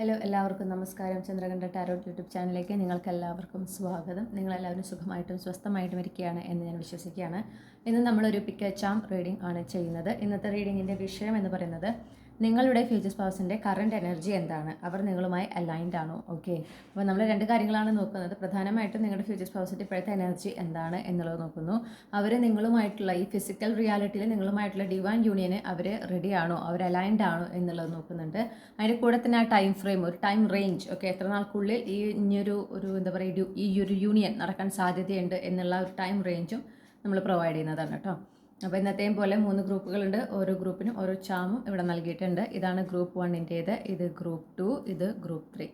Hello, എല്ലാവർക്കും നമസ്കാരം. Chandrakantha tarot YouTube ചാനലിലേക്ക് നിങ്ങൾക്ക് എല്ലാവർക്കും സ്വാഗതം. നിങ്ങളെല്ലാവരും സുഖമായിട്ടും സ്വസ്ഥമായിട്ടും ഇരിക്കുകയാണ് എന്ന് ഞാൻ വിശ്വസിക്കുകയാണ്. ഇന്ന് നമ്മളൊരു പിക്ക് എ ചാം റീഡിംഗ് ആണ് ചെയ്യുന്നത്. ഇന്നത്തെ റീഡിങ്ങിൻ്റെ വിഷയം എന്ന് പറയുന്നത് നിങ്ങളുടെ ഫ്യൂച്ചർ സ്പൗസിൻ്റെ കറണ്ട് എനർജി എന്താണ്, അവർ നിങ്ങളുമായി അലൈൻഡ് ആണോ. ഓക്കെ, അപ്പോൾ നമ്മൾ രണ്ട് കാര്യങ്ങളാണ് നോക്കുന്നത്. പ്രധാനമായിട്ടും നിങ്ങളുടെ ഫ്യൂച്ചർ സ്പൗസിൻ്റെ ഇപ്പോഴത്തെ എനർജി എന്താണ് എന്നുള്ളത് നോക്കുന്നു. അവർ നിങ്ങളുമായിട്ടുള്ള ഈ ഫിസിക്കൽ റിയാലിറ്റിയിൽ നിങ്ങളുമായിട്ടുള്ള ഡിവൈൻ യൂണിയന് അവർ റെഡിയാണോ, അവർ അലൈൻഡ് ആണോ എന്നുള്ളത് നോക്കുന്നുണ്ട്. അതിൻ്റെ കൂടെ തന്നെ ആ ടൈം ഫ്രെയിം, ഒരു ടൈം റേഞ്ച്, ഓക്കെ, എത്ര നാൾക്കുള്ളിൽ ഈ ഇനിയൊരു എന്താ പറയുക ഈ ഒരു യൂണിയൻ നടക്കാൻ സാധ്യതയുണ്ട് എന്നുള്ള ഒരു ടൈം റേഞ്ചും നമ്മൾ പ്രൊവൈഡ് ചെയ്യുന്നതാണ് കേട്ടോ. അപ്പോൾ ഇന്നത്തെയും പോലെ 3 ഗ്രൂപ്പുകളുണ്ട്. ഓരോ ഗ്രൂപ്പിനും ഓരോ ചാമും ഇവിടെ നൽകിയിട്ടുണ്ട്. ഇതാണ് ഗ്രൂപ്പ് 1-ൻ്റേത്, ഇത് ഗ്രൂപ്പ് 2, ഇത് ഗ്രൂപ്പ് 3.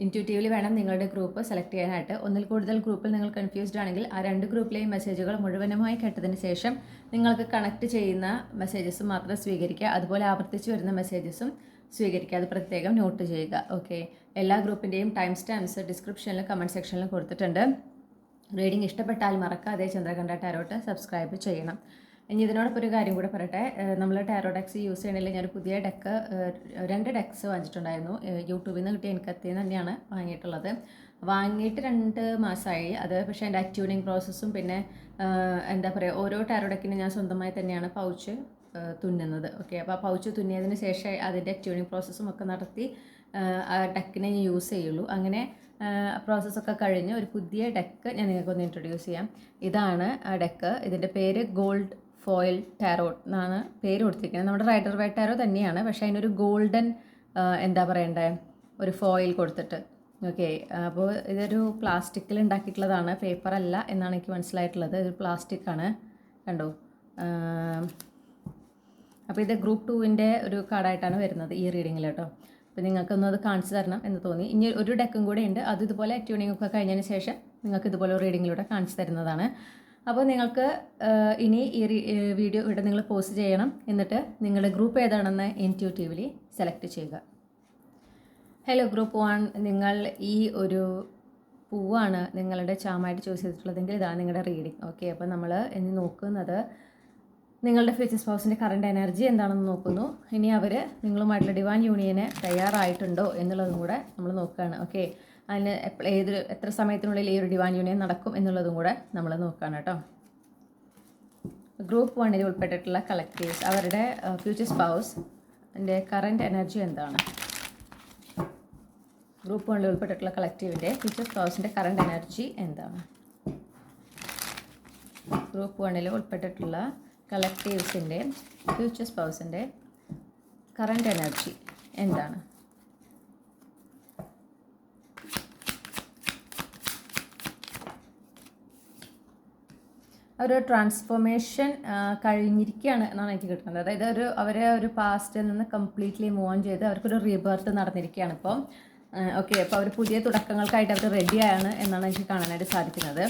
ഇൻറ്റ്യൂട്ടീവ്ലി വേണം നിങ്ങളുടെ ഗ്രൂപ്പ് സെലക്ട് ചെയ്യാനായിട്ട്. ഒന്നിൽ കൂടുതൽ ഗ്രൂപ്പിൽ നിങ്ങൾ കൺഫ്യൂസ്ഡ് ആണെങ്കിൽ ആ 2 ഗ്രൂപ്പിലെയും മെസ്സേജുകൾ മുഴുവനുമായി കേട്ടതിന് ശേഷം നിങ്ങൾക്ക് കണക്ട് ചെയ്യുന്ന മെസ്സേജസ് മാത്രം സ്വീകരിക്കുക. അതുപോലെ ആവർത്തിച്ച് വരുന്ന മെസ്സേജസും സ്വീകരിക്കുക. അത് പ്രത്യേകം നോട്ട് ചെയ്യുക. ഓക്കെ, എല്ലാ ഗ്രൂപ്പിൻ്റെയും ടൈം സ്റ്റാമ്പ്സ് ഡിസ്ക്രിപ്ഷനിലും കമൻറ്റ് സെക്ഷനിലും കൊടുത്തിട്ടുണ്ട്. റീഡിംഗ് ഇഷ്ടപ്പെട്ടാൽ മറക്കാതെ ചന്ദ്രകണ്ഠ ടാരോട്ട് സബ്സ്ക്രൈബ് ചെയ്യണം. ഇനി ഇതിനോടൊപ്പം ഒരു കാര്യം കൂടെ പറയട്ടെ. നമ്മൾ ടാരോ ഡെക്സ് യൂസ് ചെയ്യണമെങ്കിൽ ഞാനൊരു പുതിയ ഡെക്ക് 2 ഡെക്സ് വാങ്ങിച്ചിട്ടുണ്ടായിരുന്നു. യൂട്യൂബിൽ നിന്ന് കിട്ടിയ എനിക്കത്തിൽ നിന്ന് തന്നെയാണ് വാങ്ങിയിട്ടുള്ളത്. വാങ്ങിയിട്ട് 2 മാസമായി അത്. പക്ഷേ എൻ്റെ ട്യൂണിങ് പ്രോസസ്സും പിന്നെ എന്താ പറയുക, ഓരോ ടാരോ ഡെക്കിനും ഞാൻ സ്വന്തമായി തന്നെയാണ് പൗച്ച് തുന്നുന്നത്. ഓക്കെ, അപ്പോൾ ആ പൗച്ച് തുന്നിയതിന് ശേഷം അതിൻ്റെ ട്യൂണിങ് പ്രോസസ്സും ഒക്കെ നടത്തി ആ ഡെക്കിനെ ഞാൻ യൂസ് ചെയ്യുള്ളൂ. അങ്ങനെ പ്രോസസ്സൊക്കെ കഴിഞ്ഞ് ഒരു പുതിയ ഡെക്ക് ഞാൻ നിങ്ങൾക്കൊന്ന് ഇൻട്രൊഡ്യൂസ് ചെയ്യാം. ഇതാണ് ആ ഡെക്ക്. ഇതിൻ്റെ പേര് ഗോൾഡ് ഫോയിൽ ടാരോട്ട് എന്നാണ് പേര് കൊടുത്തിരിക്കുന്നത്. നമ്മുടെ റൈഡർ വൈറ്റ് ടാരോ തന്നെയാണ്, പക്ഷേ അതിനൊരു ഗോൾഡൻ എന്താ പറയണ്ടേ ഒരു ഫോയിൽ കൊടുത്തിട്ട്. ഓക്കെ, അപ്പോൾ ഇതൊരു പ്ലാസ്റ്റിക്കിൽ ഉണ്ടാക്കിയിട്ടുള്ളതാണ്, പേപ്പർ അല്ല എന്നാണ് എനിക്ക് മനസ്സിലായിട്ടുള്ളത്. ഇത് പ്ലാസ്റ്റിക്കാണ്, കണ്ടോ. അപ്പോൾ ഇത് ഗ്രൂപ്പ് 2-ൻ്റെ ഒരു കാർഡായിട്ടാണ് വരുന്നത് ഈ റീഡിങ്ങിൽ കേട്ടോ. അപ്പോൾ നിങ്ങൾക്കൊന്നും അത് കാണിച്ചു തരണം എന്ന് തോന്നി. ഇനി ഒരു ഡെക്കും കൂടെ ഉണ്ട്, അത് ഇതുപോലെ ട്യൂണിംഗ് ഒക്കെ കഴിഞ്ഞതിന് ശേഷം നിങ്ങൾക്ക് ഇതുപോലെ റീഡിങ്ങിലൂടെ കാണിച്ചു തരുന്നതാണ്. അപ്പോൾ നിങ്ങൾക്ക് ഇനി ഈ വീഡിയോ ഇവിടെ നിങ്ങൾ പോസ്റ്റ് ചെയ്യണം. എന്നിട്ട് നിങ്ങളുടെ ഗ്രൂപ്പ് ഏതാണെന്ന് ഇൻറ്റ്യൂട്ടീവ്ലി സെലക്ട് ചെയ്യുക. ഹലോ ഗ്രൂപ്പ് 1, നിങ്ങൾ ഈ ഒരു പൂവാണ് നിങ്ങളുടെ ചാമായിട്ട് ചൂസ് ചെയ്തിട്ടുള്ളതെങ്കിൽ ഇതാണ് നിങ്ങളുടെ റീഡിങ്. ഓക്കെ, അപ്പോൾ നമ്മൾ ഇനി നോക്കുന്നത് നിങ്ങളുടെ ഫ്യൂച്ചർ സ്പൗസിൻ്റെ കറണ്ട് എനർജി എന്താണെന്ന് നോക്കുന്നു. ഇനി അവർ നിങ്ങളുമായിട്ടുള്ള ഡിവൈൻ യൂണിയന് തയ്യാറായിട്ടുണ്ടോ എന്നുള്ളതും കൂടെ നമ്മൾ നോക്കുകയാണ്. ഓക്കെ, അതിന് എത്ര സമയത്തിനുള്ളിൽ ഈ ഒരു ഡിവൈൻ യൂണിയൻ നടക്കും എന്നുള്ളതും കൂടെ നമ്മൾ നോക്കുകയാണ് കേട്ടോ. ഗ്രൂപ്പ് 1-ൽ ഉൾപ്പെട്ടിട്ടുള്ള കളക്റ്റീവ്സ്, അവരുടെ ഫ്യൂച്ചർ സ്പൗസിൻ്റെ കറണ്ട് എനർജി എന്താണ്. ഗ്രൂപ്പ് 1-ൽ ഉൾപ്പെട്ടിട്ടുള്ള കളക്റ്റീവിൻ്റെ ഫ്യൂച്ചർ സ്പൗസിൻ്റെ കറണ്ട് എനർജി എന്താണ്. ഗ്രൂപ്പ് 1-ൽ ഉൾപ്പെട്ടിട്ടുള്ള കളക്റ്റീവ്സിൻ്റെ ഫ്യൂച്ചർ സ്പൗസിൻ്റെ കറണ്ട് എനർജി എന്താണ്. ഒരു ട്രാൻസ്ഫോർമേഷൻ കഴിഞ്ഞിരിക്കുകയാണ് എന്നാണ് എനിക്ക് കിട്ടുന്നത്. അതായത് അവരെ ഒരു പാസ്റ്റിൽ നിന്ന് കംപ്ലീറ്റ്ലി മൂവ് ഓൺ ചെയ്ത് അവർക്കൊരു റീബർത്ത് നടന്നിരിക്കുകയാണ് ഇപ്പോൾ. ഓക്കെ, അപ്പോൾ അവർ പുതിയ തുടക്കങ്ങൾക്കായിട്ട് അവർ റെഡിയാണ് എന്നാണ് എനിക്ക് കാണാനായിട്ട് സാധിക്കുന്നത്.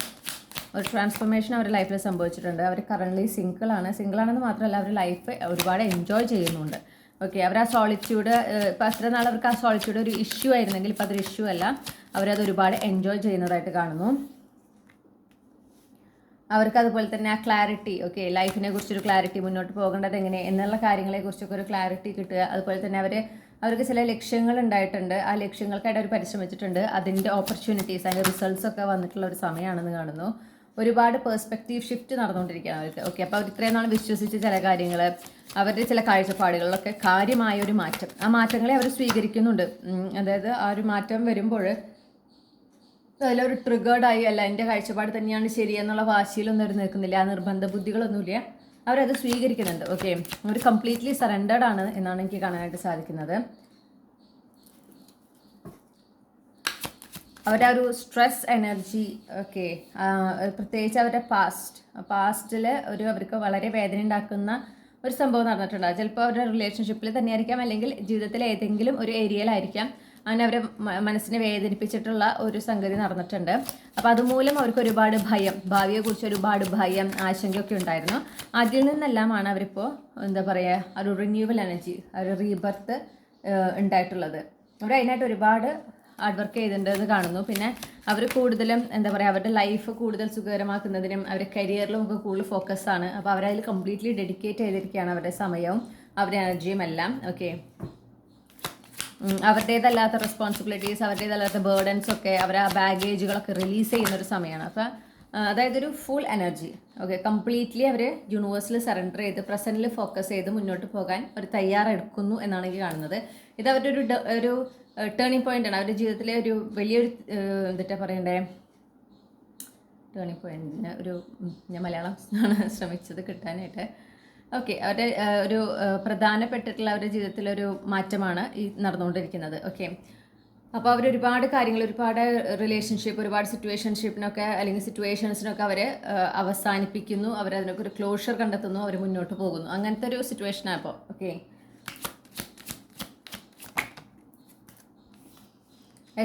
ഒരു ട്രാൻസ്ഫോർമേഷൻ അവരുടെ ലൈഫിൽ സംഭവിച്ചിട്ടുണ്ട്. അവർ കറൻ്റ്ലി സിംഗിളാണെന്ന് മാത്രമല്ല അവർ ലൈഫ് ഒരുപാട് എൻജോയ് ചെയ്യുന്നുണ്ട്. ഓക്കെ, അവർ ആ സോളിറ്റ്യൂഡ് ഇപ്പോൾ അത്ര നാൾ അവർക്ക് ആ സോളിറ്റ്യൂഡ് ഒരു ഇഷ്യൂ ആയിരുന്നെങ്കിൽ ഇപ്പോൾ അതൊരു ഇഷ്യൂ അല്ല, അവരത് ഒരുപാട് എൻജോയ് ചെയ്യുന്നതായിട്ട് കാണുന്നു. അവർക്ക് അതുപോലെ തന്നെ ആ ക്ലാരിറ്റി, ഓക്കെ, ലൈഫിനെ കുറിച്ചൊരു ക്ലാരിറ്റി, മുന്നോട്ട് പോകേണ്ടത് എങ്ങനെ എന്നുള്ള കാര്യങ്ങളെക്കുറിച്ചൊക്കെ ഒരു ക്ലാരിറ്റി കിട്ടുക. അതുപോലെ തന്നെ അവർക്ക് ചില ലക്ഷ്യങ്ങൾ ഉണ്ടായിട്ടുണ്ട്, ആ ലക്ഷ്യങ്ങൾക്കായിട്ട് അവർ പരിശ്രമിച്ചിട്ടുണ്ട്. അതിൻ്റെ ഓപ്പർച്യൂണിറ്റീസ്, അതിൻ്റെ റിസൾട്ട്സ് ഒക്കെ വന്നിട്ടുള്ള ഒരു സമയമാണെന്ന് കാണുന്നു. ഒരുപാട് പേഴ്സ്പെക്റ്റീവ് ഷിഫ്റ്റ് നടന്നുകൊണ്ടിരിക്കുകയാണ് അവർക്ക്. ഓക്കെ, അപ്പോൾ അവർ ഇത്രയും നാൾ വിശ്വസിച്ച ചില കാര്യങ്ങൾ, അവരുടെ ചില കാഴ്ചപ്പാടുകളിലൊക്കെ കാര്യമായ ഒരു മാറ്റം, ആ മാറ്റങ്ങളെ അവർ സ്വീകരിക്കുന്നുണ്ട്. അതായത് ആ ഒരു മാറ്റം വരുമ്പോൾ അതിലൊരു ട്രിഗേർഡായി അല്ല എൻ്റെ കാഴ്ചപ്പാട് തന്നെയാണ് ശരിയെന്നുള്ള വാശിയിലൊന്നും അവർ നിൽക്കുന്നില്ല, ആ നിർബന്ധ ബുദ്ധികളൊന്നുമില്ല, അവരത് സ്വീകരിക്കുന്നുണ്ട്. ഓക്കെ, അവർ കംപ്ലീറ്റ്ലി സറണ്ടേർഡ് ആണ് എന്നാണ് എനിക്ക് കാണാനായിട്ട് സാധിക്കുന്നത്. അവരുടെ ഒരു സ്ട്രെസ് എനർജി, ഓക്കെ, പ്രത്യേകിച്ച് അവരുടെ പാസ്റ്റിൽ അവർക്ക് വളരെ വേദന ഉണ്ടാക്കുന്ന ഒരു സംഭവം നടന്നിട്ടുണ്ട്. ചിലപ്പോൾ അവരുടെ റിലേഷൻഷിപ്പിൽ തന്നെയായിരിക്കാം, അല്ലെങ്കിൽ ജീവിതത്തിലെ ഏതെങ്കിലും ഒരു ഏരിയയിലായിരിക്കാം അങ്ങനെ അവരെ മനസ്സിനെ വേദനിപ്പിച്ചിട്ടുള്ള ഒരു സംഗതി നടന്നിട്ടുണ്ട്. അപ്പോൾ അതുമൂലം അവർക്ക് ഒരുപാട് ഭയം, ഭാവിയെക്കുറിച്ച് ഒരുപാട് ഭയം, ആശങ്കയൊക്കെ ഉണ്ടായിരുന്നു. അതിൽ നിന്നെല്ലാമാണ് അവരിപ്പോൾ എന്താ പറയുക ഒരു റിന്യൂവൽ എനർജി, ഒരു റീബർത്ത് ഉണ്ടായിട്ടുള്ളത്. അവർ അതിനായിട്ട് ഒരുപാട് ഹാർഡ് വർക്ക് ചെയ്തിട്ടുണ്ടെന്ന് കാണുന്നു. പിന്നെ അവർ കൂടുതലും എന്താ പറയുക അവരുടെ ലൈഫ് കൂടുതൽ സുഖകരമാക്കുന്നതിനും അവരുടെ കരിയറിലും ഒക്കെ കൂടുതൽ ഫോക്കസാണ്. അപ്പോൾ അവരതിൽ കംപ്ലീറ്റ്ലി ഡെഡിക്കേറ്റ് ചെയ്തിരിക്കുകയാണ് അവരുടെ സമയവും അവരുടെ എനർജിയും എല്ലാം. ഓക്കെ, അവരുടേതല്ലാത്ത റെസ്പോൺസിബിലിറ്റീസ്, അവരുടേതല്ലാത്ത ബേർഡൻസ് ഒക്കെ അവർ ആ ബാഗേജുകളൊക്കെ റിലീസ് ചെയ്യുന്നൊരു സമയമാണ്. അപ്പോൾ അതായത് ഒരു ഫുൾ എനർജി. ഓക്കെ, കംപ്ലീറ്റ്ലി അവർ യൂണിവേഴ്സിൽ സറണ്ടർ ചെയ്ത് പ്രസൻറ്റിൽ ഫോക്കസ് ചെയ്ത് മുന്നോട്ട് പോകാൻ ഒരു തയ്യാറെടുക്കുന്നു എന്നാണ് എനിക്ക് കാണുന്നത്. ഇത് അവരുടെ ഒരു ടേണിംഗ് പോയിൻ്റാണ്. അവരുടെ ജീവിതത്തിലെ ഒരു വലിയൊരു എന്താ പറയണ്ടേ ടേണിംഗ് പോയിൻറ്റിന് ഞാൻ മലയാളം ആണ് ശ്രമിച്ചത് കിട്ടാനായിട്ട്. ഓക്കെ, അവരുടെ ഒരു പ്രധാനപ്പെട്ടിട്ടുള്ള അവരുടെ ജീവിതത്തിലൊരു മാറ്റമാണ് ഈ നടന്നുകൊണ്ടിരിക്കുന്നത്. ഓക്കെ, അപ്പോൾ അവർ ഒരുപാട് കാര്യങ്ങൾ, ഒരുപാട് റിലേഷൻഷിപ്പ്, ഒരുപാട് സിറ്റുവേഷൻഷിപ്പിനൊക്കെ അല്ലെങ്കിൽ സിറ്റുവേഷൻസിനൊക്കെ അവർ അവസാനിപ്പിക്കുന്നു. അവരതിനൊക്കെ ഒരു ക്ലോഷർ കണ്ടെത്തുന്നു, അവർ മുന്നോട്ട് പോകുന്നു. അങ്ങനത്തെ ഒരു സിറ്റുവേഷനാണ് അപ്പോൾ. ഓക്കെ,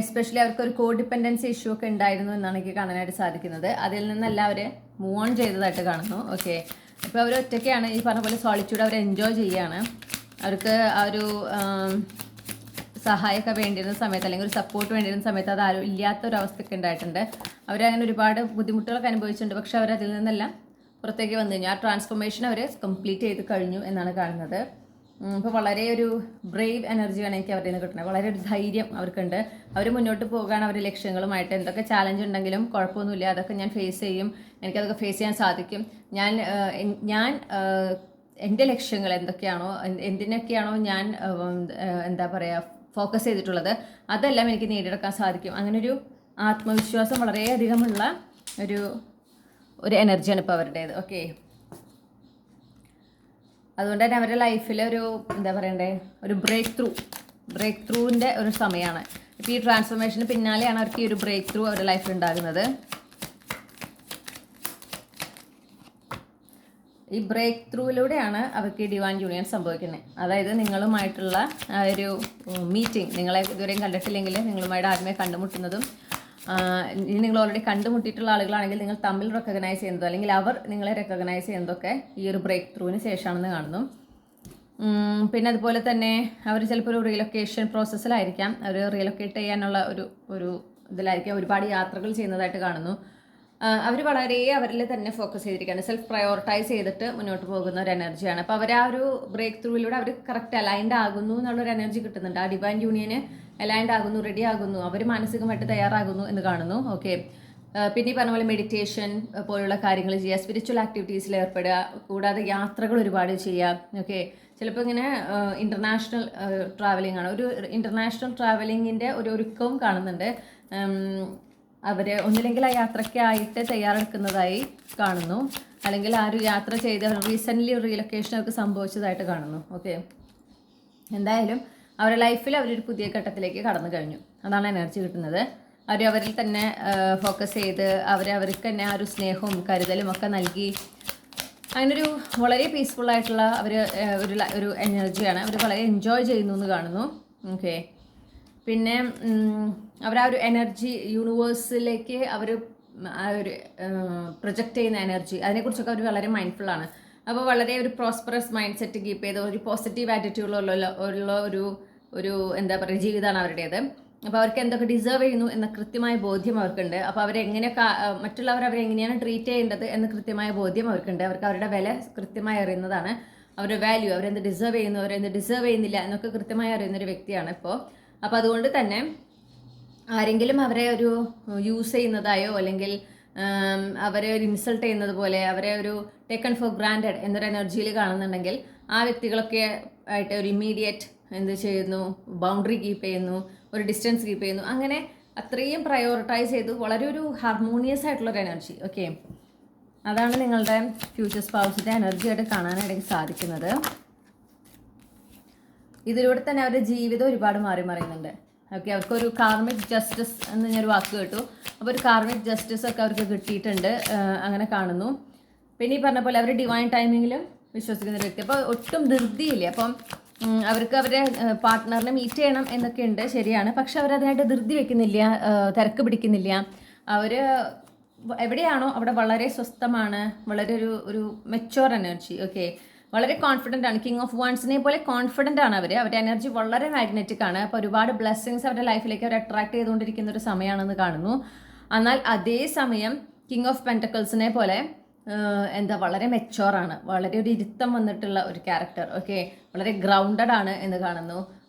എസ്പെഷ്യലി അവർക്കൊരു കോ ഡിപ്പെൻഡൻസി ഇഷ്യൂ ഒക്കെ ഉണ്ടായിരുന്നു എന്നാണ് എനിക്ക് കാണാനായിട്ട് സാധിക്കുന്നത്. അതിൽ നിന്നെല്ലാം അവർ മൂവ് ഓൺ ചെയ്തതായിട്ട് കാണുന്നു. ഓക്കെ, ഇപ്പോൾ അവർ ഒറ്റയ്ക്കാണ്, ഈ പറഞ്ഞ പോലെ സോളിറ്റ്യൂഡ് അവർ എൻജോയ് ചെയ്യുകയാണ്. അവർക്ക് ആ ഒരു സഹായമൊക്കെ വേണ്ടിയിരുന്ന സമയത്ത് അല്ലെങ്കിൽ ഒരു സപ്പോർട്ട് വേണ്ടിയിരുന്ന സമയത്ത് അത് ആരും ഇല്ലാത്തൊരവസ്ഥയൊക്കെ ഉണ്ടായിട്ടുണ്ട്. അവരങ്ങനെ ഒരുപാട് ബുദ്ധിമുട്ടുകളൊക്കെ അനുഭവിച്ചിട്ടുണ്ട്. പക്ഷെ അവരതിൽ നിന്നെല്ലാം പുറത്തേക്ക് വന്നു കഴിഞ്ഞു. ആ ട്രാൻസ്ഫോർമേഷൻ അവർ കംപ്ലീറ്റ് ചെയ്ത് കഴിഞ്ഞു എന്നാണ് കാണുന്നത്. ഇപ്പോൾ വളരെ ഒരു ബ്രേവ് എനർജിയാണ് എനിക്ക് അവരുടെ നിന്ന് കിട്ടുന്നത്. വളരെ ഒരു ധൈര്യം അവർക്കുണ്ട്. അവർ മുന്നോട്ട് പോകുകയാണ് അവരുടെ ലക്ഷ്യങ്ങളുമായിട്ട്. എന്തൊക്കെ ചാലഞ്ച് ഉണ്ടെങ്കിലും കുഴപ്പമൊന്നുമില്ല, അതൊക്കെ ഞാൻ ഫേസ് ചെയ്യും, എനിക്കതൊക്കെ ഫേസ് ചെയ്യാൻ സാധിക്കും. ഞാൻ എൻ്റെ ലക്ഷ്യങ്ങൾ എന്തൊക്കെയാണോ, എന്തിനൊക്കെയാണോ ഞാൻ എന്താ പറയുക ഫോക്കസ് ചെയ്തിട്ടുള്ളത്, അതെല്ലാം എനിക്ക് നേടിയെടുക്കാൻ സാധിക്കും. അങ്ങനൊരു ആത്മവിശ്വാസം വളരെയധികമുള്ള ഒരു എനർജിയാണ് ഇപ്പോൾ അവരുടേത്. ഓക്കെ, അതുകൊണ്ട് തന്നെ അവരുടെ ലൈഫിൽ ഒരു എന്താ പറയണ്ടേ ഒരു ബ്രേക്ക് ത്രൂവിൻ്റെ ഒരു സമയമാണ്. ഇപ്പോൾ ഈ ട്രാൻസ്ഫോർമേഷന് പിന്നാലെയാണ് അവർക്ക് ഈ ഒരു ബ്രേക്ക് ത്രൂ അവരുടെ ലൈഫിൽ ഉണ്ടാകുന്നത്. ഈ ബ്രേക്ക് ത്രൂവിലൂടെയാണ് അവർക്ക് ഈ ഡിവൈൻ യൂണിയൻ സംഭവിക്കുന്നത്. അതായത് നിങ്ങളുമായിട്ടുള്ള ഒരു മീറ്റിംഗ്, നിങ്ങളെ ഇതുവരെയും കണ്ടിട്ടില്ലെങ്കിൽ നിങ്ങളുമായിട്ട് ആദ്യമേ കണ്ടുമുട്ടുന്നതും, നിങ്ങൾ ഓൾറെഡി കണ്ടുമുട്ടിയിട്ടുള്ള ആളുകളാണെങ്കിൽ നിങ്ങൾ തമ്മിൽ റെക്കഗ്നൈസ് ചെയ്യുന്നതോ അല്ലെങ്കിൽ അവർ നിങ്ങളെ റെക്കഗ്നൈസ് ചെയ്യുന്നതൊക്കെ ഈ ഒരു ബ്രേക്ക് ത്രൂവിന് ശേഷമാണെന്ന് കാണുന്നു. പിന്നെ അതുപോലെ തന്നെ അവർ ചിലപ്പോൾ ഒരു റീലൊക്കേഷൻ പ്രോസസ്സിലായിരിക്കാം, അവർ റീലൊക്കേറ്റ് ചെയ്യാനുള്ള ഒരു ഇതിലായിരിക്കാം, ഒരുപാട് യാത്രകൾ ചെയ്യുന്നതായിട്ട് കാണുന്നു. അവർ വളരെ അവരിൽ തന്നെ ഫോക്കസ് ചെയ്തിരിക്കുകയാണ്, സെൽഫ് പ്രയോറിറ്റൈസ് ചെയ്തിട്ട് മുന്നോട്ട് പോകുന്ന ഒരു എനർജിയാണ്. അപ്പോൾ അവർ ആ ഒരു ബ്രേക്ക് ത്രൂവിലൂടെ അവർ കറക്റ്റ് അലൈൻഡ് ആകുന്നു എന്നുള്ളൊരു എനർജി കിട്ടുന്നുണ്ട്. ആ ഡിവൈൻ യൂണിയന് അലൈൻഡ് ആകുന്നു, റെഡി ആകുന്നു, അവർ മാനസികമായിട്ട് തയ്യാറാകുന്നു എന്ന് കാണുന്നു. ഓക്കെ, പിന്നെ ഈ പറഞ്ഞ പോലെ മെഡിറ്റേഷൻ പോലുള്ള കാര്യങ്ങൾ ചെയ്യുക, സ്പിരിച്വൽ ആക്ടിവിറ്റീസിൽ ഏർപ്പെടുക, കൂടാതെ യാത്രകൾ ഒരുപാട് ചെയ്യുക. ഓക്കെ, ചിലപ്പോൾ ഇങ്ങനെ ഇൻ്റർനാഷണൽ ട്രാവലിംഗ് ആണ്, ഒരു ഇൻ്റർനാഷണൽ ട്രാവലിങ്ങിൻ്റെ ഒരു ഒരുക്കവും കാണുന്നുണ്ട്. അവർ ഒന്നില്ലെങ്കിൽ ആ യാത്രയ്ക്കായിട്ട് തയ്യാറെടുക്കുന്നതായി കാണുന്നു, അല്ലെങ്കിൽ ആ ഒരു യാത്ര ചെയ്ത് റീസെൻ്റ്ലി ഒരു റീലൊക്കേഷൻ അവർക്ക് സംഭവിച്ചതായിട്ട് കാണുന്നു. ഓക്കെ, എന്തായാലും അവരുടെ ലൈഫിൽ അവരൊരു പുതിയ ഘട്ടത്തിലേക്ക് കടന്നു കഴിഞ്ഞു. അതാണ് എനർജി കിട്ടുന്നത്. അവരിൽ തന്നെ ഫോക്കസ് ചെയ്ത് അവർക്ക് തന്നെ ആ ഒരു സ്നേഹവും കരുതലും ഒക്കെ നൽകി അങ്ങനൊരു വളരെ പീസ്ഫുള്ളായിട്ടുള്ള ഒരു എനർജിയാണ്. അവർ വളരെ എൻജോയ് ചെയ്യുന്നു എന്ന് കാണുന്നു. ഓക്കെ, പിന്നെ അവർ ആ ഒരു എനർജി യൂണിവേഴ്സിലേക്ക് അവർ ആ ഒരു പ്രൊജക്റ്റ് ചെയ്യുന്ന എനർജി, അതിനെക്കുറിച്ചൊക്കെ അവർ വളരെ മൈൻഡ്ഫുള്ളാണ്. അപ്പോൾ വളരെ ഒരു പ്രോസ്പെറസ് മൈൻഡ് സെറ്റ് കീപ്പ് ചെയ്ത് ഒരു പോസിറ്റീവ് ആറ്റിറ്റ്യൂഡിലുള്ള ഒരു എന്താ പറയുക ജീവിതമാണ് അവരുടേത്. അപ്പോൾ അവർക്ക് എന്തൊക്കെ ഡിസേർവ് ചെയ്യുന്നു എന്ന കൃത്യമായ ബോധ്യം അവർക്കുണ്ട്. അപ്പോൾ അവരെങ്ങനെയൊക്കെ മറ്റുള്ളവർ അവരെങ്ങനെയാണ് ട്രീറ്റ് ചെയ്യേണ്ടത് എന്ന കൃത്യമായ ബോധ്യം അവർക്കുണ്ട്. അവർക്ക് അവരുടെ വില കൃത്യമായി അറിയുന്നതാണ്, അവരുടെ വാല്യൂ, അവരെന്ത് ഡിസേർവ് ചെയ്യുന്നു, അവരെന്ത് ഡിസേർവ് ചെയ്യുന്നില്ല എന്നൊക്കെ കൃത്യമായി അറിയുന്നൊരു വ്യക്തിയാണ് ഇപ്പോൾ. അപ്പോൾ അതുകൊണ്ട് തന്നെ ആരെങ്കിലും അവരെ ഒരു യൂസ് ചെയ്യുന്നതായോ അല്ലെങ്കിൽ അവരെ ഒരു ഇൻസൾട്ട് ചെയ്യുന്നത് പോലെ അവരെ ഒരു ടേക്കൺ ഫോർ ഗ്രാൻഡഡ് എന്നൊരു എനർജിയിൽ കാണുന്നുണ്ടെങ്കിൽ ആ വ്യക്തികളൊക്കെ ആയിട്ട് ഒരു ഇമ്മീഡിയറ്റ് എന്ത് ചെയ്യുന്നു, ബൗണ്ടറി കീപ്പ് ചെയ്യുന്നു, ഒരു ഡിസ്റ്റൻസ് കീപ്പ് ചെയ്യുന്നു. അങ്ങനെ അത്രയും പ്രയോറിറ്റൈസ് ചെയ്ത് വളരെ ഒരു ഹാർമോണിയസ് ആയിട്ടുള്ളൊരു എനർജി. ഓക്കെ, അതാണ് നിങ്ങളുടെ ഫ്യൂച്ചർ സ്പൗസിൻ്റെ എനർജിയായിട്ട് കാണാനായിട്ട് സാധിക്കുന്നത്. ഇതിലൂടെ തന്നെ അവരുടെ ജീവിതം ഒരുപാട് മറിയുന്നുണ്ട്. ഓക്കെ, അവർക്കൊരു കാർമിക് ജസ്റ്റിസ് എന്ന് ഞാനൊരു വാക്ക് കേട്ടു. അപ്പോൾ ഒരു കാർമിക് ജസ്റ്റിസ് ഒക്കെ അവർക്ക് കിട്ടിയിട്ടുണ്ട്, അങ്ങനെ കാണുന്നു. പിന്നെ ഈ പറഞ്ഞ പോലെ അവർ ഡിവൈൻ ടൈമിങ്ങിലും വിശ്വസിക്കുന്ന ഒരു വ്യക്തി. അപ്പോൾ ഒട്ടും ധൃതിയില്ല. അപ്പം അവർക്ക് അവരുടെ പാർട്ട്ണറിനെ മീറ്റ് ചെയ്യണം എന്നൊക്കെ ഉണ്ട്, ശരിയാണ്. പക്ഷെ അവരതിനായിട്ട് ധൃതി വെക്കുന്നില്ല, തിരക്ക് പിടിക്കുന്നില്ല. അവർ എവിടെയാണോ അവിടെ വളരെ സ്വസ്ഥമാണ്, വളരെ ഒരു മെച്യൂർ എനർജി. ഓക്കെ, വളരെ കോൺഫിഡൻ്റ് ആണ്. കിങ് ഓഫ് വാൻസിനെ പോലെ കോൺഫിഡൻ്റ് ആണ് അവർ. അവരുടെ എനർജി വളരെ മാഗ്നറ്റിക് ആണ്. അപ്പോൾ ഒരുപാട് ബ്ലെസ്സിങ്സ് അവരുടെ ലൈഫിലേക്ക് അവർ അട്രാക്ട് ചെയ്തുകൊണ്ടിരിക്കുന്ന ഒരു സമയമാണെന്ന് കാണുന്നു. എന്നാൽ അതേസമയം കിങ് ഓഫ് പെൻറ്റക്കിൾസിനെ പോലെ വളരെ മെച്യൂറാണ്, വളരെ ഒരു ഇരുത്തം വന്നിട്ടുള്ള ഒരു ക്യാരക്ടർ. ഓക്കെ, വളരെ ഗ്രൗണ്ടഡ് ആണ് എന്ന് കാണുന്നു.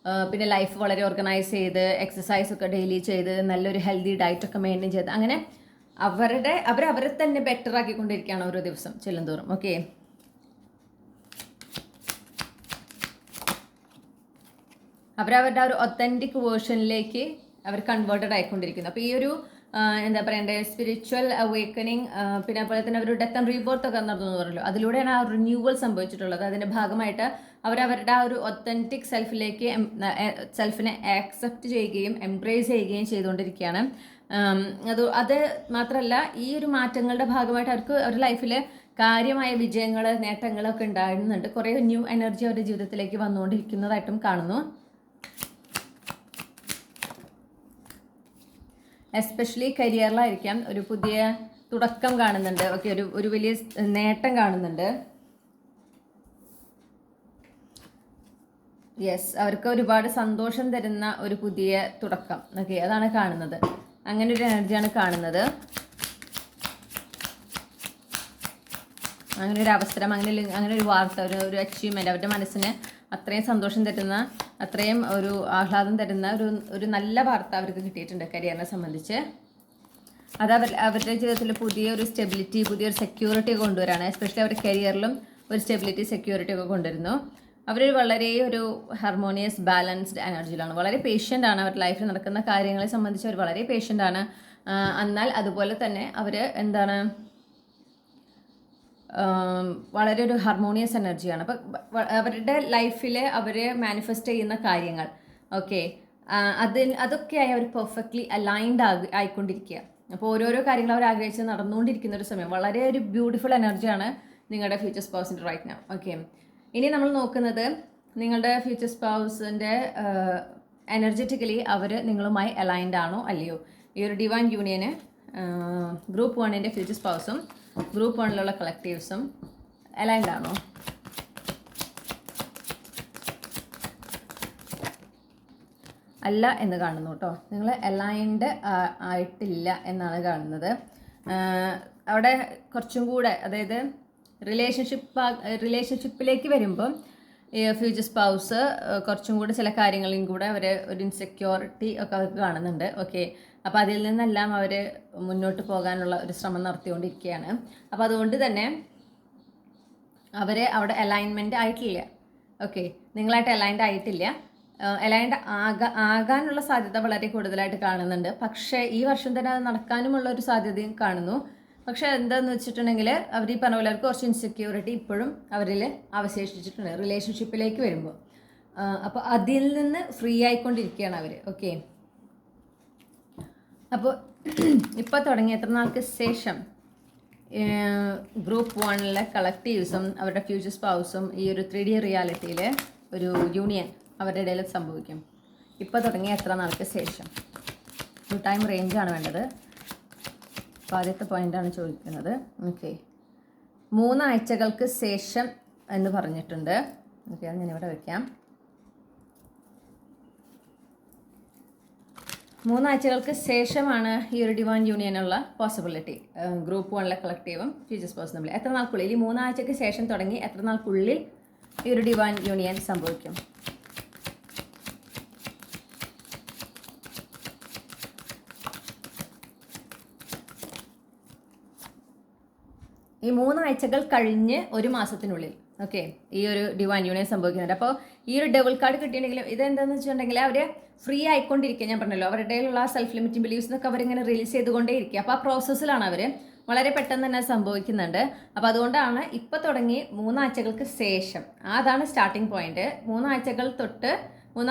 പിന്നെ ലൈഫ് വളരെ ഓർഗനൈസ് ചെയ്ത് എക്സസൈസ് ഒക്കെ ഡെയിലി ചെയ്ത് നല്ലൊരു ഹെൽത്തി ഡയറ്റൊക്കെ മെയിൻറ്റെയിൻ ചെയ്ത് അങ്ങനെ അവരെ തന്നെ ബെറ്റർ ആക്കിക്കൊണ്ടിരിക്കുകയാണ് ഓരോ ദിവസം ചെല്ലുന്തോറും. ഓക്കെ, അവരവരുടെ ഒരു ഒത്തൻറ്റിക് വേർഷനിലേക്ക് അവർ കൺവേർട്ടഡ് ആയിക്കൊണ്ടിരിക്കുന്നു. അപ്പോൾ ഈ ഒരു എന്താ പറയണ്ടേ, സ്പിരിച്വൽ അവേക്കനിങ്, പിന്നെ അതുപോലെ തന്നെ ഒരു ഡെത്ത് ആൻഡ് റീബർത്ത് ഒക്കെ നടന്നു പറഞ്ഞല്ലോ, അതിലൂടെയാണ് ആ റിന്യൂവൽ സംഭവിച്ചിട്ടുള്ളത്. അതിൻ്റെ ഭാഗമായിട്ട് അവരവരുടെ ആ ഒരു ഒത്തൻറ്റിക് സെൽഫിനെ ആക്സെപ്റ്റ് ചെയ്യുകയും എംബ്രേസ് ചെയ്യുകയും ചെയ്തുകൊണ്ടിരിക്കുകയാണ്. അത് മാത്രമല്ല, ഈ ഒരു മാറ്റങ്ങളുടെ ഭാഗമായിട്ട് അവരുടെ ലൈഫിൽ കാര്യമായ വിജയങ്ങൾ, നേട്ടങ്ങളൊക്കെ ഉണ്ടായിരുന്നുണ്ട്. കുറേ ന്യൂ എനർജി അവരുടെ ജീവിതത്തിലേക്ക് വന്നുകൊണ്ടിരിക്കുന്നതായിട്ടും കാണുന്നു. എസ്പെഷ്യലി കരിയറിലായിരിക്കാം ഒരു പുതിയ തുടക്കം കാണുന്നുണ്ട്. ഓക്കെ, ഒരു വലിയ നേട്ടം കാണുന്നുണ്ട്. യെസ്, അവർക്ക് ഒരുപാട് സന്തോഷം തരുന്ന ഒരു പുതിയ തുടക്കം. ഓക്കെ, അതാണ് കാണുന്നത്. അങ്ങനെ ഒരു എനർജിയാണ് കാണുന്നത്. അങ്ങനെ ഒരു അവസരം, അങ്ങനെ ഒരു വാർത്ത, ഒരു അച്ചീവ്മെൻറ്റ് അവരുടെ മനസ്സിന് അത്രയും സന്തോഷം തരുന്ന, അത്രയും ഒരു ആഹ്ലാദം തരുന്ന ഒരു നല്ല വാർത്ത അവർക്ക് കിട്ടിയിട്ടുണ്ട് കരിയറിനെ സംബന്ധിച്ച്. അത് അവരുടെ ജീവിതത്തിൽ പുതിയൊരു സ്റ്റെബിലിറ്റി, പുതിയൊരു സെക്യൂരിറ്റി ഒക്കെ കൊണ്ടുവരാണ്. എസ്പെഷ്യലി അവരുടെ കരിയറിലും ഒരു സ്റ്റെബിലിറ്റി, സെക്യൂരിറ്റി ഒക്കെ കൊണ്ടുവരുന്നു. അവർ വളരെ ഒരു ഹാർമോണിയസ്, ബാലൻസ്ഡ് എനർജിയിലാണ്. വളരെ പേഷ്യൻ്റ് ആണ്. അവരുടെ ലൈഫിൽ നടക്കുന്ന കാര്യങ്ങളെ സംബന്ധിച്ച് അവർ വളരെ പേഷ്യൻ്റ് ആണ്. എന്നാൽ അതുപോലെ തന്നെ അവർ എന്താണ്, വളരെ ഒരു ഹാർമോണിയസ് എനർജിയാണ്. അപ്പം അവരുടെ ലൈഫിൽ അവർ മാനിഫെസ്റ്റ് ചെയ്യുന്ന കാര്യങ്ങൾ, ഓക്കെ, അതൊക്കെയായി അവർ പെർഫെക്റ്റ്ലി അലൈൻഡ് ആയിക്കൊണ്ടിരിക്കുക. അപ്പോൾ ഓരോരോ കാര്യങ്ങൾ അവർ ആഗ്രഹിച്ച് നടന്നുകൊണ്ടിരിക്കുന്ന ഒരു സമയം. വളരെ ഒരു ബ്യൂട്ടിഫുൾ എനർജിയാണ് നിങ്ങളുടെ ഫ്യൂച്ചർ സ്പൗസിൻ്റെ റൈറ്റ് നൗ. ഓക്കെ, ഇനി നമ്മൾ നോക്കുന്നത് നിങ്ങളുടെ ഫ്യൂച്ചർ സ്പൗസിൻ്റെ എനർജറ്റിക്കലി അവർ നിങ്ങളുമായി അലൈൻഡ് ആണോ അല്ലയോ. ഈ ഒരു ഡിവൈൻ യൂണിയന് ഗ്രൂപ്പ് 1ൻ്റെ ഫ്യൂച്ചർ സ്പൗസും ഗ്രൂപ്പ് 1ലുള്ള കളക്റ്റീവ്സും അലൈൻഡ് ആണോ? അല്ല എന്ന് കാണുന്നു കേട്ടോ. നിങ്ങൾ അലൈൻഡ് ആയിട്ടില്ല എന്നാണ് കാണുന്നത്. അവിടെ കുറച്ചും കൂടെ, അതായത് റിലേഷൻഷിപ്പിലേക്ക് വരുമ്പം ഈ ഫ്യൂച്ചർ സ്പൗസ് കുറച്ചും കൂടെ ചില കാര്യങ്ങളും കൂടെ അവർ ഒരു ഇൻസെക്യൂരിറ്റി ഒക്കെ അവർക്ക് കാണുന്നുണ്ട്. ഓക്കെ, അപ്പോൾ അതിൽ നിന്നെല്ലാം അവർ മുന്നോട്ട് പോകാനുള്ള ഒരു ശ്രമം നടത്തിക്കൊണ്ടിരിക്കുകയാണ്. അപ്പോൾ അതുകൊണ്ട് തന്നെ അവർ അവിടെ അലൈൻമെൻറ്റ് ആയിട്ടില്ല. ഓക്കെ, നിങ്ങളായിട്ട് അലൈൻഡ് ആയിട്ടില്ല. അലൈൻഡ് ആകാനുള്ള സാധ്യത വളരെ കൂടുതലായിട്ട് കാണുന്നുണ്ട്. പക്ഷേ ഈ വർഷം തന്നെ അത് നടക്കാനുമുള്ള ഒരു സാധ്യതയും കാണുന്നു. പക്ഷേ എന്താണെന്ന് വെച്ചിട്ടുണ്ടെങ്കിൽ അവർ ഈ പറഞ്ഞ പോലെ അവർക്ക് കുറച്ച് ഇൻസെക്യൂരിറ്റി ഇപ്പോഴും അവരിൽ അവശേഷിച്ചിട്ടുണ്ട് റിലേഷൻഷിപ്പിലേക്ക് വരുമ്പോൾ. അപ്പോൾ അതിൽ നിന്ന് ഫ്രീ ആയിക്കൊണ്ടിരിക്കുകയാണ് അവർ. ഓക്കെ, അപ്പോൾ ഇപ്പോൾ തുടങ്ങി എത്ര നാൾക്ക് ശേഷം ഗ്രൂപ്പ് 1ലെ കളക്റ്റീവ്സും അവരുടെ ഫ്യൂച്ചർ സ്പൗസും ഈ ഒരു 3D റിയാലിറ്റിയിൽ ഒരു യൂണിയൻ അവരുടെ ഇടയിൽ സംഭവിക്കും. ഇപ്പോൾ തുടങ്ങി എത്ര നാൾക്ക് ശേഷം? ഒരു ടൈം റേഞ്ചാണ് വേണ്ടത്. അപ്പോൾ ആദ്യത്തെ പോയിൻ്റാണ് ചോദിക്കുന്നത്. ഓക്കെ, 3 ആഴ്ചകൾക്ക് ശേഷം എന്ന് പറഞ്ഞിട്ടുണ്ട്. ഓക്കെ, അത് ഞാനിവിടെ വയ്ക്കാം. 3 ആഴ്ചകൾക്ക് ശേഷമാണ് ഈ ഒരു ഡിവൈൻ യൂണിയനുള്ള പോസിബിലിറ്റി ഗ്രൂപ്പ് 1ലെ കളക്റ്റീവും ഫ്യൂച്ചർ സ്പൗസും തമ്മിൽ. എത്ര നാൾക്കുള്ളിൽ, ഈ 3 ആഴ്ചയ്ക്ക് ശേഷം തുടങ്ങി എത്ര നാൾക്കുള്ളിൽ ഈ ഒരു ഡിവൈൻ യൂണിയൻ സംഭവിക്കും? ഈ 3 ആഴ്ചകൾ കഴിഞ്ഞ് 1 മാസത്തിനുള്ളിൽ ഓക്കെ ഈ ഒരു ഡിവൈൻ യൂണിയൻ സംഭവിക്കുന്നുണ്ട്. അപ്പോൾ ഈ ഒരു ഡബിൾ കാർഡ് കിട്ടിയിട്ടുണ്ടെങ്കിലും ഇതെന്താണെന്ന് വെച്ചിട്ടുണ്ടെങ്കിൽ അവർ ഫ്രീ ആയിക്കൊണ്ടിരിക്കുക. ഞാൻ പറഞ്ഞല്ലോ, അവരുടെ ഇടയിലുള്ള സെൽഫ് ലിമിറ്റിംഗ് ബിലീവ്സ് എന്നൊക്കെ അവരിങ്ങനെ റിലീസ് ചെയ്തുകൊണ്ടേ ഇരിക്കുക. അപ്പോൾ ആ പ്രോസസ്സിലാണ് അവർ. വളരെ പെട്ടെന്ന് തന്നെ സംഭവിക്കുന്നുണ്ട്. അപ്പോൾ അതുകൊണ്ടാണ് ഇപ്പോൾ തുടങ്ങി 3 ആഴ്ചകൾക്ക് ശേഷം, അതാണ് സ്റ്റാർട്ടിംഗ് പോയിന്റ്. 3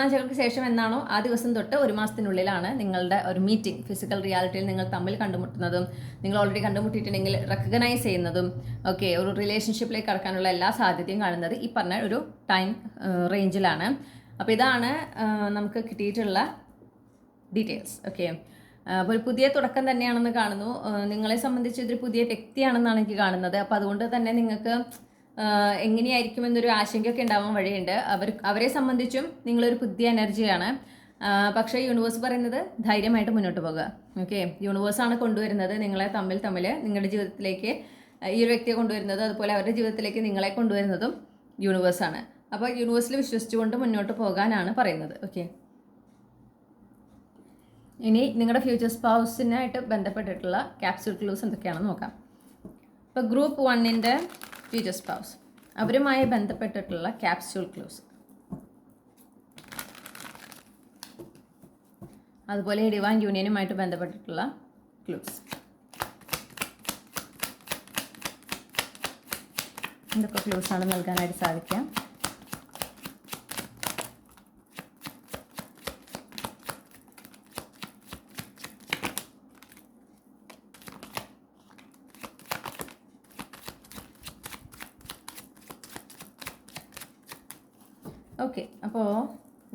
ആഴ്ചകൾക്ക് ശേഷം എന്നാണോ ആ ദിവസം തൊട്ട് 1 മാസത്തിനുള്ളിലാണ് നിങ്ങളുടെ ഒരു മീറ്റിംഗ് ഫിസിക്കൽ റിയാലിറ്റിയിൽ നിങ്ങൾ തമ്മിൽ കണ്ടുമുട്ടുന്നതും, നിങ്ങൾ ഓൾറെഡി കണ്ടുമുട്ടിയിട്ടുണ്ടെങ്കിൽ റെക്കഗ്നൈസ് ചെയ്യുന്നതും, ഓക്കെ, ഒരു റിലേഷൻഷിപ്പിലേക്ക് കടക്കാനുള്ള എല്ലാ സാധ്യതയും കാണുന്നത് ഈ പറഞ്ഞ ഒരു ടൈം റേഞ്ചിലാണ്. അപ്പോൾ ഇതാണ് നമുക്ക് കിട്ടിയിട്ടുള്ള ഡീറ്റെയിൽസ്. ഓക്കെ, അപ്പോൾ ഒരു പുതിയ തുടക്കം തന്നെയാണെന്ന് കാണുന്നു. നിങ്ങളെ സംബന്ധിച്ച് ഇതൊരു പുതിയ വ്യക്തിയാണെന്നാണ് എനിക്ക് കാണുന്നത്. അപ്പോൾ അതുകൊണ്ട് തന്നെ നിങ്ങൾക്ക് എങ്ങനെയായിരിക്കുമെന്നൊരു ആശങ്കയൊക്കെ ഉണ്ടാവാൻ വഴിയുണ്ട്. അവരെ സംബന്ധിച്ചും നിങ്ങളൊരു പുതിയ എനർജിയാണ്. പക്ഷേ യൂണിവേഴ്സ് പറയുന്നത് ധൈര്യമായിട്ട് മുന്നോട്ട് പോകുക. ഓക്കെ, യൂണിവേഴ്സാണ് കൊണ്ടുവരുന്നത് നിങ്ങളെ തമ്മിൽ നിങ്ങളുടെ ജീവിതത്തിലേക്ക് ഈ ഒരു വ്യക്തിയെ കൊണ്ടുവരുന്നത്, അതുപോലെ അവരുടെ ജീവിതത്തിലേക്ക് നിങ്ങളെ കൊണ്ടുവരുന്നതും യൂണിവേഴ്സാണ്. അപ്പോൾ യൂണിവേഴ്സിൽ വിശ്വസിച്ചുകൊണ്ട് മുന്നോട്ട് പോകാനാണ് പറയുന്നത്. ഓക്കെ, ഇനി നിങ്ങളുടെ ഫ്യൂച്ചർ സ്പൗസിനായിട്ട് ബന്ധപ്പെട്ടിട്ടുള്ള ക്യാപ്സ്യൂൾ ക്ലൂസ് എന്തൊക്കെയാണെന്ന് നോക്കാം. ഇപ്പോൾ ഗ്രൂപ്പ് 1ൻ്റെ ഫ്യൂച്ചർ സ്പൗസ്, അവരുമായി ബന്ധപ്പെട്ടിട്ടുള്ള ക്യാപ്സ്യൂൾ ക്ലൂസ്, അതുപോലെ ഡിവൈൻ യൂണിയനുമായിട്ട് ബന്ധപ്പെട്ടിട്ടുള്ള ക്ലൂസ്. എന്തൊക്കെ ക്ലൂസാണ് നൽകാനായിട്ട് സാധിക്കുക? ഓക്കെ, അപ്പോൾ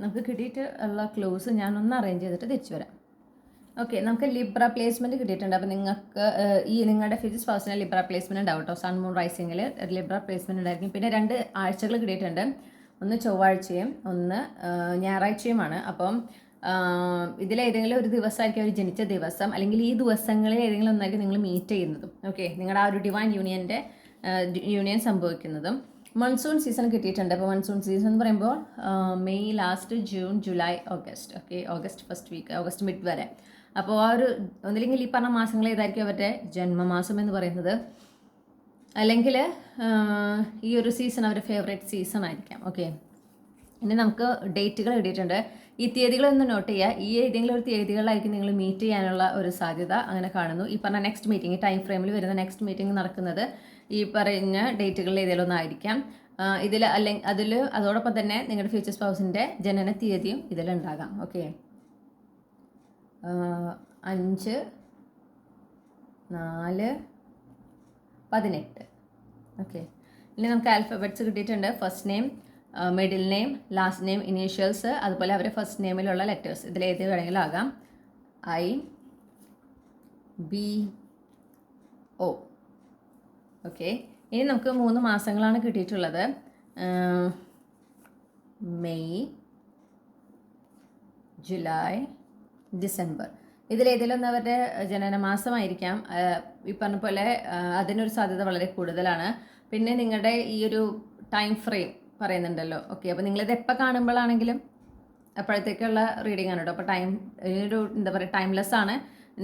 നമുക്ക് കിട്ടിയിട്ട് ഉള്ള ക്ലൂസ് ഞാനൊന്ന് അറേഞ്ച് ചെയ്തിട്ട് തിരിച്ചു വരാം. ഓക്കെ, നമുക്ക് ലിബ്ര പ്ലേസ്മെൻറ്റ് കിട്ടിയിട്ടുണ്ട്. അപ്പോൾ നിങ്ങൾക്ക് ഈ നിങ്ങളുടെ ഫ്യൂച്ചർ സ്പൗസിന് ലിബ്ര പ്ലേസ്മെൻറ്റ് ഉണ്ടാവും കേട്ടോ. സൺ മൂൺ റൈസിങ്ങിൽ ലിബ്ര പ്ലേസ്മെൻറ്റ് ഉണ്ടായിരിക്കും. പിന്നെ 2 ആഴ്ചകൾ കിട്ടിയിട്ടുണ്ട്. ഒന്ന് ചൊവ്വാഴ്ചയും ഒന്ന് ഞായറാഴ്ചയുമാണ്. അപ്പം ഇതിലേതെങ്കിലും ഒരു ദിവസമായിരിക്കും അവർ ജനിച്ച ദിവസം, അല്ലെങ്കിൽ ഈ ദിവസങ്ങളിൽ ഏതെങ്കിലും ഒന്നായിരിക്കും നിങ്ങൾ മീറ്റ് ചെയ്യുന്നതും. ഓക്കെ, നിങ്ങളുടെ ആ ഒരു ഡിവൈൻ യൂണിയൻ സംഭവിക്കുന്നതും. മൺസൂൺ സീസൺ കിട്ടിയിട്ടുണ്ട്. അപ്പോൾ മൺസൂൺ സീസൺ എന്ന് പറയുമ്പോൾ May last, June, July, August. Okay, August first week, August mid വരെ. അപ്പോൾ ആ ഒരു ഒന്നില്ലെങ്കിൽ ഈ പറഞ്ഞ മാസങ്ങൾ ഏതായിരിക്കും അവരുടെ ജന്മമാസം എന്ന് പറയുന്നത്, അല്ലെങ്കിൽ ഈ ഒരു സീസൺ അവരുടെ ഫേവറേറ്റ് സീസൺ ആയിരിക്കാം. ഓക്കെ, ഇനി നമുക്ക് ഡേറ്റുകൾ കിട്ടിയിട്ടുണ്ട്. ഈ തീയതികളൊന്ന് നോട്ട് ചെയ്യുക. ഈ ഏതെങ്കിലും ഒരു തീയതികളിലായിരിക്കും നിങ്ങൾ മീറ്റ് ചെയ്യാനുള്ള ഒരു സാധ്യത അങ്ങനെ കാണുന്നു. ഈ പറഞ്ഞ നെക്സ്റ്റ് മീറ്റിംഗ് ടൈം ഫ്രെയിമിൽ വരുന്ന നെക്സ്റ്റ് മീറ്റിംഗ് നടക്കുന്നത് ഈ പറഞ്ഞ ഡേറ്റുകളിൽ ഏതെങ്കിലും ഒന്നായിരിക്കാം. അതോടൊപ്പം തന്നെ നിങ്ങളുടെ ഫ്യൂച്ചർ സ്പൗസിൻ്റെ ജനന തീയതിയും ഇതിലുണ്ടാകാം. ഓക്കെ, 5, 4, 18. ഓക്കെ, ഇനി നമുക്ക് ആൽഫബറ്റ്സ് കിട്ടിയിട്ടുണ്ട്. First name, middle name, last name, initials, അതുപോലെ അവരുടെ ഫസ്റ്റ് നെയിമിലുള്ള ലെറ്റേഴ്സ്. ഇതിലേത് വേണമെങ്കിലും ആകാം. I, B, O. ഓക്കെ, ഇനി നമുക്ക് 3 മാസങ്ങളാണ് കിട്ടിയിട്ടുള്ളത്. May, July, December. ഇതിലേതെങ്കിലും ഒന്ന് അവരുടെ ജനനമാസമായിരിക്കാം. ഈ പറഞ്ഞ പോലെ അതിനൊരു സാധ്യത വളരെ കൂടുതലാണ്. പിന്നെ നിങ്ങളുടെ ഈ ഒരു ടൈം ഫ്രെയിം പറയുന്നുണ്ടല്ലോ. ഓക്കെ, അപ്പോൾ നിങ്ങളിത് എപ്പോൾ കാണുമ്പോഴാണെങ്കിലും അപ്പോഴത്തേക്കുള്ള റീഡിംഗ് ആണ് കേട്ടോ. അപ്പോൾ ഒരു എന്താ പറയുക, ടൈംലെസ് ആണ്.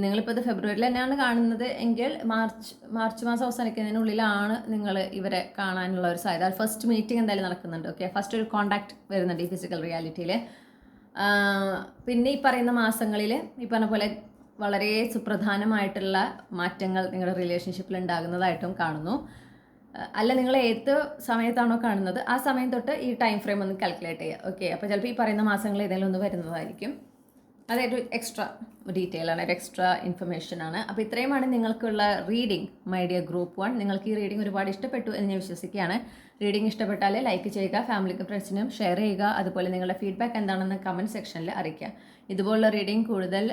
നിങ്ങളിപ്പോൾ ഇത് ഫെബ്രുവരിയിൽ തന്നെയാണ് കാണുന്നത് എങ്കിൽ മാർച്ച് മാസം അവസാനിക്കുന്നതിനുള്ളിലാണ് നിങ്ങൾ ഇവരെ കാണാനുള്ള ഒരു സാധ്യത. ഫസ്റ്റ് മീറ്റിംഗ് എന്തായാലും നടക്കുന്നുണ്ട്. ഓക്കെ, ഫസ്റ്റ് ഒരു കോണ്ടാക്ട് വരുന്നുണ്ട് ഈ ഫിസിക്കൽ റിയാലിറ്റിയിൽ. പിന്നെ ഈ പറയുന്ന മാസങ്ങളിൽ ഈ പറഞ്ഞ പോലെ വളരെ സുപ്രധാനമായിട്ടുള്ള മാറ്റങ്ങൾ നിങ്ങളുടെ റിലേഷൻഷിപ്പിൽ ഉണ്ടാകുന്നതായിട്ടും കാണുന്നു. അല്ല, നിങ്ങൾ ഏത് സമയത്താണോ കാണുന്നത് ആ സമയം തൊട്ട് ഈ ടൈം ഫ്രെയിം ഒന്ന് കാൽക്കുലേറ്റ് ചെയ്യുക. ഓക്കെ, അപ്പോൾ ചിലപ്പോൾ ഈ പറയുന്ന മാസങ്ങൾ ഏതെങ്കിലും ഒന്ന് വരുന്നതായിരിക്കും. അതൊരു എക്സ്ട്രാ ഡീറ്റെയിൽ ആണ്, ഒരു എക്സ്ട്രാ ഇൻഫർമേഷൻ ആണ്. അപ്പോൾ ഇത്രയുമാണ് നിങ്ങൾക്കുള്ള റീഡിംഗ് മൈ ഡിയർ ഗ്രൂപ്പ് 1. നിങ്ങൾക്ക് ഈ റീഡിംഗ് ഒരുപാട് ഇഷ്ടപ്പെട്ടു എന്ന് ഞാൻ വിശ്വസിക്കുകയാണ്. റീഡിംഗ് ഇഷ്ടപ്പെട്ടാൽ ലൈക്ക് ചെയ്യുക, ഫാമിലിക്ക് ഫ്രണ്ട്സിനും ഷെയർ ചെയ്യുക. അതുപോലെ നിങ്ങളുടെ ഫീഡ്ബാക്ക് എന്താണെന്ന് കമൻറ്റ് സെക്ഷനിൽ അറിയിക്കുക. ഇതുപോലുള്ള റീഡിംഗ് കൂടുതൽ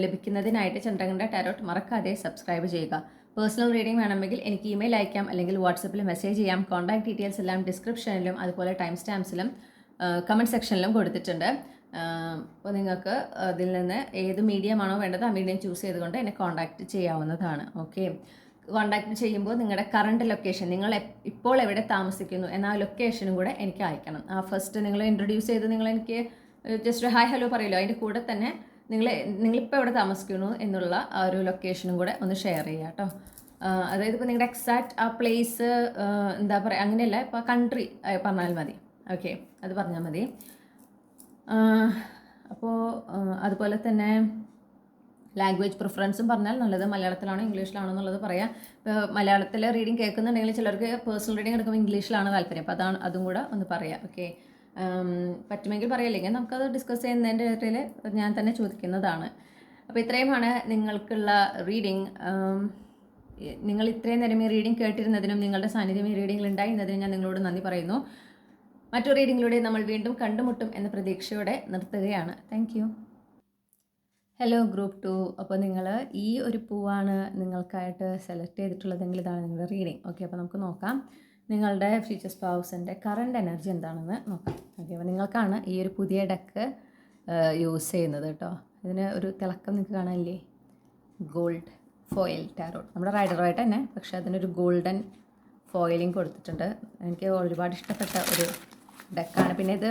ലഭിക്കുന്നതിനായിട്ട് ചന്ദ്രകണ്ഠ ടാരോട്ട് മറക്കാതെ സബ്സ്ക്രൈബ് ചെയ്യുക. പേഴ്സണൽ റീഡിംഗ് വേണമെങ്കിൽ എനിക്ക് ഇമെയിൽ അയക്കാം, അല്ലെങ്കിൽ വാട്സപ്പിൽ മെസ്സേജ് ചെയ്യാം. കോൺടാക്ട് ഡീറ്റെയിൽസ് എല്ലാം ഡിസ്ക്രിപ്ഷനിലും അതുപോലെ ടൈം സ്റ്റാമ്പ്സിലും കമൻറ്റ് സെക്ഷനിലും കൊടുത്തിട്ടുണ്ട്. അപ്പോൾ നിങ്ങൾക്ക് അതിൽ നിന്ന് ഏത് മീഡിയമാണോ വേണ്ടത് ആ മീഡിയം ചൂസ് ചെയ്തുകൊണ്ട് എന്നെ കോൺടാക്റ്റ് ചെയ്യാവുന്നതാണ്. ഓക്കെ, കോൺടാക്റ്റ് ചെയ്യുമ്പോൾ നിങ്ങളുടെ കറണ്ട് ലൊക്കേഷൻ, നിങ്ങൾ ഇപ്പോൾ എവിടെ താമസിക്കുന്നു എന്ന ആ ലൊക്കേഷനും കൂടെ എനിക്ക് അയക്കണം. ആ ഫസ്റ്റ് നിങ്ങൾ ഇൻട്രൊഡ്യൂസ് ചെയ്ത് നിങ്ങൾ എനിക്ക് ജസ്റ്റ് ഹായ് ഹലോ പറയുമല്ലോ, അതിൻ്റെ കൂടെ തന്നെ നിങ്ങളിപ്പോൾ എവിടെ താമസിക്കുന്നു എന്നുള്ള ആ ഒരു ലൊക്കേഷനും കൂടെ ഒന്ന് ഷെയർ ചെയ്യുക കേട്ടോ. അതായത് ഇപ്പോൾ നിങ്ങളുടെ എക്സാക്റ്റ് ആ പ്ലേസ് എന്താ പറയുക, അങ്ങനെയല്ല, ഇപ്പോൾ കൺട്രി പറഞ്ഞാൽ മതി. ഓക്കെ, അത് പറഞ്ഞാൽ മതി. അപ്പോൾ അതുപോലെ തന്നെ ലാംഗ്വേജ് പ്രിഫറൻസും പറഞ്ഞാൽ നല്ലത്. മലയാളത്തിലാണോ ഇംഗ്ലീഷിലാണോ എന്നുള്ളത് പറയാം. ഇപ്പോൾ മലയാളത്തിൽ റീഡിംഗ് കേൾക്കുന്നുണ്ടെങ്കിൽ ചിലർക്ക് പേഴ്സണൽ റീഡിംഗ് എടുക്കുമ്പോൾ ഇംഗ്ലീഷിലാണ് താല്പര്യം. അപ്പോൾ അതും കൂടെ ഒന്ന് പറയാം. ഓക്കെ, പറ്റുമെങ്കിൽ പറയില്ലെങ്കിൽ നമുക്കത് ഡിസ്കസ് ചെയ്യുന്നതിൻ്റെ ഇടയിൽ ഞാൻ തന്നെ ചോദിക്കുന്നതാണ്. അപ്പോൾ ഇത്രയുമാണ് നിങ്ങൾക്കുള്ള റീഡിംഗ്. നിങ്ങൾ ഇത്രയും നേരം ഈ റീഡിംഗ് കേട്ടിരുന്നതിനും നിങ്ങളുടെ സാന്നിധ്യം ഈ റീഡിംഗിൽ ഉണ്ടായിരുന്നതിനും ഞാൻ നിങ്ങളോട് നന്ദി പറയുന്നു. മറ്റു റീഡിങ്ങിലൂടെ നമ്മൾ വീണ്ടും കണ്ടുമുട്ടും എന്ന പ്രതീക്ഷയോടെ നിർത്തുകയാണ്. Thank you. Hello group 2. അപ്പോൾ നിങ്ങൾ ഈ ഒരു പൂവാണ് നിങ്ങൾക്കായിട്ട് സെലക്ട് ചെയ്തിട്ടുള്ളതെങ്കിൽ ഇതാണ് നിങ്ങളുടെ റീഡിംഗ്. ഓക്കെ, അപ്പോൾ നമുക്ക് നോക്കാം നിങ്ങളുടെ ഫ്യൂച്ചർ സ്പൗസിൻ്റെ കറണ്ട് എനർജി എന്താണെന്ന് നോക്കാം. ഓക്കെ, അപ്പോൾ നിങ്ങൾക്കാണ് ഈ ഒരു പുതിയ ഡെക്ക് യൂസ് ചെയ്യുന്നത് കേട്ടോ. ഇതിന് ഒരു തിളക്കം നിങ്ങൾക്ക് കാണാനില്ലേ? ഗോൾഡ് ഫോയിൽ ടാരോട്ട്, നമ്മുടെ റൈഡറുമായിട്ട് തന്നെ, പക്ഷേ അതിനൊരു ഗോൾഡൻ ഫോയിലിംഗ് കൊടുത്തിട്ടുണ്ട്. എനിക്ക് ഒരുപാട് ഇഷ്ടപ്പെട്ട ഒരു ഡെക്കാണ്. പിന്നെ ഇത്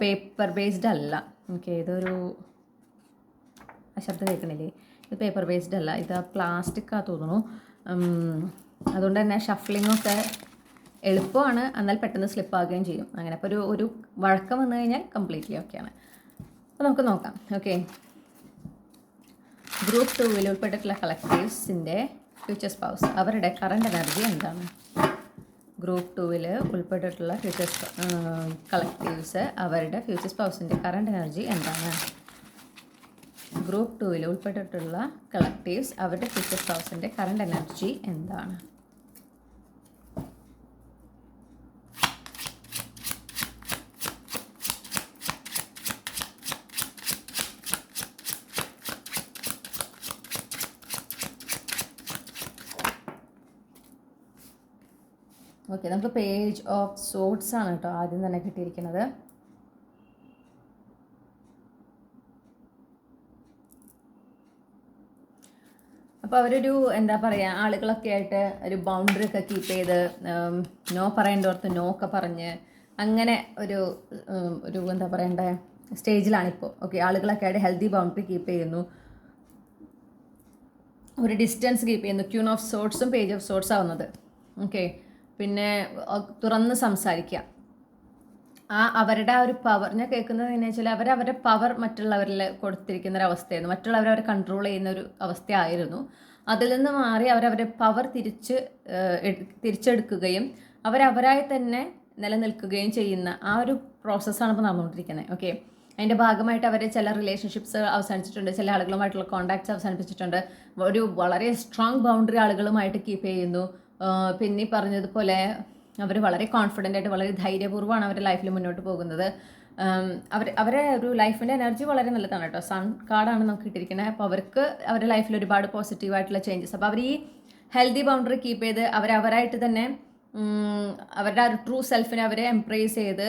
പേപ്പർ ബേസ്ഡ് അല്ല. ഓക്കെ, ഇതൊരു ശബ്ദം കേൾക്കണില്ലേ? ഇത് പേപ്പർ ബേസ്ഡ് അല്ല, ഇത് പ്ലാസ്റ്റിക്കാണ് തോന്നുന്നു. അതുകൊണ്ട് തന്നെ ഷഫ്ലിങ്ങൊക്കെ എളുപ്പമാണ്, എന്നാൽ പെട്ടെന്ന് സ്ലിപ്പാകുകയും ചെയ്യും. അങ്ങനെ അപ്പോൾ ഒരു വഴക്കം വന്നു കഴിഞ്ഞാൽ കംപ്ലീറ്റ്ലി ഓക്കെയാണ്. അപ്പോൾ നമുക്ക് നോക്കാം. ഓക്കെ, ഗ്രൂപ്പ് 2 ഉൾപ്പെട്ടിട്ടുള്ള കളക്റ്റീവ്സിൻ്റെ ഫ്യൂച്ചർ സ്പൗസ് അവരുടെ കറണ്ട് എനർജി എന്താണ്? ഗ്രൂപ്പ് 2 ഉൾപ്പെട്ടിട്ടുള്ള കളക്റ്റീവ്സ് അവരുടെ ഫ്യൂച്ചർ സ്പൗസിൻ്റെ കറണ്ട് എനർജി എന്താണ്? ഗ്രൂപ്പ് 2 ഉൾപ്പെട്ടിട്ടുള്ള കളക്റ്റീവ്സ് അവരുടെ ഫ്യൂച്ചർ സ്പൗസിൻ്റെ കറണ്ട് എനർജി എന്താണ്? ഓക്കെ, നമുക്ക് പേജ് ഓഫ് സോർട്സ് ആണ് കേട്ടോ ആദ്യം തന്നെ കിട്ടിയിരിക്കുന്നത്. അപ്പോൾ അവരൊരു എന്താ പറയുക, ആളുകളൊക്കെ ആയിട്ട് ഒരു ബൗണ്ടറി ഒക്കെ കീപ്പ് ചെയ്ത് നോ പറയേണ്ടവർക്ക് നോ ഒക്കെ പറഞ്ഞ് അങ്ങനെ ഒരു എന്താ പറയണ്ടേ സ്റ്റേജിലാണിപ്പോൾ. ഓക്കെ, ആളുകളൊക്കെ ആയിട്ട് ഹെൽത്തി ബൗണ്ടറി കീപ്പ് ചെയ്യുന്നു, ഒരു ഡിസ്റ്റൻസ് കീപ്പ് ചെയ്യുന്നു. ക്യൂൺ ഓഫ് സോർട്സും പേജ് ഓഫ് സോർട്സ് ആവുന്നത്. ഓക്കെ, പിന്നെ തുറന്ന് സംസാരിക്കുക. അവരുടെ ആ ഒരു പവർ ഞാൻ കേൾക്കുന്നത് എന്നു വെച്ചാൽ അവരവരുടെ പവർ മറ്റുള്ളവരിൽ കൊടുത്തിരിക്കുന്ന ഒരു അവസ്ഥയായിരുന്നു. മറ്റുള്ളവരെ കൺട്രോൾ ചെയ്യുന്ന ഒരു അവസ്ഥയായിരുന്നു. അതിൽ നിന്ന് മാറി അവരവരുടെ പവർ തിരിച്ചെടുക്കുകയും അവരവരായി തന്നെ നിലനിൽക്കുകയും ചെയ്യുന്ന ആ ഒരു പ്രോസസ്സാണ് ഇപ്പോൾ നടന്നുകൊണ്ടിരിക്കുന്നത്. ഓക്കെ, അതിൻ്റെ ഭാഗമായിട്ട് അവർ ചില റിലേഷൻഷിപ്സ് അവസാനിച്ചിട്ടുണ്ട്, ചില ആളുകളുമായിട്ടുള്ള കോൺടാക്ട്സ് അവസാനിപ്പിച്ചിട്ടുണ്ട്, ഒരു വളരെ സ്ട്രോങ് ബൗണ്ടറി ആളുകളുമായിട്ട് കീപ്പ് ചെയ്യുന്നു. പിന്നെ പറഞ്ഞതുപോലെ അവർ വളരെ കോൺഫിഡൻ്റ് ആയിട്ട് വളരെ ധൈര്യപൂർവ്വമാണ് അവരുടെ ലൈഫിൽ മുന്നോട്ട് പോകുന്നത്. അവരെ ഒരു ലൈഫിൻ്റെ എനർജി വളരെ നല്ലതാണ് കേട്ടോ. സൺ കാർഡാണ് നമുക്ക് കിട്ടിയിരിക്കുന്നത്. അപ്പോൾ അവർക്ക് അവരുടെ ലൈഫിൽ ഒരുപാട് പോസിറ്റീവായിട്ടുള്ള ചേഞ്ചസ്. അപ്പോൾ അവർ ഈ ഹെൽത്തി ബൗണ്ടറി കീപ്പ് ചെയ്ത് അവരവരായിട്ട് തന്നെ അവരുടെ ഒരു ട്രൂ സെൽഫിനെ അവരെ എംപ്രേസ് ചെയ്ത്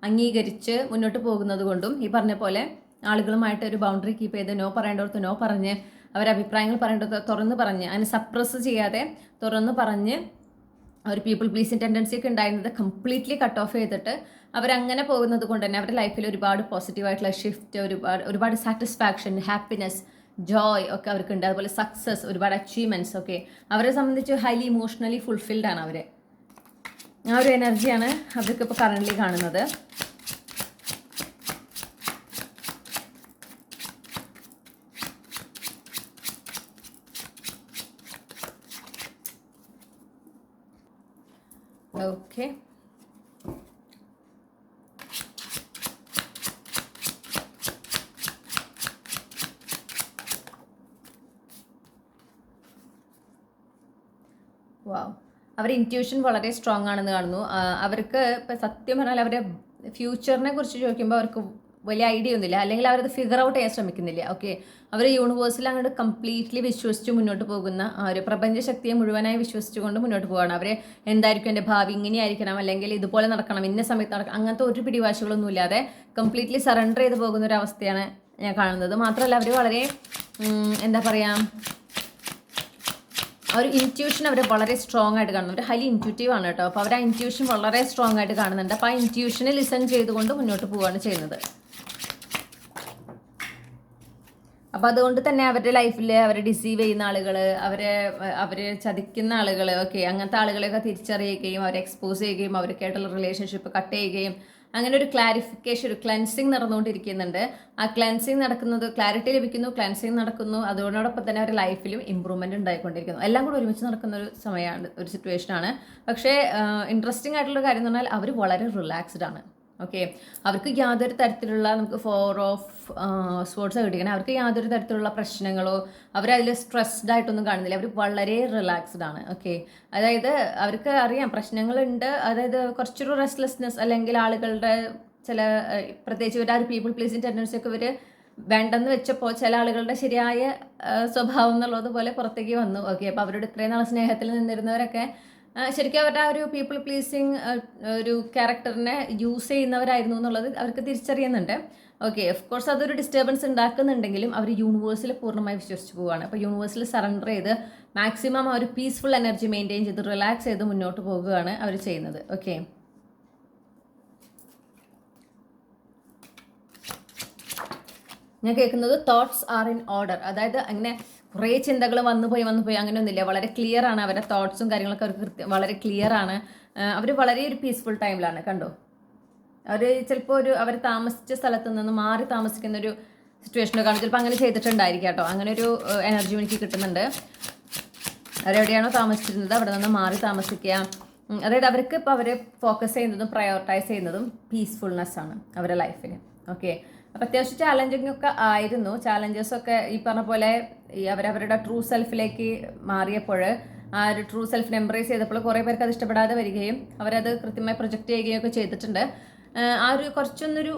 അംഗീകരിച്ച് മുന്നോട്ട് പോകുന്നത് കൊണ്ടും ഈ പറഞ്ഞ പോലെ ആളുകളുമായിട്ട് ഒരു ബൗണ്ടറി കീപ്പ് ചെയ്ത് നോ പറയേണ്ടവർക്ക് നോ പറഞ്ഞ് അവരുടെ അഭിപ്രായങ്ങൾ പറയേണ്ടത് തുറന്ന് പറഞ്ഞ് അങ്ങനെ സപ്രസ് ചെയ്യാതെ തുറന്ന് പറഞ്ഞ് ഒരു പീപ്പിൾ പ്ലീസിങ് ടെൻഡൻസി ഒക്കെ ഉണ്ടായിരുന്നത് കംപ്ലീറ്റ്ലി കട്ട് ഓഫ് ചെയ്തിട്ട് അവരങ്ങനെ പോകുന്നത് കൊണ്ട് തന്നെ അവരുടെ ലൈഫിൽ ഒരുപാട് പോസിറ്റീവായിട്ടുള്ള ഷിഫ്റ്റ്, ഒരുപാട് സാറ്റിസ്ഫാക്ഷൻ, ഹാപ്പിനെസ്, ജോയ് ഒക്കെ അവർക്കുണ്ട്. അതുപോലെ സക്സസ്, ഒരുപാട് അച്ചീവ്മെൻറ്റ്സ് ഒക്കെ അവരെ സംബന്ധിച്ച് ഹൈലി ഇമോഷണലി ഫുൾഫിൽഡ് ആണ് അവർ. ആ ഒരു എനർജിയാണ് അവർക്ക് ഇപ്പോൾ കറൻ്റ്ലി കാണുന്നത്. ഓക്കെ, വാവ്, അവരുടെ ഇൻറ്റ്യൂഷൻ വളരെ സ്ട്രോങ് ആണെന്ന് കാണുന്നു. അവർക്ക് ഇപ്പം സത്യം പറഞ്ഞാൽ അവരുടെ ഫ്യൂച്ചറിനെ കുറിച്ച് ചോദിക്കുമ്പോൾ അവർക്ക് വലിയ ഐഡിയ ഒന്നുമില്ല, അല്ലെങ്കിൽ അവരത് ഫിഗർ ഔട്ട് ചെയ്യാൻ ശ്രമിക്കുന്നില്ല. ഓക്കെ, അവർ യൂണിവേഴ്സിൽ അങ്ങോട്ട് കംപ്ലീറ്റ്ലി വിശ്വസിച്ച് മുന്നോട്ട് പോകുന്ന ആ ഒരു പ്രപഞ്ചശക്തിയെ മുഴുവനായി വിശ്വസിച്ചുകൊണ്ട് മുന്നോട്ട് പോവുകയാണ്. അവരെ എന്തായിരിക്കും എൻ്റെ ഭാവി, ഇങ്ങനെയായിരിക്കണം, അല്ലെങ്കിൽ ഇതുപോലെ നടക്കണം, ഇന്ന സമയത്ത് നടക്കണം, അങ്ങനത്തെ ഒരു പിടിവാശികളൊന്നും ഇല്ലാതെ കംപ്ലീറ്റ്ലി സറണ്ടർ ചെയ്ത് പോകുന്ന ഒരു അവസ്ഥയാണ് ഞാൻ കാണുന്നത്. മാത്രമല്ല അവർ വളരെ എന്താ പറയുക, ആ ഒരു ഇൻറ്റ്യൂഷൻ അവർ വളരെ സ്ട്രോങ് ആയിട്ട് കാണുന്നു. അവർ ഹൈലി ഇൻറ്റ്യൂട്ടീവ് ആണ് കേട്ടോ. അപ്പോൾ അവർ ആ ഇൻറ്റ്യൂഷൻ വളരെ സ്ട്രോങ് ആയിട്ട് കാണുന്നുണ്ട്. അപ്പോൾ ആ ഇൻറ്റ്യൂഷനെ ലിസൺ ചെയ്തുകൊണ്ട് മുന്നോട്ട് പോവുകയാണ് ചെയ്യുന്നത്. അപ്പോൾ അതുകൊണ്ട് തന്നെ അവരുടെ ലൈഫിൽ അവരെ ഡിസീവ് ചെയ്യുന്ന ആളുകൾ, അവരെ ചതിക്കുന്ന ആളുകൾ, ഓക്കെ, അങ്ങനത്തെ ആളുകളെയൊക്കെ തിരിച്ചറിയുകയും അവരെ എക്സ്പോസ് ചെയ്യുകയും അവരൊക്കെയായിട്ടുള്ള റിലേഷൻഷിപ്പ് കട്ട് ചെയ്യുകയും അങ്ങനെ ഒരു ക്ലാരിഫിക്കേഷൻ, ഒരു ക്ലെൻസിങ് നടന്നുകൊണ്ടിരിക്കുന്നുണ്ട്. ആ ക്ലെൻസിങ് നടക്കുന്നത്, ക്ലാരിറ്റി ലഭിക്കുന്നു, ക്ലെൻസിങ് നടക്കുന്നു, അതോടൊപ്പം തന്നെ അവരുടെ ലൈഫിലും ഇമ്പ്രൂവ്മെൻറ്റ് ഉണ്ടായിക്കൊണ്ടിരിക്കുന്നു. എല്ലാം കൂടി ഒരുമിച്ച് നടക്കുന്ന ഒരു സമയമാണ്, ഒരു സിറ്റുവേഷനാണ്. പക്ഷേ ഇൻട്രസ്റ്റിംഗ് ആയിട്ടുള്ള കാര്യം എന്ന് പറഞ്ഞാൽ അവർ വളരെ റിലാക്സ്ഡ് ആണ്. ഓക്കെ, അവർക്ക് യാതൊരു തരത്തിലുള്ള, നമുക്ക് 4 ഓഫ് സ്പോർട്സ് കിട്ടിക്കണം, അവർക്ക് യാതൊരു തരത്തിലുള്ള പ്രശ്നങ്ങളോ അവരതിൽ സ്ട്രെസ്ഡ് ആയിട്ടൊന്നും കാണുന്നില്ല. അവർ വളരെ റിലാക്സ്ഡ് ആണ്. ഓക്കെ, അതായത് അവർക്ക് അറിയാം പ്രശ്നങ്ങളുണ്ട്, അതായത് കുറച്ചൊരു റെസ്റ്റ്ലെസ്നെസ് അല്ലെങ്കിൽ ആളുകളുടെ ചില പ്രത്യേകിച്ച് ഒരു പീപ്പിൾ പ്ലീസിങ് ടെൻഡൻസി ഒക്കെ ഇവർ വേണ്ടെന്ന് വെച്ചപ്പോൾ ചില ആളുകളുടെ ശരിയായ സ്വഭാവം എന്നുള്ളതുപോലെ പുറത്തേക്ക് വന്നു. ഓക്കെ, അപ്പോൾ അവരോട് ഇത്രയും നാൾ സ്നേഹത്തിൽ നിന്നിരുന്നവരൊക്കെ ശരിക്കും അവരുടെ ആ ഒരു പീപ്പിൾ പ്ലീസിങ് ഒരു ക്യാരക്ടറിനെ യൂസ് ചെയ്യുന്നവരായിരുന്നു എന്നുള്ളത് അവർക്ക് തിരിച്ചറിയുന്നുണ്ട്. ഓക്കെ, ഓഫ് കോഴ്സ് അതൊരു ഡിസ്റ്റർബൻസ് ഉണ്ടാക്കുന്നുണ്ടെങ്കിലും അവർ യൂണിവേഴ്സിൽ പൂർണ്ണമായി വിശ്വസിച്ച് പോവുകയാണ്. അപ്പോൾ യൂണിവേഴ്സിൽ സറണ്ടർ ചെയ്ത് മാക്സിമം ആ ഒരു പീസ്ഫുൾ എനർജി മെയിൻറ്റെയിൻ ചെയ്ത് റിലാക്സ് ചെയ്ത് മുന്നോട്ട് പോകുകയാണ് അവർ ചെയ്യുന്നത്. ഓക്കെ, ഞാൻ കേൾക്കുന്നത് തോട്ട്സ് ആർ ഇൻ ഓർഡർ. അതായത് അങ്ങനെ കുറേ ചിന്തകൾ വന്നു പോയി അങ്ങനെയൊന്നുമില്ല. വളരെ ക്ലിയർ ആണ് അവരുടെ തോട്ട്സും കാര്യങ്ങളൊക്കെ അവർക്ക് വളരെ ക്ലിയർ ആണ്. അവർ വളരെ ഒരു പീസ്ഫുൾ ടൈമിലാണ്. കണ്ടോ, അവർ ചിലപ്പോൾ അവർ താമസിച്ച സ്ഥലത്ത് നിന്ന് മാറി താമസിക്കുന്ന ഒരു സിറ്റുവേഷനൊക്കെ കാണും. ചിലപ്പോൾ അങ്ങനെ ചെയ്തിട്ടുണ്ടായിരിക്കും കേട്ടോ. അങ്ങനെ ഒരു എനർജി എനിക്ക് കിട്ടുന്നുണ്ട്. അവരെവിടെയാണോ താമസിച്ചിരുന്നത് അവിടെ നിന്ന് മാറി താമസിക്കുക. അതായത് അവർക്ക് ഇപ്പോൾ അവർ ഫോക്കസ് ചെയ്യുന്നതും പ്രയോറിറ്റൈസ് ചെയ്യുന്നതും പീസ്ഫുൾനെസ് ആണ് അവരുടെ ലൈഫിൽ. ഓക്കെ, അപ്പം അത്യാവശ്യം ചാലഞ്ചിങ് ഒക്കെ ആയിരുന്നു. ചാലഞ്ചസൊക്കെ ഈ പറഞ്ഞ പോലെ ഈ അവരവരുടെ ട്രൂ സെൽഫിലേക്ക് മാറിയപ്പോൾ, ആ ഒരു ട്രൂ സെൽഫിനെ എംബ്രേസ് ചെയ്തപ്പോൾ കുറേ പേർക്ക് അത് ഇഷ്ടപ്പെടാതെ വരികയും അവരത് കൃത്യമായി പ്രൊജക്റ്റ് ചെയ്യുകയും ഒക്കെ ചെയ്തിട്ടുണ്ട്. ആ ഒരു കുറച്ചൊന്നൊരു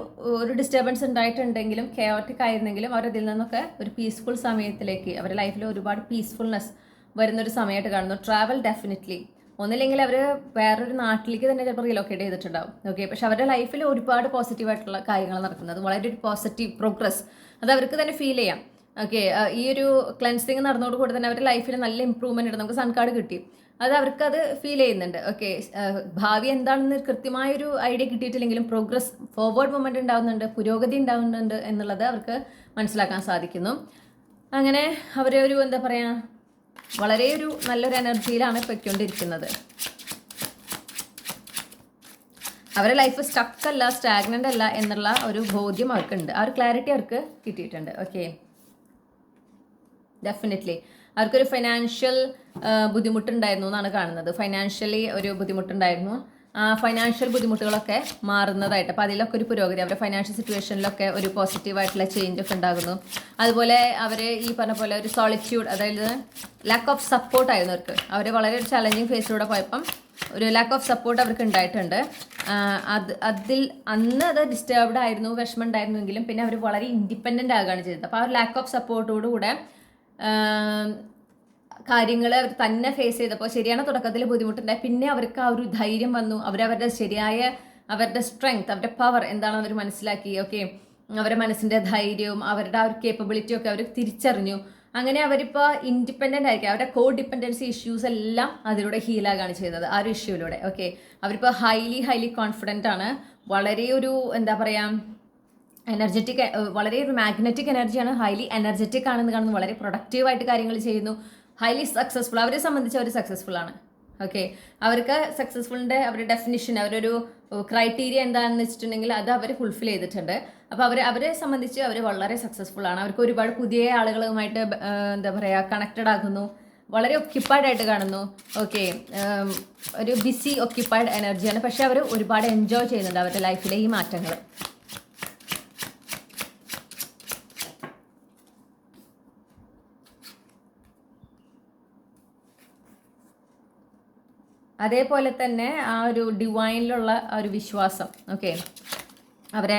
ഡിസ്റ്റർബൻസ് ഉണ്ടായിട്ടുണ്ടെങ്കിലും, കെയോട്ടിക് ആയിരുന്നെങ്കിലും അവരതിൽ നിന്നൊക്കെ ഒരു പീസ്ഫുൾ സമയത്തിലേക്ക്, അവരുടെ ലൈഫിൽ ഒരുപാട് പീസ്ഫുൾനെസ് വരുന്നൊരു സമയമായിട്ട് കാണുന്നു. ട്രാവൽ ഡെഫിനറ്റ്ലി, ഒന്നില്ലെങ്കിൽ അവർ വേറൊരു നാട്ടിലേക്ക് തന്നെ ചിലപ്പോൾ റീലൊക്കേറ്റ് ചെയ്തിട്ടുണ്ടാവും. ഓക്കെ, പക്ഷെ അവരുടെ ലൈഫിൽ ഒരുപാട് പോസിറ്റീവായിട്ടുള്ള കാര്യങ്ങൾ നടക്കുന്നത്, വളരെ ഒരു പോസിറ്റീവ് പ്രോഗ്രസ് അത് അവർക്ക് തന്നെ ഫീൽ ചെയ്യാം. ഓക്കെ, ഈ ഒരു ക്ലെൻസിങ് നടന്നതോടുകൂടി തന്നെ അവരുടെ ലൈഫിൽ നല്ല ഇമ്പ്രൂവ്മെൻ്റ് ഉണ്ട്. നമുക്ക് സൺ കാർഡ് കിട്ടി, അത് അവർക്കത് ഫീൽ ചെയ്യുന്നുണ്ട്. ഓക്കെ, ഭാവി എന്താണെന്ന് കൃത്യമായൊരു ഐഡിയ കിട്ടിയിട്ടില്ലെങ്കിലും പ്രോഗ്രസ്, ഫോർവേഡ് മൂവ്മെൻറ്റ് ഉണ്ടാകുന്നുണ്ട്, പുരോഗതി ഉണ്ടാകുന്നുണ്ട് എന്നുള്ളത് അവർക്ക് മനസ്സിലാക്കാൻ സാധിക്കുന്നു. അങ്ങനെ അവരൊരു എന്താ പറയുക, വളരെ ഒരു നല്ലൊരു എനർജിയിലാണ് പൊയ്ക്കൊണ്ടിരിക്കുന്നത്. അവരുടെ ലൈഫ് സ്റ്റക്കല്ല, സ്റ്റാഗ്നൻ്റ് അല്ല എന്നുള്ള ഒരു ബോധ്യം അവർക്കുണ്ട്. ആ ഒരു ക്ലാരിറ്റി അവർക്ക് കിട്ടിയിട്ടുണ്ട്. ഓക്കെ, ഡെഫിനറ്റ്ലി അവർക്കൊരു ഫൈനാൻഷ്യൽ ബുദ്ധിമുട്ടുണ്ടായിരുന്നു എന്നാണ് കാണുന്നത്. ഫൈനാൻഷ്യലി ഒരു ബുദ്ധിമുട്ടുണ്ടായിരുന്നു. ആ ഫൈനാൻഷ്യൽ ബുദ്ധിമുട്ടുകളൊക്കെ മാറുന്നതായിട്ട്, അപ്പോൾ അതിലൊക്കെ ഒരു പുരോഗതി, അവരുടെ ഫൈനാൻഷ്യൽ സിറ്റുവേഷനിലൊക്കെ ഒരു പോസിറ്റീവായിട്ടുള്ള ചേഞ്ച് ഒക്കെ ഉണ്ടാകുന്നു. അതുപോലെ അവർ ഈ പറഞ്ഞ പോലെ ഒരു സോളിറ്റ്യൂഡ്, അതായത് ലാക്ക് ഓഫ് സപ്പോർട്ടായിരുന്നു അവർക്ക്. അവർ വളരെ ഒരു ചലഞ്ചിങ് ഫേസിലൂടെ പോയപ്പം ഒരു ലാക്ക് ഓഫ് സപ്പോർട്ട് അവർക്ക് ഉണ്ടായിട്ടുണ്ട്. അന്ന് അത് ഡിസ്റ്റർബ്ഡ് ആയിരുന്നു, വിഷമം ഉണ്ടായിരുന്നെങ്കിലും പിന്നെ അവർ വളരെ ഇൻഡിപെൻഡൻ്റ് ആകുകയാണ് ചെയ്തത്. അപ്പോൾ ആ ഒരു ലാക്ക് ഓഫ് സപ്പോർട്ടോടുകൂടെ കാര്യങ്ങൾ അവർ തന്നെ ഫേസ് ചെയ്തപ്പോൾ, ശരിയാണ് തുടക്കത്തിൽ ബുദ്ധിമുട്ടുണ്ടായി, പിന്നെ അവർക്ക് ആ ഒരു ധൈര്യം വന്നു. അവരവരുടെ ശരിയായ അവരുടെ സ്ട്രെങ്ത്, അവരുടെ പവർ എന്താണെന്ന് അവർ മനസ്സിലാക്കി. ഓക്കെ, അവരുടെ മനസ്സിൻ്റെ ധൈര്യവും അവരുടെ ആ ഒരു കേപ്പബിലിറ്റിയും ഒക്കെ അവർ തിരിച്ചറിഞ്ഞു. അങ്ങനെ അവരിപ്പോൾ ഇൻഡിപെൻഡൻ്റ് ആയിരിക്കും. അവരുടെ കോ ഡിപ്പെൻഡൻസി ഇഷ്യൂസ് എല്ലാം അതിലൂടെ ഹീലാകാണ് ചെയ്തത്, ആ ഒരു ഇഷ്യൂയിലൂടെ. ഓക്കെ, അവരിപ്പോൾ ഹൈലി കോൺഫിഡൻ്റ് ആണ്. വളരെ ഒരു എന്താ പറയുക, എനർജറ്റിക്, വളരെ ഒരു മാഗ്നറ്റിക് എനർജിയാണ്. ഹൈലി എനർജറ്റിക് ആണെന്ന് കാണുന്നു. വളരെ പ്രൊഡക്റ്റീവായിട്ട് കാര്യങ്ങൾ ചെയ്യുന്നു. ഹൈലി സക്സസ്ഫുൾ, അവരെ സംബന്ധിച്ച് അവർ സക്സസ്ഫുൾ ആണ്. ഓക്കെ, അവർക്ക് സക്സസ്ഫുളിൻ്റെ അവരുടെ ഡെഫിനിഷൻ, അവരൊരു ക്രൈറ്റീരിയ എന്താണെന്ന് വെച്ചിട്ടുണ്ടെങ്കിൽ അത് അവർ ഫുൾഫിൽ ചെയ്തിട്ടുണ്ട്. അപ്പോൾ അവരെ സംബന്ധിച്ച് അവർ വളരെ സക്സസ്ഫുൾ ആണ്. അവർക്ക് ഒരുപാട് പുതിയ ആളുകളുമായിട്ട് എന്താ പറയുക കണക്റ്റഡ് ആകുന്നു. വളരെ ഒക്യുപ്പൈഡ് ആയിട്ട് കാണുന്നു. ഓക്കെ, ഒരു ബിസി ഒക്യുപ്പൈഡ് എനർജിയാണ്. പക്ഷേ അവർ ഒരുപാട് എൻജോയ് ചെയ്യുന്നുണ്ട് അവരുടെ ലൈഫിലെ ഈ മാറ്റങ്ങൾ. അതേപോലെ തന്നെ ആ ഒരു ഡിവൈനിലുള്ള ആ ഒരു വിശ്വാസം, ഓക്കെ, അവരെ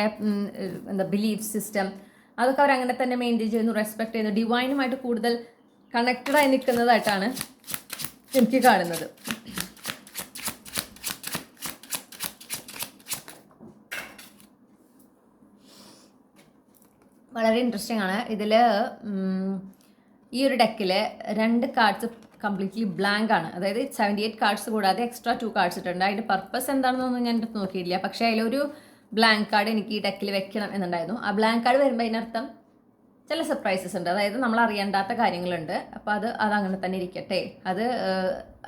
എന്താ ബിലീഫ് സിസ്റ്റം, അതൊക്കെ അവരങ്ങനെ തന്നെ മെയിൻറ്റെയിൻ ചെയ്യുന്നു, റെസ്പെക്ട് ചെയ്യുന്നു. ഡിവൈനുമായിട്ട് കൂടുതൽ കണക്റ്റഡായി നിൽക്കുന്നതായിട്ടാണ് എനിക്ക് കാണുന്നത്. വളരെ ഇൻട്രസ്റ്റിംഗ് ആണ്. ഇതിൽ ഈ ഒരു ഡെക്കിൽ 2 കാർഡ്സ് കംപ്ലീറ്റ്ലി ബ്ലാങ്ക് ആണ്. അതായത് 78 കാർഡ്സ് കൂടാതെ എക്സ്ട്രാ 2 കാർഡ്സ് ഇട്ടുണ്ട്. അതിൻ്റെ പർപ്പസ് എന്താണെന്നൊന്നും ഞാൻ നോക്കിയില്ല. പക്ഷേ അതിലൊരു ബ്ലാങ്ക് കാർഡ് എനിക്ക് ഈ ഡെക്കിൽ വെക്കണം എന്നുണ്ടായിരുന്നു. ആ ബ്ലാങ്ക് കാർഡ് വരുമ്പോൾ അതിനർത്ഥം ചില സർപ്രൈസസ് ഉണ്ട്, അതായത് നമ്മൾ അറിയേണ്ടാത്ത കാര്യങ്ങളുണ്ട്. അപ്പോൾ അത് അങ്ങനെ തന്നെ ഇരിക്കട്ടെ. അത്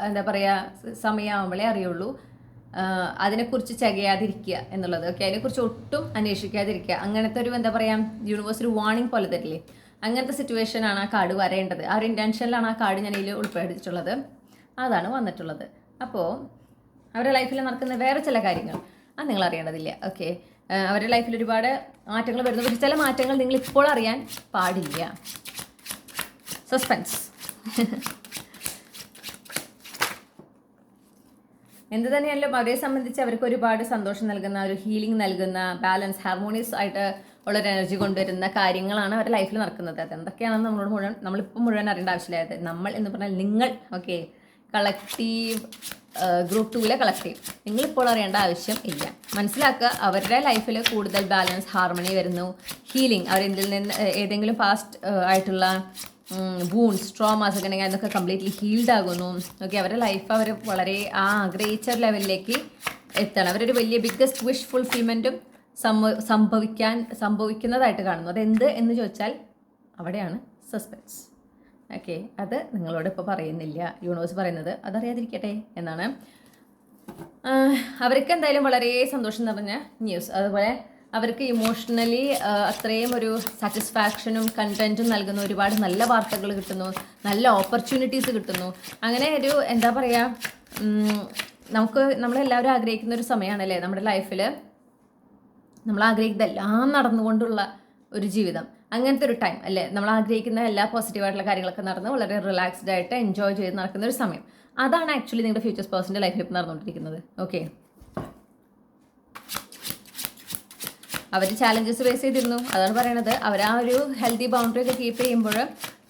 എന്താ പറയുക, സമയമാകുമ്പോഴേ അറിയുള്ളൂ. അതിനെക്കുറിച്ച് ചകയാതിരിക്കുക എന്നുള്ളത്. ഓക്കെ, അതിനെക്കുറിച്ച് ഒട്ടും അന്വേഷിക്കാതിരിക്കുക. അങ്ങനത്തെ ഒരു എന്താ പറയുക, യൂണിവേഴ്സ് ഒരു വാർണിംഗ് പോലെ തരില്ലേ, അങ്ങനത്തെ സിറ്റുവേഷനാണ് ആ കാർഡ് വരേണ്ടത്. ആ ഒരു ഇൻറ്റൻഷനിലാണ് ആ കാർഡ് ഞാൻ ഇതിൽ ഉൾപ്പെടുത്തിയിട്ടുള്ളത്. അതാണ് വന്നിട്ടുള്ളത്. അപ്പോൾ അവരുടെ ലൈഫിൽ നടക്കുന്ന വേറെ ചില കാര്യങ്ങൾ അത് നിങ്ങൾ അറിയേണ്ടതില്ല. ഓക്കെ, അവരുടെ ലൈഫിൽ ഒരുപാട് മാറ്റങ്ങൾ വരുന്നു. പക്ഷേ ചില മാറ്റങ്ങൾ നിങ്ങൾ ഇപ്പോൾ അറിയാൻ പാടില്ല. സസ്പെൻസ്. എന്ത് തന്നെയല്ലോ അവരെ സംബന്ധിച്ച് അവർക്ക് ഒരുപാട് സന്തോഷം നൽകുന്ന, ഒരു ഹീലിംഗ് നൽകുന്ന, ബാലൻസ്, ഹാർമോണിയസ് ആയിട്ട് ഉള്ളൊരു എനർജി കൊണ്ടുവരുന്ന കാര്യങ്ങളാണ് അവരുടെ ലൈഫിൽ നടക്കുന്നത്. അത് എന്തൊക്കെയാണെന്ന് നമ്മളിപ്പോൾ മുഴുവൻ അറിയേണ്ട ആവശ്യമില്ല. നമ്മൾ എന്ന് പറഞ്ഞാൽ നിങ്ങൾ. ഓക്കെ, കളക്റ്റീവ്, ഗ്രൂപ്പ് 2 കളക്റ്റീവ്, നിങ്ങളിപ്പോൾ അറിയേണ്ട ആവശ്യം ഇല്ല. മനസ്സിലാക്കുക, അവരുടെ ലൈഫിൽ കൂടുതൽ ബാലൻസ്, ഹാർമണി വരുന്നു, ഹീലിംഗ്. അവരെന്തിൽ നിന്ന് ഏതെങ്കിലും പാസ്റ്റ് ആയിട്ടുള്ള വൂൺസ്, ട്രോമാസ് ഒക്കെ ഉണ്ടെങ്കിൽ അതൊക്കെ കംപ്ലീറ്റ്ലി ഹീൽഡ് ആകുന്നു. ഓക്കെ, അവരുടെ ലൈഫ് അവർ വളരെ ആ ആഗ്രഹിച്ച ലെവലിലേക്ക് എത്തണം. അവരൊരു വലിയ ബിഗ്ഗസ്റ്റ് വിഷ് ഫുൾഫിൽമെൻറ്റും സംഭവിക്കുന്നതായിട്ട് കാണുന്നു. അതെന്ത് എന്ന് ചോദിച്ചാൽ അവിടെയാണ് സസ്പെൻസ്. ഓക്കെ, അത് നിങ്ങളോട് ഇപ്പോൾ പറയുന്നില്ല, യൂണിവേഴ്സ് പറയുന്നത് അതറിയാതിരിക്കട്ടെ എന്നാണ്. അവർക്ക് എന്തായാലും വളരെ സന്തോഷം നിറഞ്ഞ ന്യൂസ്. അതുപോലെ അവർക്ക് ഇമോഷണലി അത്രയും ഒരു സാറ്റിസ്ഫാക്ഷനും കണ്ടൻറ്റും നൽകുന്ന ഒരുപാട് നല്ല വാർത്തകൾ കിട്ടുന്നു, നല്ല ഓപ്പർച്യൂണിറ്റീസ് കിട്ടുന്നു. അങ്ങനെ ഒരു എന്താ പറയുക, നമ്മളെല്ലാവരും ആഗ്രഹിക്കുന്ന ഒരു സമയമാണല്ലേ നമ്മുടെ ലൈഫിൽ. നമ്മൾ ആഗ്രഹിക്കുന്നതെല്ലാം നടന്നുകൊണ്ടുള്ള ഒരു ജീവിതം, അങ്ങനത്തെ ഒരു ടൈം അല്ലേ. നമ്മൾ ആഗ്രഹിക്കുന്ന എല്ലാ പോസിറ്റീവായിട്ടുള്ള കാര്യങ്ങളൊക്കെ നടന്ന് വളരെ റിലാക്സ്ഡ് ആയിട്ട് എൻജോയ് ചെയ്ത് നടക്കുന്ന ഒരു സമയം. അതാണ് ആക്ച്വലി നിങ്ങളുടെ ഫ്യൂച്ചർ പേഴ്സൻ്റെ ലൈഫിൽ ഇപ്പോൾ നടന്നുകൊണ്ടിരിക്കുന്നത്. ഓക്കെ, അവർ ചാലഞ്ചസ് ഫേസ് ചെയ്തിരുന്നു, അതാണ് പറയണത്. അവർ ആ ഒരു ഹെൽത്തി ബൗണ്ടറി ഒക്കെ കീപ്പ് ചെയ്യുമ്പോൾ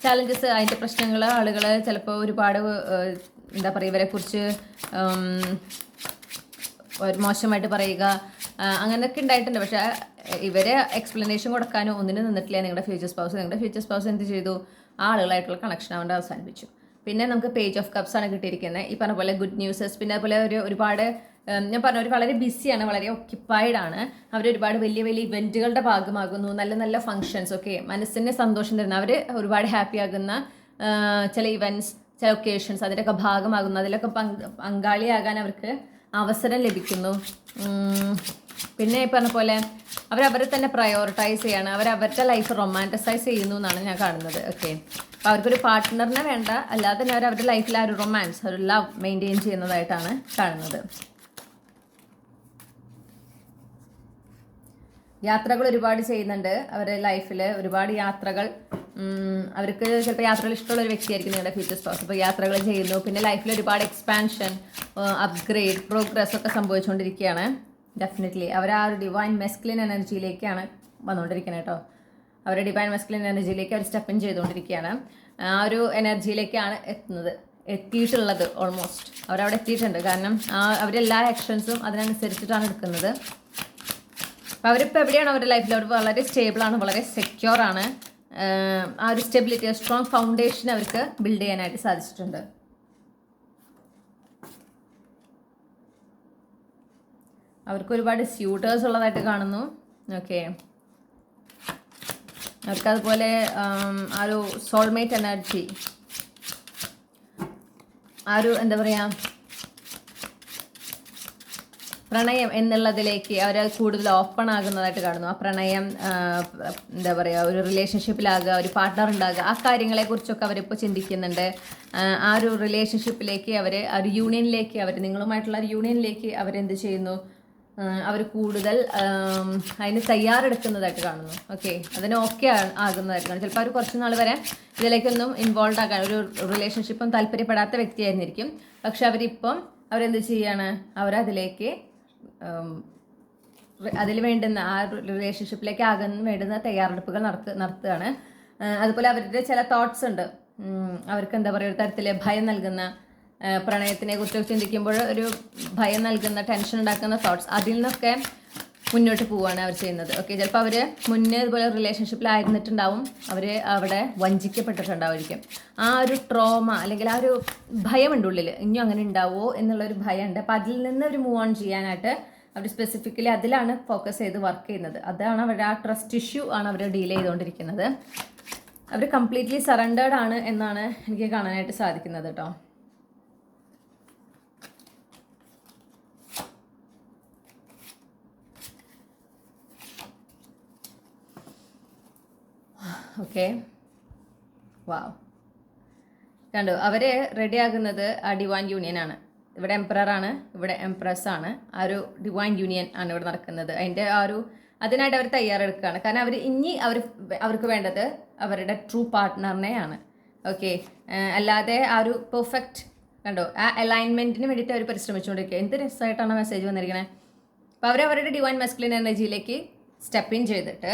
ചാലഞ്ചസ്, അതിൻ്റെ പ്രശ്നങ്ങൾ, ആളുകൾ ചിലപ്പോൾ ഒരുപാട് എന്താ പറയുക ഇവരെക്കുറിച്ച് മോശമായിട്ട് പറയുക, അങ്ങനെയൊക്കെ ഉണ്ടായിട്ടുണ്ട്. പക്ഷേ ഇവരെ എക്സ്പ്ലനേഷൻ കൊടുക്കാനോ ഒന്നിനും നിന്നിട്ടില്ല നിങ്ങളുടെ ഫ്യൂച്ചർ സ്പൗസ്. നിങ്ങളുടെ ഫ്യൂച്ചർ സ്പൗസ് എന്ത് ചെയ്തു, ആ ആളുകളായിട്ടുള്ള കണക്ഷൻ അവൻ്റെ അവസാനിപ്പിച്ചു. പിന്നെ നമുക്ക് പേജ് ഓഫ് കപ്സ് ആണ് കിട്ടിയിരിക്കുന്നത്. ഈ പറഞ്ഞ പോലെ ഗുഡ് ന്യൂസസ്, പിന്നെ അതുപോലെ ഒരുപാട് ഞാൻ പറഞ്ഞ ഒരു വളരെ ബിസിയാണ്, വളരെ ഒക്യുപ്പൈഡ് ആണ്. അവരൊരുപാട് വലിയ വലിയ ഇവൻറ്റുകളുടെ ഭാഗമാകുന്നു, നല്ല നല്ല ഫങ്ഷൻസ്, ഒക്കെ മനസ്സിന് സന്തോഷം തരുന്ന, അവർ ഒരുപാട് ഹാപ്പി ആകുന്ന ചില ഇവൻറ്റ്സ്, ചില ഒക്കേഷൻസ്, അതിൻ്റെയൊക്കെ ഭാഗമാകുന്നു, അതിലൊക്കെ പങ്കാളിയാകാൻ അവർക്ക് അവസരം ലഭിക്കുന്നു. പിന്നെ ഈ പറഞ്ഞ പോലെ അവരവരെ തന്നെ പ്രയോറിറ്റൈസ് ചെയ്യാണ്, അവരവരുടെ ലൈഫ് റൊമാൻറ്റസൈസ് ചെയ്യുന്നു എന്നാണ് ഞാൻ കാണുന്നത്. ഓക്കെ, അപ്പോൾ അവർക്കൊരു പാർട്ട്ണറിനെ വേണ്ട, അല്ലാതെ തന്നെ അവരുടെ ലൈഫിൽ ആ ഒരു റൊമാൻസ്, ഒരു ലവ് മെയിൻറ്റെയിൻ ചെയ്യുന്നതായിട്ടാണ് കാണുന്നത്. യാത്രകൾ ഒരുപാട് ചെയ്യുന്നുണ്ട് അവരുടെ ലൈഫിൽ, ഒരുപാട് യാത്രകൾ. അവർക്ക് ചിലപ്പോൾ യാത്രകൾ ഇഷ്ടമുള്ള ഒരു വ്യക്തിയായിരിക്കും നിങ്ങളുടെ ഫ്യൂച്ചർ സ്പൗസ്. അപ്പോൾ യാത്രകൾ ചെയ്യുന്നു. പിന്നെ ലൈഫിൽ ഒരുപാട് എക്സ്പാൻഷൻ, അപ്ഗ്രേഡ്, പ്രോഗ്രസ് ഒക്കെ സംഭവിച്ചുകൊണ്ടിരിക്കുകയാണ്. ഡെഫിനറ്റ്ലി അവർ ആ ഒരു ഡിവൈൻ മെസ്കുലിൻ എനർജിയിലേക്കാണ് വന്നുകൊണ്ടിരിക്കുന്നത് കേട്ടോ. അവരുടെ ഡിവൈൻ മെസ്കുലിൻ എനർജിയിലേക്ക് അവർ സ്റ്റെപ്പ് ഇൻ ചെയ്തുകൊണ്ടിരിക്കുകയാണ്. ആ ഒരു എനർജിയിലേക്കാണ് എത്തിയിട്ടുള്ളത്. ഓൾമോസ്റ്റ് അവരവിടെ എത്തിയിട്ടുണ്ട്. കാരണം അവരെല്ലാ ആക്ഷൻസും അതിനനുസരിച്ചിട്ടാണ് എടുക്കുന്നത്. അപ്പോൾ അവരിപ്പോൾ എവിടെയാണ് അവരുടെ ലൈഫിൽ? അവർ വളരെ സ്റ്റേബിളാണ്, വളരെ സെക്യൂർ ആണ്. ആ ഒരു സ്റ്റെബിലിറ്റി, സ്ട്രോങ് ഫൗണ്ടേഷൻ അവർക്ക് ബിൽഡ് ചെയ്യാനായിട്ട് സാധിച്ചിട്ടുണ്ട്. അവർക്ക് ഒരുപാട് സ്യൂട്ടേഴ്സ് ഉള്ളതായിട്ട് കാണുന്നു. ഓക്കെ, അവർക്കതുപോലെ ആ ഒരു സോൾമേറ്റ് എനർജി, ആ ഒരു എന്താ പറയുക പ്രണയം എന്നുള്ളതിലേക്ക് അവർ കൂടുതൽ ഓപ്പൺ ആകുന്നതായിട്ട് കാണുന്നു. ആ പ്രണയം എന്താ പറയുക, ഒരു റിലേഷൻഷിപ്പിലാകുക, ഒരു പാർട്ട്ണർ ഉണ്ടാകുക, ആ കാര്യങ്ങളെക്കുറിച്ചൊക്കെ അവരിപ്പോൾ ചിന്തിക്കുന്നുണ്ട്. ആ ഒരു റിലേഷൻഷിപ്പിലേക്ക് ആ ഒരു യൂണിയനിലേക്ക്, നിങ്ങളുമായിട്ടുള്ള ഒരു യൂണിയനിലേക്ക് അവരെന്ത് ചെയ്യുന്നു, അവർ കൂടുതൽ അതിന് തയ്യാറെടുക്കുന്നതായിട്ട് കാണുന്നു. ഓക്കെ, അതിന് ഓക്കെ ആകുന്നതായിട്ട് കാണും. ചിലപ്പോൾ അവർ കുറച്ച് നാൾ വരെ ഇതിലേക്കൊന്നും ഇൻവോൾവ് ആകാൻ, ഒരു റിലേഷൻഷിപ്പും താല്പര്യപ്പെടാത്ത വ്യക്തിയായിരുന്നിരിക്കും. പക്ഷെ അവരെന്ത് ചെയ്യാണ്, അവരതിലേക്ക് അതിൽ വേണ്ടുന്ന ആ റിലേഷൻഷിപ്പിലേക്ക് ആകാൻ വേണ്ടുന്ന തയ്യാറെടുപ്പുകൾ നടത്തുകയാണ്. അതുപോലെ അവരുടെ ചില തോട്ട്സ് ഉണ്ട്, അവർക്ക് എന്താ പറയുക, ഒരു തരത്തിൽ ഭയം നൽകുന്ന, പ്രണയത്തിനെ കുറിച്ച് ചിന്തിക്കുമ്പോൾ ഒരു ഭയം നൽകുന്ന, ടെൻഷൻ ഉണ്ടാക്കുന്ന തോട്ട്സ്, അതിൽ നിന്നൊക്കെ മുന്നോട്ട് പോവുകയാണ് അവർ ചെയ്യുന്നത്. ഓക്കെ, ചിലപ്പോൾ അവർ മുന്നേ ഇതുപോലെ റിലേഷൻഷിപ്പിലായിരുന്നിട്ടുണ്ടാവും, അവർ അവിടെ വഞ്ചിക്കപ്പെട്ടിട്ടുണ്ടാവുമായിരിക്കും. ആ ഒരു ട്രോമ അല്ലെങ്കിൽ ആ ഒരു ഭയമുണ്ട് ഉള്ളിൽ, ഇനിയും അങ്ങനെ ഉണ്ടാവുമോ എന്നുള്ളൊരു ഭയമുണ്ട്. അപ്പോൾ അതിൽ നിന്ന് ഒരു മൂവ് ഓൺ ചെയ്യാനായിട്ട് അവർ സ്പെസിഫിക്കലി അതിലാണ് ഫോക്കസ് ചെയ്ത് വർക്ക് ചെയ്യുന്നത്. അതാണ് അവരുടെ ആ ട്രസ്റ്റ് ഇഷ്യൂ ആണ് അവർ ഡീൽ ചെയ്തുകൊണ്ടിരിക്കുന്നത്. അവർ കംപ്ലീറ്റ്ലി സറണ്ടേർഡ് ആണ് എന്നാണ് എനിക്ക് കാണാനായിട്ട് സാധിക്കുന്നത് കേട്ടോ. ഓക്കെ, വാവ്, കണ്ടു. അവർ റെഡിയാകുന്നത് ആ ഡിവൈൻ യൂണിയൻ ആണ്. ഇവിടെ എംപററാണ്, ഇവിടെ എംപ്രസ് ആണ്. ആ ഒരു ഡിവൈൻ യൂണിയൻ ആണ് ഇവിടെ നടക്കുന്നത്. അതിനായിട്ട് അവർ തയ്യാറെടുക്കുകയാണ്. കാരണം അവർക്ക് വേണ്ടത് അവരുടെ ട്രൂ പാർട്ട്ണറിനെയാണ്. ഓക്കെ, അല്ലാതെ ആ ഒരു പെർഫെക്റ്റ്, കണ്ടോ, ആ അലൈൻമെൻറ്റിന് വേണ്ടിയിട്ട് അവർ പരിശ്രമിച്ചുകൊണ്ടിരിക്കുക. എന്ത് രസമായിട്ടാണ് മെസ്സേജ് വന്നിരിക്കുന്നത്. അപ്പോൾ അവരുടെ ഡിവൈൻ മസ്കുലിൻ എനർജിയിലേക്ക് സ്റ്റെപ്പ് ഇൻ ചെയ്തിട്ട്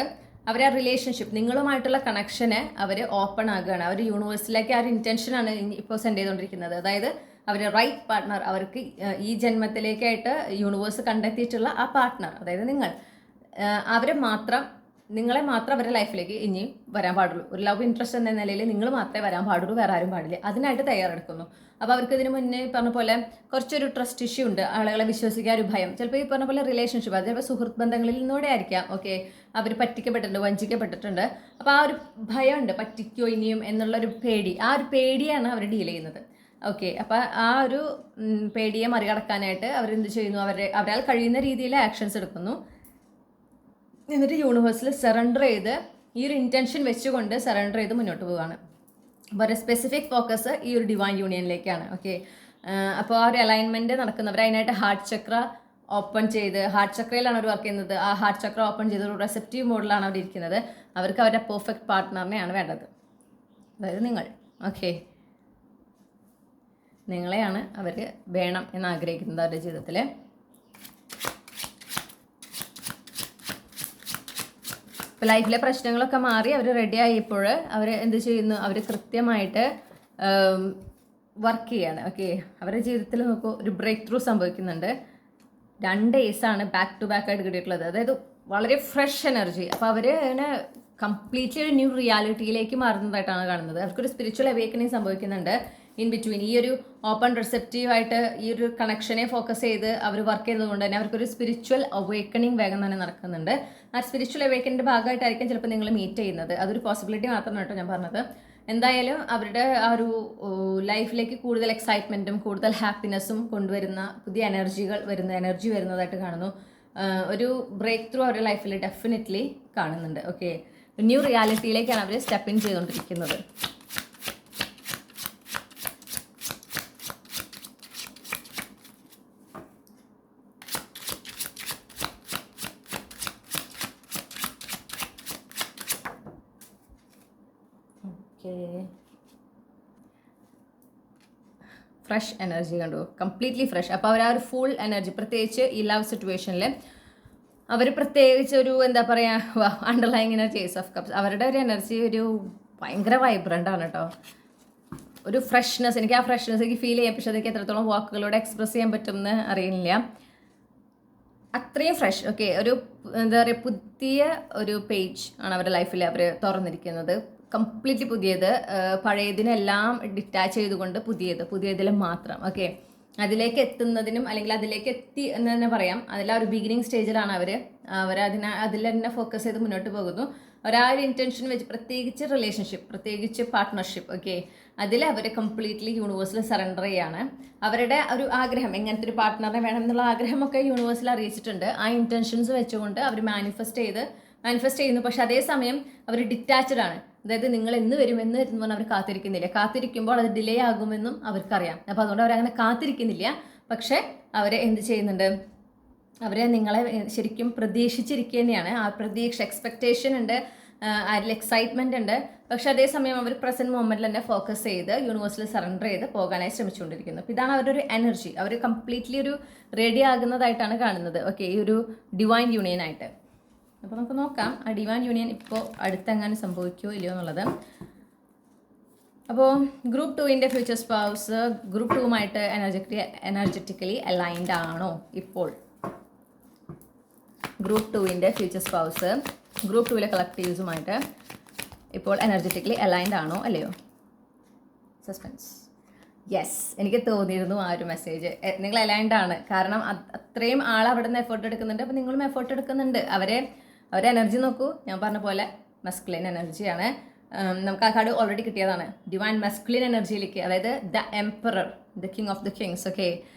അവരെ റിലേഷൻഷിപ്പ്, നിങ്ങളുമായിട്ടുള്ള കണക്ഷന് അവർ ഓപ്പൺ ആകുകയാണ്. അവർ യൂണിവേഴ്സിലേക്ക് ആ ഒരു ഇൻറ്റൻഷനാണ് ഇപ്പോൾ സെൻഡ് ചെയ്തുകൊണ്ടിരിക്കുന്നത്. അതായത് അവർ റൈറ്റ് പാർട്ട്ണർ, അവർക്ക് ഈ ജന്മത്തിലേക്കായിട്ട് യൂണിവേഴ്സ് കണ്ടെത്തിയിട്ടുള്ള ആ പാർട്ട്ണർ, അതായത് അവരെ മാത്രം നിങ്ങളെ മാത്രം അവരുടെ ലൈഫിലേക്ക് ഇനി വരാൻ പാടുള്ളൂ. ഒരു ലവ് ഇൻട്രസ്റ്റ് എന്ന നിലയിൽ നിങ്ങൾ മാത്രമേ വരാൻ പാടുള്ളൂ, വേറെ ആരും പാടില്ല. അതിനായിട്ട് തയ്യാറെടുക്കുന്നു. അപ്പോൾ അവർക്ക് ഇതിന് മുന്നേ പറഞ്ഞ പോലെ കുറച്ചൊരു ട്രസ്റ്റ് ഇഷ്യൂ ഉണ്ട്, ആളുകളെ വിശ്വസിക്കാൻ ഒരു ഭയം. ചിലപ്പോൾ ഈ പറഞ്ഞ പോലെ റിലേഷൻഷിപ്പ്, അത് ചിലപ്പോൾ സുഹൃത്ത് ബന്ധങ്ങളിൽ നിന്നൂടെ ആയിരിക്കാം. ഓക്കെ, അവർ പറ്റിക്കപ്പെട്ടിട്ടുണ്ട്, വഞ്ചിക്കപ്പെട്ടിട്ടുണ്ട്. അപ്പോൾ ആ ഒരു ഭയമുണ്ട്, പറ്റിക്കോ ഇനിയും എന്നുള്ളൊരു പേടി. ആ ഒരു പേടിയാണ് അവർ ഡീൽ ചെയ്യുന്നത്. ഓക്കെ, അപ്പോൾ ആ ഒരു പേടിയെ മറികടക്കാനായിട്ട് അവരെന്ത് ചെയ്യുന്നു, അവരാൽ കഴിയുന്ന രീതിയിൽ ആക്ഷൻസ് എടുക്കുന്നു. എന്നിട്ട് യൂണിവേഴ്സിൽ സറണ്ടർ ചെയ്ത് ഈ ഒരു ഇൻറ്റൻഷൻ വെച്ചുകൊണ്ട് സറണ്ടർ ചെയ്ത് മുന്നോട്ട് പോവുകയാണ്. അപ്പോൾ ഒരു സ്പെസിഫിക് ഫോക്കസ് ഈ ഒരു ഡിവൈൻ യൂണിയനിലേക്കാണ്. ഓക്കെ, അപ്പോൾ ആ ഒരു അലൈൻമെൻറ്റ് നടക്കുന്നവർ അതിനായിട്ട് ഹാർട്ട് ചക്ര ഓപ്പൺ ചെയ്ത്, ഹാർട്ട് ചക്രയിലാണ് അവർ വർക്ക് ചെയ്യുന്നത്. ആ ഹാർട്ട് ചക്ര ഓപ്പൺ ചെയ്ത് ഒരു റെസെപ്റ്റീവ് മോഡിലാണ് അവർ ഇരിക്കുന്നത്. അവർക്ക് അവരുടെ പെർഫെക്റ്റ് പാർട്ട്ണറിനെയാണ് വേണ്ടത്, അതായത് നിങ്ങൾ. ഓക്കെ, നിങ്ങളെയാണ് അവർ വേണം എന്ന് ആഗ്രഹിക്കുന്നത് അവരുടെ ജീവിതത്തിൽ. ഇപ്പോൾ ലൈഫിലെ പ്രശ്നങ്ങളൊക്കെ മാറി അവർ റെഡി ആയപ്പോൾ അവർ എന്ത് ചെയ്യുന്നു, അവർ കൃത്യമായിട്ട് വർക്ക് ചെയ്യാണ്. ഓക്കെ, അവരുടെ ജീവിതത്തിൽ നോക്കൂ, ഒരു ബ്രേക്ക് ത്രൂ സംഭവിക്കുന്നുണ്ട്. 2 ഡേയ്സാണ് ബാക്ക് ടു ബാക്ക് ആയിട്ട് കിട്ടിയിട്ടുള്ളത്, അതായത് വളരെ ഫ്രഷ് എനർജി. അപ്പോൾ അവർ അങ്ങനെ കംപ്ലീറ്റ്ലി ഒരു ന്യൂ റിയാലിറ്റിയിലേക്ക് മാറുന്നതായിട്ടാണ് കാണുന്നത്. അവർക്കൊരു സ്പിരിച്വൽ അവേക്കനിങ് സംഭവിക്കുന്നുണ്ട് ഇൻ ബിറ്റ്വീൻ. ഈ ഒരു ഓപ്പൺ റിസെപ്റ്റീവായിട്ട് ഈ ഒരു കണക്ഷനെ ഫോക്കസ് ചെയ്ത് അവർ വർക്ക് ചെയ്തതുകൊണ്ട് തന്നെ അവർക്കൊരു സ്പിരിച്വൽ അവേക്കണിങ് വേഗം തന്നെ നടക്കുന്നുണ്ട്. ആ സ്പിരിച്വൽ അവേക്കണിൻ്റെ ഭാഗമായിട്ടായിരിക്കും ചിലപ്പോൾ നിങ്ങൾ മീറ്റ് ചെയ്യുന്നത്. അതൊരു പോസിബിലിറ്റി മാത്രമാണ് കേട്ടോ ഞാൻ പറഞ്ഞത്. എന്തായാലും അവരുടെ ആ ഒരു ലൈഫിലേക്ക് കൂടുതൽ എക്സൈറ്റ്മെൻറ്റും കൂടുതൽ ഹാപ്പിനെസ്സും കൊണ്ടുവരുന്ന പുതിയ എനർജി വരുന്നതായിട്ട് കാണുന്നു. ഒരു ബ്രേക്ക് ത്രൂ അവരുടെ ലൈഫിൽ ഡെഫിനറ്റ്ലി കാണുന്നുണ്ട്. ഓക്കെ, ന്യൂ റിയാലിറ്റിയിലേക്കാണ് അവർ സ്റ്റെപ്പ് ഇൻ ചെയ്തുകൊണ്ടിരിക്കുന്നത്. ഫ്രഷ് എനർജി കണ്ടു, കംപ്ലീറ്റ്ലി ഫ്രഷ്. അപ്പോൾ അവർ ആ ഒരു ഫുൾ എനർജി, പ്രത്യേകിച്ച് ഈ ലവ് സിറ്റുവേഷനിൽ അവർ പ്രത്യേകിച്ച് ഒരു എന്താ പറയുക, underlying energy ace of cups, അവരുടെ ഒരു എനർജി ഒരു ഭയങ്കര വൈബ്രൻ്റ് ആണ് കേട്ടോ. ഒരു ഫ്രഷ്നെസ്, എനിക്ക് ആ ഫ്രഷ്നെസ് എനിക്ക് ഫീൽ ചെയ്യാം. പക്ഷേ അതൊക്കെ എത്രത്തോളം വാക്കുകളോട് എക്സ്പ്രസ് ചെയ്യാൻ പറ്റുമെന്ന് അറിയില്ല. അത്രയും ഫ്രഷ്. ഓക്കെ, ഒരു എന്താ പറയുക, പുതിയ ഒരു പേജ് ആണ് അവരുടെ ലൈഫിൽ അവർ തുറന്നിരിക്കുന്നത്. കംപ്ലീറ്റ്ലി പുതിയത്, പഴയതിനെല്ലാം ഡിറ്റാച്ച് ചെയ്തുകൊണ്ട് പുതിയതിൽ മാത്രം. ഓക്കെ, അതിലേക്ക് എത്തുന്നതിനും അല്ലെങ്കിൽ അതിലേക്ക് എത്തി എന്ന് തന്നെ പറയാം. അതിൽ ആ ഒരു ബിഗിനിങ് സ്റ്റേജിലാണ് അതിൽ തന്നെ ഫോക്കസ് ചെയ്ത് മുന്നോട്ട് പോകുന്നു. ഒരാ ഒരു ഇൻറ്റൻഷൻ വെച്ച്, പ്രത്യേകിച്ച് റിലേഷൻഷിപ്പ്, പ്രത്യേകിച്ച് പാർട്ട്ണർഷിപ്പ്. ഓക്കെ, അതിൽ അവർ കംപ്ലീറ്റ്ലി യൂണിവേഴ്സിൽ സറണ്ടർ ചെയ്യാണ്. അവരുടെ ഒരു ആഗ്രഹം, എങ്ങനത്തെ ഒരു പാർട്ട്ണറിനെ വേണം എന്നുള്ള ആഗ്രഹമൊക്കെ യൂണിവേഴ്സിൽ അറിയിച്ചിട്ടുണ്ട്. ആ ഇൻറ്റൻഷൻസ് വെച്ചുകൊണ്ട് അവർ മാനിഫെസ്റ്റ് ചെയ്യുന്നു. പക്ഷെ അതേസമയം അവർ ഡിറ്റാച്ച്ഡ് ആണ്. അതായത് നിങ്ങൾ എന്ന് വരും പറഞ്ഞാൽ അവർ കാത്തിരിക്കുന്നില്ല. കാത്തിരിക്കുമ്പോൾ അത് ഡിലേ ആകുമെന്നും അവർക്കറിയാം. അപ്പോൾ അതുകൊണ്ട് അവരങ്ങനെ കാത്തിരിക്കുന്നില്ല. പക്ഷേ അവരെ എന്ത് ചെയ്യുന്നുണ്ട്, അവരെ നിങ്ങളെ ശരിക്കും പ്രതീക്ഷിച്ചിരിക്കുക തന്നെയാണ്. ആ പ്രതീക്ഷ, എക്സ്പെക്റ്റേഷൻ ഉണ്ട്, അതിൽ എക്സൈറ്റ്മെൻ്റ് ഉണ്ട്. പക്ഷെ അതേസമയം അവർ പ്രസൻറ്റ് മൊമെൻറ്റിൽ തന്നെ ഫോക്കസ് ചെയ്ത് യൂണിവേഴ്സിൽ സറണ്ടർ ചെയ്ത് പോകാനായി ശ്രമിച്ചുകൊണ്ടിരിക്കുന്നു. അപ്പോൾ ഇതാണ് അവരുടെ ഒരു എനർജി. അവർ കംപ്ലീറ്റ്ലി ഒരു റെഡി ആകുന്നതായിട്ടാണ് കാണുന്നത്. ഓക്കെ, ഈ ഒരു ഡിവൈൻ യൂണിയനായിട്ട്. അപ്പോൾ നമുക്ക് നോക്കാം ആ ഡിവൈൻ യൂണിയൻ ഇപ്പോൾ അടുത്തെങ്ങാനും സംഭവിക്കുമോ ഇല്ലയോ എന്നുള്ളത്. അപ്പോൾ ഗ്രൂപ്പ് 2ൻ്റെ ഫ്യൂച്ചർ സ്പൗസ് ഗ്രൂപ്പ് 2മായിട്ട് എനർജറ്റിക്കലി അലൈൻഡ് ആണോ ഇപ്പോൾ? ഗ്രൂപ്പ് 2ൻ്റെ ഫ്യൂച്ചർ സ്പൗസ് ഗ്രൂപ്പ് 2ലെ കളക്റ്റീവ്സുമായിട്ട് ഇപ്പോൾ എനർജറ്റിക്കലി അലൈൻഡ് ആണോ അല്ലയോ? സസ്പെൻസ്. യെസ്, എനിക്ക് തോന്നിയിരുന്നു ആ ഒരു മെസ്സേജ്. നിങ്ങൾ അലൈൻഡ് ആണ്, കാരണം അത്രയും ആൾ അവിടെ നിന്ന് എഫേർട്ട് എടുക്കുന്നുണ്ട്. അപ്പോൾ നിങ്ങളും എഫേർട്ട് എടുക്കുന്നുണ്ട്. അവരെ എനർജി നോക്കൂ, ഞാൻ പറഞ്ഞ പോലെ മസ്കുലിൻ എനർജിയാണ്. നമുക്ക് ആ കാർഡ് ഓൾറെഡി കിട്ടിയതാണ്. ഡിവൈൻ മസ്കുലിൻ എനർജിയിലേക്ക്, അതായത് the emperor, the king of the Kings, okay,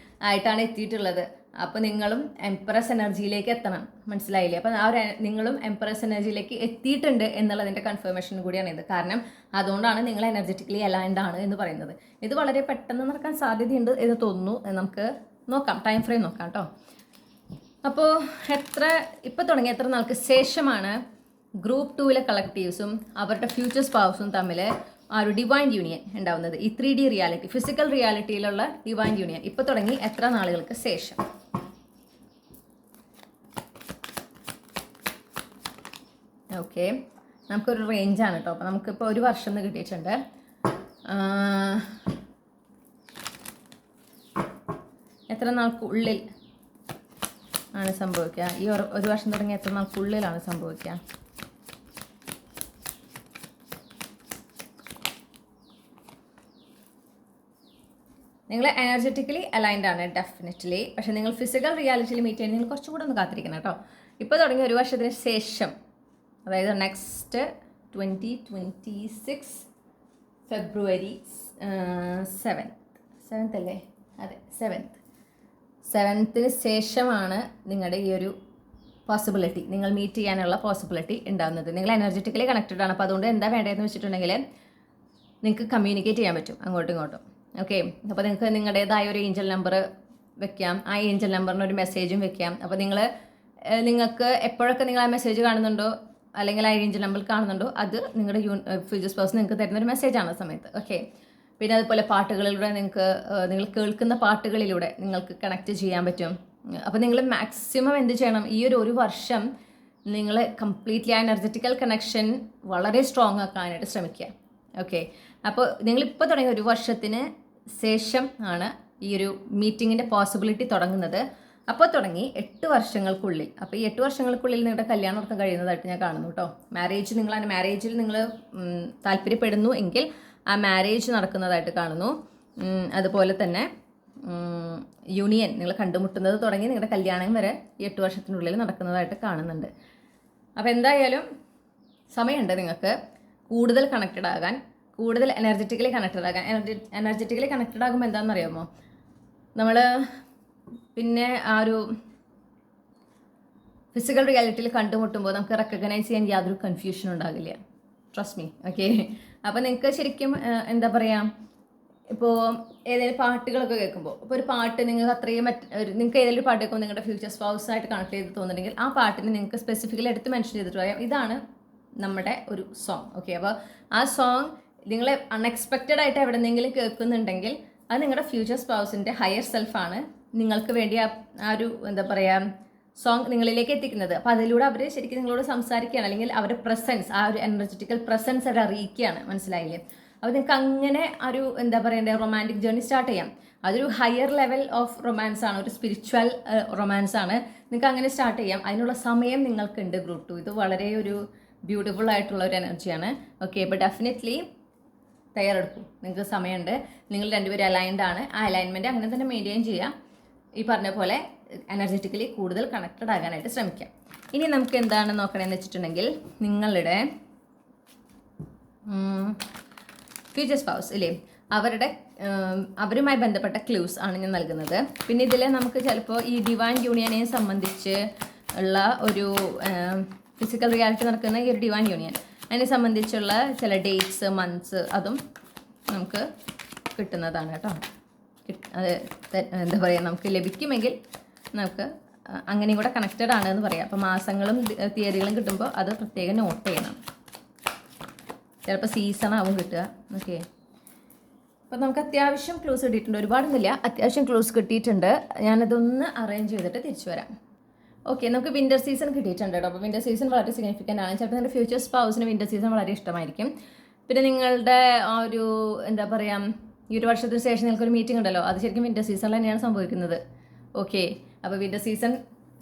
ആയിട്ടാണ് എത്തിയിട്ടുള്ളത്. അപ്പോൾ നിങ്ങളും എംപറസ് എനർജിയിലേക്ക് എത്തണം, മനസ്സിലായില്ലേ? അപ്പോൾ ആ ഒരു നിങ്ങളും എംപറസ് എനർജിയിലേക്ക് എത്തിയിട്ടുണ്ട് എന്നുള്ളതിൻ്റെ കൺഫർമേഷൻ കൂടിയാണ് ഇത്. കാരണം അതുകൊണ്ടാണ് നിങ്ങൾ എനർജറ്റിക്കലി അലൈൻഡ് ആണ് എന്ന് പറയുന്നത്. ഇത് വളരെ പെട്ടെന്ന് നടക്കാൻ സാധ്യതയുണ്ട് എന്ന് തോന്നുന്നു. നമുക്ക് നോക്കാം, ടൈം ഫ്രെയിം നോക്കാം കേട്ടോ. അപ്പോൾ ഇപ്പോൾ തുടങ്ങിയ എത്ര നാൾക്ക് ശേഷമാണ് ഗ്രൂപ്പ് 2ലെ കളക്റ്റീവ്സും അവരുടെ ഫ്യൂച്ചർ സ്പൗസും തമ്മിൽ ആ ഒരു ഡിവൈൻ യൂണിയൻ ഉണ്ടാവുന്നത്? ഈ 3D റിയാലിറ്റി, ഫിസിക്കൽ റിയാലിറ്റിയിലുള്ള ഡിവൈൻ യൂണിയൻ ഇപ്പോൾ തുടങ്ങി എത്ര നാളുകൾക്ക് ശേഷം? ഓക്കെ, നമുക്കൊരു റേഞ്ചാണ് കേട്ടോ. അപ്പോൾ നമുക്കിപ്പോൾ 1 വർഷം എന്ന് കിട്ടിയിട്ടുണ്ട്. എത്ര നാൾക്കുള്ളിൽ ആണ് സംഭവിക്കുക? ഈ 1 വർഷം തുടങ്ങി എത്ര നാൾക്കുള്ളിലാണ് സംഭവിക്കുക? നിങ്ങൾ എനർജറ്റിക്കലി അലൈൻഡ് ആണ് ഡെഫിനറ്റ്ലി. പക്ഷേ നിങ്ങൾ ഫിസിക്കൽ റിയാലിറ്റിയിൽ മീറ്റ് ചെയ്യാൻ നിങ്ങൾ കുറച്ചും കൂടെ ഒന്ന് കാത്തിരിക്കണം കേട്ടോ. ഇപ്പോൾ തുടങ്ങി ഒരു വർഷത്തിന് ശേഷം, അതായത് നെക്സ്റ്റ് 2026 ഫെബ്രുവരി 7th അല്ലേ? അതെ, 7th ശേഷമാണ് നിങ്ങളുടെ ഈ ഒരു പോസിബിലിറ്റി, നിങ്ങൾ മീറ്റ് ചെയ്യാനുള്ള പോസിബിലിറ്റി ഉണ്ടാകുന്നത്. നിങ്ങൾ എനർജറ്റിക്കലി കണക്റ്റഡ് ആണ്. അപ്പോൾ അതുകൊണ്ട് എന്താ വേണ്ടതെന്ന് വെച്ചിട്ടുണ്ടെങ്കിൽ നിങ്ങൾക്ക് കമ്മ്യൂണിക്കേറ്റ് ചെയ്യാൻ പറ്റും അങ്ങോട്ടും ഇങ്ങോട്ടും. ഓക്കെ, അപ്പോൾ നിങ്ങൾക്ക് നിങ്ങളുടേതായ ഒരു ഏഞ്ചൽ നമ്പർ വെക്കാം. ആ ഏഞ്ചൽ നമ്പറിന് ഒരു മെസ്സേജും വെക്കാം. അപ്പോൾ നിങ്ങൾക്ക് എപ്പോഴൊക്കെ നിങ്ങൾ ആ മെസ്സേജ് കാണുന്നുണ്ടോ അല്ലെങ്കിൽ ആ ഏഞ്ചൽ നമ്പർ കാണുന്നുണ്ടോ, അത് നിങ്ങളുടെ ഫ്യൂച്ചർ സ്പൗസ് നിങ്ങൾക്ക് തരുന്ന ഒരു മെസ്സേജാണ് ആ സമയത്ത്. ഓക്കെ, പിന്നെ അതുപോലെ പാട്ടുകളിലൂടെ നിങ്ങൾ കേൾക്കുന്ന പാട്ടുകളിലൂടെ നിങ്ങൾക്ക് കണക്ട് ചെയ്യാൻ പറ്റും. അപ്പോൾ നിങ്ങൾ മാക്സിമം എന്ത് ചെയ്യണം, ഈ ഒരു വർഷം നിങ്ങൾ കംപ്ലീറ്റ്ലി ആ എനർജറ്റിക്കൽ കണക്ഷൻ വളരെ സ്ട്രോങ് ആക്കാനായിട്ട് ശ്രമിക്കുക. ഓക്കെ, അപ്പോൾ നിങ്ങളിപ്പോൾ തുടങ്ങിയ ഒരു വർഷത്തിന് ശേഷം ആണ് ഈ ഒരു മീറ്റിങ്ങിൻ്റെ പോസിബിലിറ്റി തുടങ്ങുന്നത്. അപ്പോൾ തുടങ്ങി 8 വർഷങ്ങൾക്കുള്ളിൽ, അപ്പോൾ ഈ 8 വർഷങ്ങൾക്കുള്ളിൽ നിങ്ങളുടെ കല്യാണം നടക്കാൻ കഴിയുന്നതായിട്ട് ഞാൻ കാണുന്നു കേട്ടോ. മാരേജിൽ നിങ്ങൾ താല്പര്യപ്പെടുന്നു എങ്കിൽ ആ മാരേജ് നടക്കുന്നതായിട്ട് കാണുന്നു. അതുപോലെ തന്നെ യൂണിയൻ നിങ്ങൾ കണ്ടുമുട്ടുന്നത് തുടങ്ങി നിങ്ങളുടെ കല്യാണം വരെ ഈ 8 വർഷത്തിനുള്ളിൽ നടക്കുന്നതായിട്ട് കാണുന്നുണ്ട്. അപ്പോൾ എന്തായാലും സമയമുണ്ട് നിങ്ങൾക്ക് കൂടുതൽ കണക്റ്റഡ് ആകാൻ, കൂടുതൽ എനർജറ്റിക്കലി കണക്റ്റഡ് ആകാൻ. എനർജറ്റിക്കലി കണക്റ്റഡ് ആകുമ്പോൾ എന്താണെന്നറിയാമോ, നമ്മൾ പിന്നെ ആ ഒരു ഫിസിക്കൽ റിയാലിറ്റിയിൽ കണ്ടുമുട്ടുമ്പോൾ നമുക്ക് റെക്കഗ്നൈസ് ചെയ്യാൻ യാതൊരു കൺഫ്യൂഷനും ഉണ്ടാകില്ല. Trust me. ഓക്കെ, അപ്പോൾ നിങ്ങൾക്ക് ശരിക്കും എന്താ പറയുക, ഇപ്പോൾ ഏതെങ്കിലും പാട്ടുകളൊക്കെ കേൾക്കുമ്പോൾ, ഇപ്പോൾ ഒരു പാട്ട് നിങ്ങൾക്ക് നിങ്ങൾക്ക് ഏതെങ്കിലും പാട്ട് കേൾക്കുമ്പോൾ നിങ്ങളുടെ ഫ്യൂച്ചർ സ്പൗസായിട്ട് കണക്ട് ചെയ്ത് തോന്നുന്നുണ്ടെങ്കിൽ ആ പാട്ടിന് നിങ്ങൾക്ക് സ്പെസിഫിക്കലി എടുത്ത് മെൻഷൻ ചെയ്തിട്ട് പറയാം, ഇതാണ് നമ്മുടെ ഒരു സോങ്. ഓക്കെ, അപ്പോൾ ആ സോങ് നിങ്ങൾ അൺഎക്സ്പെക്റ്റഡ് ആയിട്ട് എവിടെന്നെങ്കിലും കേൾക്കുന്നുണ്ടെങ്കിൽ അത് നിങ്ങളുടെ ഫ്യൂച്ചർ സ്പൗസിൻ്റെ ഹയർ സെൽഫാണ് നിങ്ങൾക്ക് വേണ്ടി ആ ഒരു എന്താ പറയുക സോങ് നിങ്ങളിലേക്ക് എത്തിക്കുന്നത്. അപ്പോൾ അതിലൂടെ അവർ ശരിക്കും നിങ്ങളോട് സംസാരിക്കുകയാണ്, അല്ലെങ്കിൽ അവരുടെ പ്രസൻസ്, ആ ഒരു എനർജറ്റിക്കൽ പ്രസൻസ് അവർ അറിയിക്കുകയാണ്. മനസ്സിലായില്ലേ? അപ്പോൾ നിങ്ങൾക്ക് അങ്ങനെ ഒരു എന്താ പറയണ്ടേ റൊമാൻറ്റിക് ജേർണി സ്റ്റാർട്ട് ചെയ്യാം. അതൊരു ഹയർ ലെവൽ ഓഫ് റൊമാൻസ് ആണ്, ഒരു സ്പിരിച്വൽ റൊമാൻസ് ആണ്. നിങ്ങൾക്ക് അങ്ങനെ സ്റ്റാർട്ട് ചെയ്യാം. അതിനുള്ള സമയം നിങ്ങൾക്കുണ്ട് ഗ്രൂപ്പ് 2. ഇത് വളരെ ഒരു ബ്യൂട്ടിഫുൾ ആയിട്ടുള്ള ഒരു എനർജിയാണ്. ഓക്കെ, അപ്പോൾ ഡെഫിനറ്റ്ലി തയ്യാറെടുക്കും, നിങ്ങൾക്ക് സമയമുണ്ട്. നിങ്ങൾ രണ്ടുപേരും അലൈൻഡ് ആണ്. ആ അലൈൻമെൻറ്റ് അങ്ങനെ തന്നെ മെയിൻറ്റെയിൻ ചെയ്യുക. ഈ പറഞ്ഞ പോലെ എനർജറ്റിക്കലി കൂടുതൽ കണക്റ്റഡ് ആകാനായിട്ട് ശ്രമിക്കാം. ഇനി നമുക്ക് എന്താണ് നോക്കണമെന്ന് വെച്ചിട്ടുണ്ടെങ്കിൽ, നിങ്ങളുടെ ഫ്യൂച്ചർ സ്പൗസ് ഇല്ലേ, അവരുമായി ബന്ധപ്പെട്ട ക്ലൂസ് ആണ് ഞാൻ നൽകുന്നത്. പിന്നെ ഇതിൽ നമുക്ക് ചിലപ്പോൾ ഈ ഡിവൈൻ യൂണിയനെ സംബന്ധിച്ച് ഉള്ള ഒരു ഫിസിക്കൽ റിയാലിറ്റി നടക്കുന്ന ഈ ഒരു ഡിവൈൻ യൂണിയൻ, അതിനെ സംബന്ധിച്ചുള്ള ചില ഡേറ്റ്സ്, മന്ത്സ് അതും നമുക്ക് കിട്ടുന്നതാണ് കേട്ടോ. അത് എന്താ പറയുക, നമുക്ക് ലഭിക്കുമെങ്കിൽ നമുക്ക് അങ്ങനെയും കൂടെ കണക്റ്റഡ് ആണ് എന്ന് പറയാം. അപ്പോൾ മാസങ്ങളും തീയതികളും കിട്ടുമ്പോൾ അത് പ്രത്യേകം നോട്ട് ചെയ്യണം. ചിലപ്പോൾ സീസൺ ആവും കിട്ടുക. ഓക്കെ, അപ്പോൾ നമുക്ക് അത്യാവശ്യം ക്ലൂസ് കിട്ടിയിട്ടുണ്ട്. ഒരുപാടൊന്നുമില്ല, അത്യാവശ്യം ക്ലൂസ് കിട്ടിയിട്ടുണ്ട്. ഞാനതൊന്ന് അറേഞ്ച് ചെയ്തിട്ട് തിരിച്ചു വരാം. ഓക്കെ, നമുക്ക് വിൻ്റർ സീസൺ കിട്ടിയിട്ടുണ്ട് കേട്ടോ. അപ്പോൾ വിൻ്റർ സീസൺ വളരെ സിഗ്നിഫിക്കൻ്റ് ആണ്. ചിലപ്പോൾ നിങ്ങളുടെ ഫ്യൂച്ചർ സ്പൗസിന് വിൻ്റർ സീസൺ വളരെ ഇഷ്ടമായിരിക്കും. പിന്നെ നിങ്ങളുടെ ആ ഒരു എന്താ പറയുക, ഈ ഒരു വർഷത്തിന് ശേഷം നിങ്ങൾക്കൊരു മീറ്റിംഗ് ഉണ്ടല്ലോ, അത് ശരിക്കും വിൻ്റർ സീസണിൽ തന്നെയാണ് സംഭവിക്കുന്നത്. ഓക്കെ, അപ്പോൾ വിൻ്റർ സീസൺ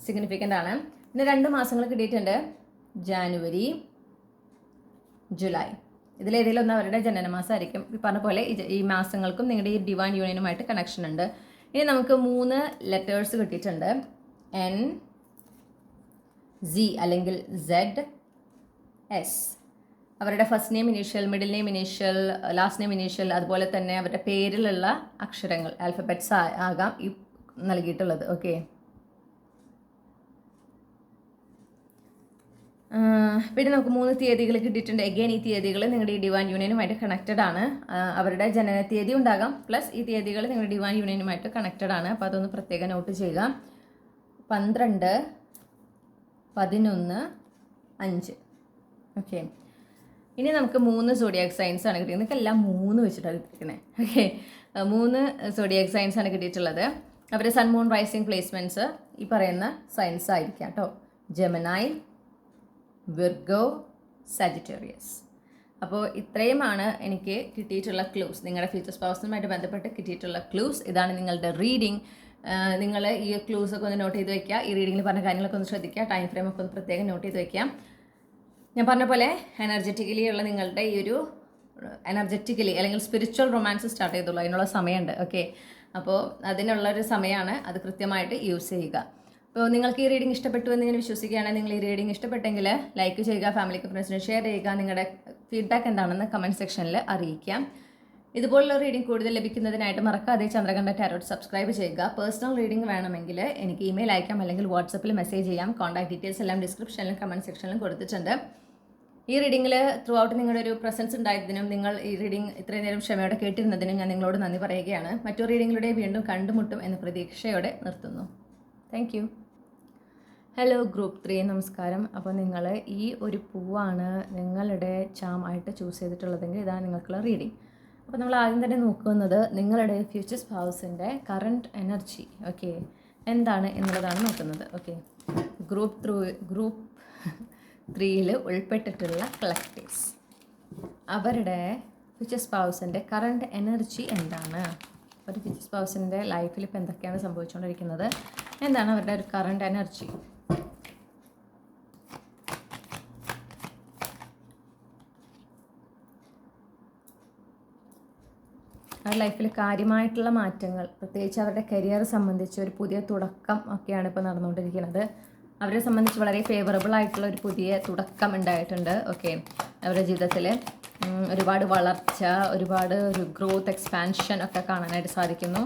സിഗ്നിഫിക്കൻ്റ് ആണ്. പിന്നെ 2 മാസങ്ങൾ കിട്ടിയിട്ടുണ്ട്, ജാനുവരി, ജൂലൈ. ഇതിലേതെങ്കിലും ഒന്ന് അവരുടെ ജനനമാസമായിരിക്കും. ഈ പറഞ്ഞ പോലെ ഈ മാസങ്ങൾക്കും നിങ്ങളുടെ ഈ ഡിവൈൻ യൂണിയനുമായിട്ട് കണക്ഷൻ ഉണ്ട്. ഇനി നമുക്ക് 3 ലെറ്റേഴ്സ് കിട്ടിയിട്ടുണ്ട്, NZ അല്ലെങ്കിൽ ZS. അവരുടെ first name initial, middle name initial, last name initial, അതുപോലെ തന്നെ അവരുടെ പേരിലുള്ള അക്ഷരങ്ങൾ ആൽഫബറ്റ്സ് ആകാം ഈ നൽകിയിട്ടുള്ളത്. ഓക്കെ, പിന്നെ നമുക്ക് 3 തീയതികൾ കിട്ടിയിട്ടുണ്ട്. എഗെയിൻ ഈ തീയതികൾ നിങ്ങളുടെ ഈ ഡിവൈൻ യൂണിയനുമായിട്ട് കണക്റ്റഡ് ആണ്. അവരുടെ ജനന തീയതി ഉണ്ടാകാം, പ്ലസ് ഈ തീയതികൾ നിങ്ങളുടെ ഡിവൈൻ യൂണിയനുമായിട്ട് കണക്റ്റഡ് ആണ്. അപ്പോൾ അതൊന്ന് പ്രത്യേകം നോട്ട് ചെയ്യുക. 12, 11, 5. ഓക്കെ, ഇനി നമുക്ക് 3 സോഡിയാക് സൈൻസ് ആണ് കിട്ടിയത്. നിങ്ങൾക്ക് എല്ലാം 3 വെച്ചിട്ടാണ് കിട്ടിയിരിക്കുന്നത്. ഓക്കെ, 3 സോഡിയാക് സൈൻസ് ആണ് കിട്ടിയിട്ടുള്ളത്. അവരുടെ സൺ, മൂൺ, റൈസിങ് പ്ലേസ്മെൻറ്റ്സ് ഈ പറയുന്ന സൈൻസ് ആയിരിക്കാം കേട്ടോ: ജെമിനായി, വിർഗോ, സാജിറ്റേറിയസ്. അപ്പോൾ ഇത്രയുമാണ് എനിക്ക് കിട്ടിയിട്ടുള്ള ക്ലൂസ്. നിങ്ങളുടെ ഫ്യൂച്ചർ സ്പൗസുമായിട്ട് ബന്ധപ്പെട്ട് കിട്ടിയിട്ടുള്ള ക്ലൂസ്. ഇതാണ് നിങ്ങളുടെ റീഡിങ്. നിങ്ങൾ ഈ ക്ലൂസൊക്കെ ഒന്ന് നോട്ട് ചെയ്ത് വയ്ക്കുക. ഈ റീഡിങ്ങിൽ പറഞ്ഞ കാര്യങ്ങളൊക്കെ ഒന്ന് ശ്രദ്ധിക്കുക. ടൈം ഫ്രെയിം ഒക്കെ ഒന്ന് പ്രത്യേകം നോട്ട് ചെയ്ത് വയ്ക്കുക. ഞാൻ പറഞ്ഞ പോലെ എനർജറ്റിക്കലി ഉള്ള നിങ്ങളുടെ ഈ ഒരു എനർജറ്റിക്കലി അല്ലെങ്കിൽ സ്പിരിച്വൽ റൊമാൻസ് സ്റ്റാർട്ട് ചെയ്തുള്ളൂ. അതിനുള്ള സമയമുണ്ട്. ഓക്കെ, അപ്പോൾ അതിനുള്ളൊരു സമയമാണ്. അത് കൃത്യമായിട്ട് യൂസ് ചെയ്യുക. അപ്പോൾ നിങ്ങൾക്ക് ഈ റീഡിംഗ് ഇഷ്ടപ്പെട്ടു എന്ന് ഞാൻ വിശ്വസിക്കുകയാണ്. നിങ്ങൾ ഈ റീഡിംഗ് ഇഷ്ടപ്പെട്ടെങ്കിൽ ലൈക്ക് ചെയ്യുക, ഫാമിലിക്ക് ഫ്രണ്ട്സിന് ഷെയർ ചെയ്യുക, നിങ്ങളുടെ ഫീഡ്ബാക്ക് എന്താണെന്ന് കമൻറ്റ് സെക്ഷനിൽ അറിയിക്കാം. ഇതുപോലുള്ള റീഡിംഗ് കൂടുതൽ ലഭിക്കുന്നതിനായിട്ട് മറക്കാതെ ചന്ദ്രകണ്ഠ ടാരോട്ട് സബ്സ്ക്രൈബ് ചെയ്യുക. പേഴ്സണൽ റീഡിംഗ് വേണമെങ്കിൽ എനിക്ക് ഇമെയിൽ അയക്കാം, അല്ലെങ്കിൽ വാട്സപ്പിൽ മെസ്സേജ് ചെയ്യാം. കോൺടാക്ട് ഡീറ്റെയിൽസ് എല്ലാം ഡിസ്ക്രിപ്ഷനിലും കമൻറ്റ് സെക്ഷനിലും കൊടുത്തിട്ടുണ്ട്. ഈ റീഡിങ്ങിൽ ത്രൂ ഔട്ട് നിങ്ങളുടെ ഒരു പ്രസൻസ് ഉണ്ടായതിനും നിങ്ങൾ ഈ റീഡിംഗ് ഇത്രയും നേരം ക്ഷമയോടെ കേട്ടിരുന്നതിനും ഞാൻ നിങ്ങളോട് നന്ദി പറയുകയാണ്. മറ്റു റീഡിങ്ങിലൂടെ വീണ്ടും കണ്ടുമുട്ടും എന്ന പ്രതീക്ഷയോടെ നിർത്തുന്നു. Thank you. ഹലോ ഗ്രൂപ്പ് 3, നമസ്കാരം. അപ്പോൾ നിങ്ങൾ ഈ ഒരു പൂവാണ് നിങ്ങളുടെ ചാം ആയിട്ട് ചൂസ് ചെയ്തിട്ടുള്ളതെങ്കിൽ ഇതാണ് നിങ്ങൾക്കുള്ള റീഡിംഗ്. അപ്പോൾ നമ്മൾ ആദ്യം തന്നെ നോക്കുന്നത് നിങ്ങളുടെ ഫ്യൂച്ചർ സ്പൗസിൻ്റെ കറണ്ട് എനർജി ഓക്കെ എന്താണ് എന്നുള്ളതാണ് നോക്കുന്നത്. ഓക്കെ, ഗ്രൂപ്പ് 3യിൽ ഉൾപ്പെട്ടിട്ടുള്ള കളക്ടേഴ്സ് അവരുടെ ഫ്യൂച്ചർ സ്പൗസിൻ്റെ കറണ്ട് എനർജി എന്താണ്? ഒരു ഫ്യൂച്ചർ സ്പൗസിൻ്റെ ലൈഫിൽ ഇപ്പോൾ എന്തൊക്കെയാണ് സംഭവിച്ചുകൊണ്ടിരിക്കുന്നത്, എന്താണ് അവരുടെ ഒരു കറണ്ട് എനർജി? അവരുടെ ലൈഫിൽ കാര്യമായിട്ടുള്ള മാറ്റങ്ങൾ, പ്രത്യേകിച്ച് അവരുടെ കരിയർ സംബന്ധിച്ച് ഒരു പുതിയ തുടക്കം ഒക്കെയാണ് ഇപ്പോൾ നടന്നുകൊണ്ടിരിക്കുന്നത്. അവരെ സംബന്ധിച്ച് വളരെ ഫേവറബിൾ ആയിട്ടുള്ള ഒരു പുതിയ തുടക്കം ഉണ്ടായിട്ടുണ്ട്. ഓക്കെ, അവരുടെ ജീവിതത്തിൽ ഒരുപാട് വളർച്ച, ഒരുപാട് ഒരു ഗ്രോത്ത്, എക്സ്പാൻഷൻ ഒക്കെ കാണാനായിട്ട് സാധിക്കുന്നു.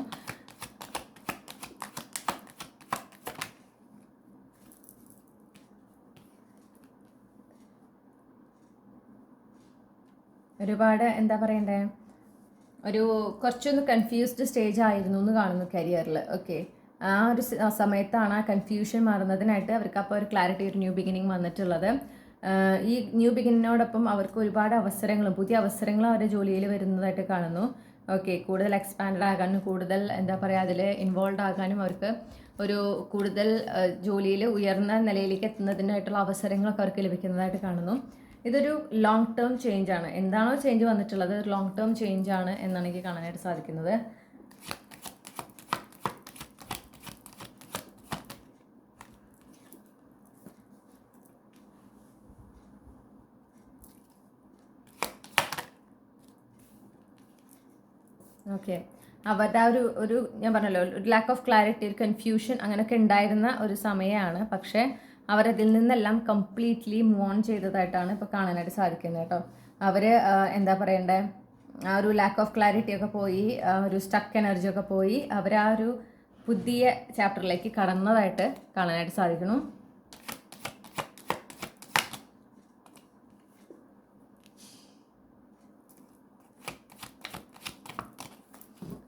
ഒരുപാട് എന്താ പറയണ്ടേ, ഒരു കുറച്ചൊന്ന് കൺഫ്യൂസ്ഡ് സ്റ്റേജ് ആയിരുന്നു എന്ന് കാണുന്നു കരിയറിൽ. ഓക്കെ, ആ ഒരു സമയത്താണ് ആ കൺഫ്യൂഷൻ മാറുന്നതിനായിട്ട് അവർക്ക് അപ്പോൾ ഒരു ക്ലാരിറ്റി, ഒരു ന്യൂ ബിഗിനിങ് വന്നിട്ടുള്ളത്. ഈ ന്യൂ ബിഗിനിങ്ങിനോടൊപ്പം അവർക്ക് ഒരുപാട് അവസരങ്ങളും പുതിയ അവസരങ്ങളും അവരുടെ ജോലിയിൽ വരുന്നതായിട്ട് കാണുന്നു. ഓക്കെ, കൂടുതൽ എക്സ്പാൻഡ് ആകാനും കൂടുതൽ എന്താ പറയുക അതിൽ ഇൻവോൾവ് ആകാനും അവർക്ക് ഒരു കൂടുതൽ ജോലിയിൽ ഉയർന്ന നിലയിലേക്ക് എത്തുന്നതിനായിട്ടുള്ള അവസരങ്ങളൊക്കെ അവർക്ക് ലഭിക്കുന്നതായിട്ട് കാണുന്നു. ഇതൊരു ലോങ് ടേം ചേഞ്ച് ആണ്. എന്താണോ ചേഞ്ച് വന്നിട്ടുള്ളത് ഒരു ലോങ് ടേം ചേഞ്ച് ആണ് എന്നാണ് എനിക്ക് കാണാനായിട്ട് സാധിക്കുന്നത്. ഓക്കെ, അവരുടെ ആ ഒരു ഞാൻ പറഞ്ഞല്ലോ ഒരു ലാക്ക് ഓഫ് ക്ലാരിറ്റി, ഒരു കൺഫ്യൂഷൻ അങ്ങനെയൊക്കെ ഉണ്ടായിരുന്ന ഒരു സമയമാണ്. പക്ഷേ അവരതിൽ നിന്നെല്ലാം കംപ്ലീറ്റ്ലി മൂവ് ഓൺ ചെയ്തതായിട്ടാണ് ഇപ്പോൾ കാണാനായിട്ട് സാധിക്കുന്നത് കേട്ടോ. അവർ എന്താ പറയണ്ടേ, ആ ഒരു ലാക്ക് ഓഫ് ക്ലാരിറ്റി ഒക്കെ പോയി, ഒരു സ്റ്റക്ക് എനർജി ഒക്കെ പോയി, അവർ ആ ഒരു പുതിയ ചാപ്റ്ററിലേക്ക് കടന്നതായിട്ട് കാണാനായിട്ട് സാധിക്കുന്നു.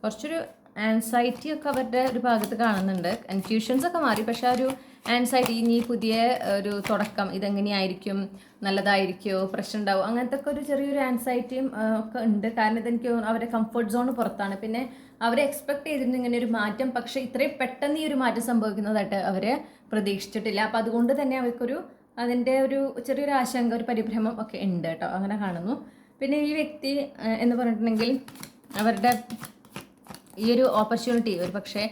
കുറച്ചൊരു ആൻസൈറ്റി ഒക്കെ അവരുടെ ഒരു ഭാഗത്ത് കാണുന്നുണ്ട്. കൺഫ്യൂഷൻസ് ഒക്കെ മാറി, പക്ഷെ ആ ഒരു ആൻസൈറ്റി, ഇനി പുതിയ ഒരു തുടക്കം ഇതെങ്ങനെയായിരിക്കും, നല്ലതായിരിക്കുമോ, പ്രശ്നം ഉണ്ടാവും, അങ്ങനത്തെ ഒക്കെ ഒരു ചെറിയൊരു ആൻസൈറ്റിയും ഒക്കെ ഉണ്ട്. കാരണം ഇതെനിക്ക് അവരുടെ കംഫർട്ട് സോൺ പുറത്താണ്. പിന്നെ അവരെ എക്സ്പെക്ട് ചെയ്തിരുന്നു ഇങ്ങനെ ഒരു മാറ്റം, പക്ഷേ ഇത്രയും പെട്ടെന്ന് ഈ ഒരു മാറ്റം സംഭവിക്കുന്നതായിട്ട് അവർ പ്രതീക്ഷിച്ചിട്ടില്ല. അപ്പം അതുകൊണ്ട് തന്നെ അവർക്കൊരു അതിൻ്റെ ഒരു ചെറിയൊരു ആശങ്ക, ഒരു പരിഭ്രമം ഒക്കെ ഉണ്ട് കേട്ടോ, അങ്ങനെ കാണുന്നു. പിന്നെ ഈ വ്യക്തി എന്ന് പറഞ്ഞിട്ടുണ്ടെങ്കിൽ അവരുടെ ഈ ഒരു ഓപ്പർച്യൂണിറ്റി, ഒരു പക്ഷേ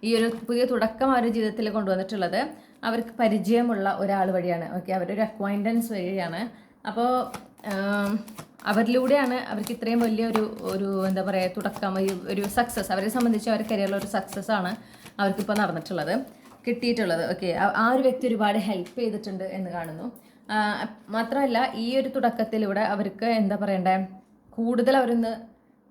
ഈ ഒരു പുതിയ തുടക്കം അവരുടെ ജീവിതത്തിൽ കൊണ്ടുവന്നിട്ടുള്ളത് അവർക്ക് പരിചയമുള്ള ഒരാൾ വഴിയാണ്. ഓക്കെ, അവരുടെ ഒരു അക്വൈൻറ്റൻസ് വഴിയാണ്. അപ്പോൾ അവരിലൂടെയാണ് അവർക്ക് ഇത്രയും വലിയൊരു എന്താ പറയുക തുടക്കം, ഒരു സക്സസ്, അവരെ സംബന്ധിച്ച് അവരുടെ കരിയറിലൊരു സക്സസ് ആണ് അവർക്കിപ്പോൾ നടന്നിട്ടുള്ളത്, കിട്ടിയിട്ടുള്ളത്. ഓക്കെ, ആ ഒരു വ്യക്തി ഒരുപാട് ഹെൽപ്പ് ചെയ്തിട്ടുണ്ട് എന്ന് കാണുന്നു. മാത്രമല്ല ഈ ഒരു തുടക്കത്തിലൂടെ അവർക്ക് എന്താ പറയണ്ടേ, കൂടുതൽ അവരൊന്ന്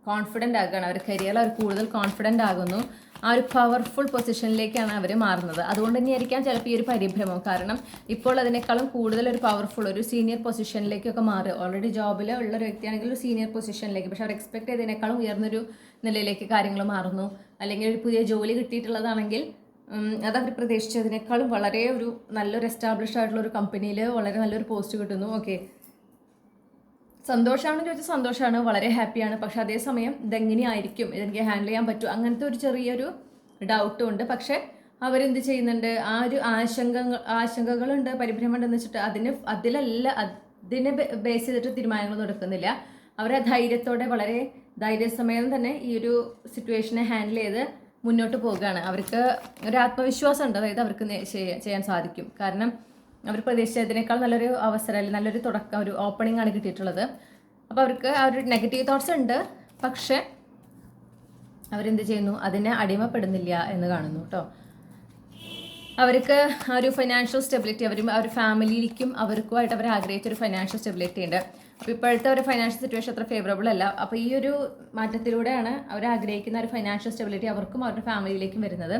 കോൺഫിഡൻ്റ് ആകുകയാണ്. അവർ കരിയറിൽ അവർ കൂടുതൽ കോൺഫിഡൻ്റ് ആകുന്നു. ആ ഒരു പവർഫുൾ പൊസിഷനിലേക്കാണ് അവർ മാറുന്നത്. അതുകൊണ്ട് തന്നെയായിരിക്കാം ചിലപ്പോൾ ഈ ഒരു പരിഭ്രമം. കാരണം ഇപ്പോൾ അതിനേക്കാളും കൂടുതൽ ഒരു പവർഫുൾ, ഒരു സീനിയർ പൊസിഷനിലേക്കൊക്കെ മാറുക. ഓൾറെഡി ജോബിൽ ഉള്ള ഒരു വ്യക്തിയാണെങ്കിൽ ഒരു സീനിയർ പൊസിഷനിലേക്ക്, പക്ഷെ അവർ എക്സ്പെക്ട് ചെയ്തതിനേക്കാളും ഉയർന്നൊരു നിലയിലേക്ക് കാര്യങ്ങൾ മാറുന്നു. അല്ലെങ്കിൽ ഒരു പുതിയ ജോലി കിട്ടിയിട്ടുള്ളതാണെങ്കിൽ അതവർ പ്രതീക്ഷിച്ചതിനേക്കാളും വളരെ ഒരു നല്ലൊരു എസ്റ്റാബ്ലിഷ്ഡ് ആയിട്ടുള്ള ഒരു കമ്പനിയിൽ വളരെ നല്ലൊരു പോസ്റ്റ് കിട്ടുന്നു. ഓക്കെ, സന്തോഷമാണെന്ന് ചോദിച്ചാൽ സന്തോഷമാണ്, വളരെ ഹാപ്പിയാണ്. പക്ഷെ അതേസമയം ഇതെങ്ങനെയായിരിക്കും, ഇതെനിക്ക് ഹാൻഡിൽ ചെയ്യാൻ പറ്റും, അങ്ങനത്തെ ഒരു ചെറിയൊരു ഡൗട്ടും ഉണ്ട്. പക്ഷെ അവരെന്ത് ചെയ്യുന്നുണ്ട്, ആ ഒരു ആശങ്കകളുണ്ട്, പരിഭ്രമമുണ്ടെന്ന് വെച്ചിട്ട് അതിനെ ബേസ് ചെയ്തിട്ട് തീരുമാനങ്ങളൊന്നും എടുക്കുന്നില്ല. അവരെ ധൈര്യത്തോടെ വളരെ ധൈര്യസമയം തന്നെ ഈ ഒരു സിറ്റുവേഷനെ ഹാൻഡിൽ ചെയ്ത് മുന്നോട്ട് പോവുകയാണ്. അവർക്ക് ഒരു ആത്മവിശ്വാസം ഉണ്ട്, അതായത് അവർക്ക് ചെയ്യാൻ സാധിക്കും. കാരണം അവർ പ്രതീക്ഷിച്ചതിനേക്കാൾ നല്ലൊരു അവസരം, അല്ലെങ്കിൽ നല്ലൊരു തുടക്കം, ഒരു ഓപ്പണിംഗ് ആണ് കിട്ടിയിട്ടുള്ളത്. അപ്പോൾ അവർക്ക് ആ ഒരു നെഗറ്റീവ് തോട്ട്സ് ഉണ്ട്, പക്ഷേ അവരെന്ത് ചെയ്യുന്നു, അതിനെ അടിമപ്പെടുന്നില്ല എന്ന് കാണുന്നു കേട്ടോ. അവർക്ക് ആ ഒരു ഫൈനാൻഷ്യൽ സ്റ്റെബിലിറ്റി, അവരും ആ ഒരു ഫാമിലിയിലേക്കും അവർക്കുമായിട്ട് അവർ ആഗ്രഹിച്ചൊരു ഫൈനാൻഷ്യൽ സ്റ്റെബിലിറ്റി ഉണ്ട്. അപ്പോൾ ഇപ്പോഴത്തെ ഒരു ഫൈനാൻഷ്യൽ സിറ്റുവേഷൻ അത്ര ഫേവറബിൾ അല്ല. അപ്പോൾ ഈ ഒരു മാറ്റത്തിലൂടെയാണ് അവർ ആഗ്രഹിക്കുന്ന ഒരു ഫൈനാൻഷ്യൽ സ്റ്റെബിലിറ്റി അവർക്കും അവരുടെ ഫാമിലിയിലേക്കും വരുന്നത്.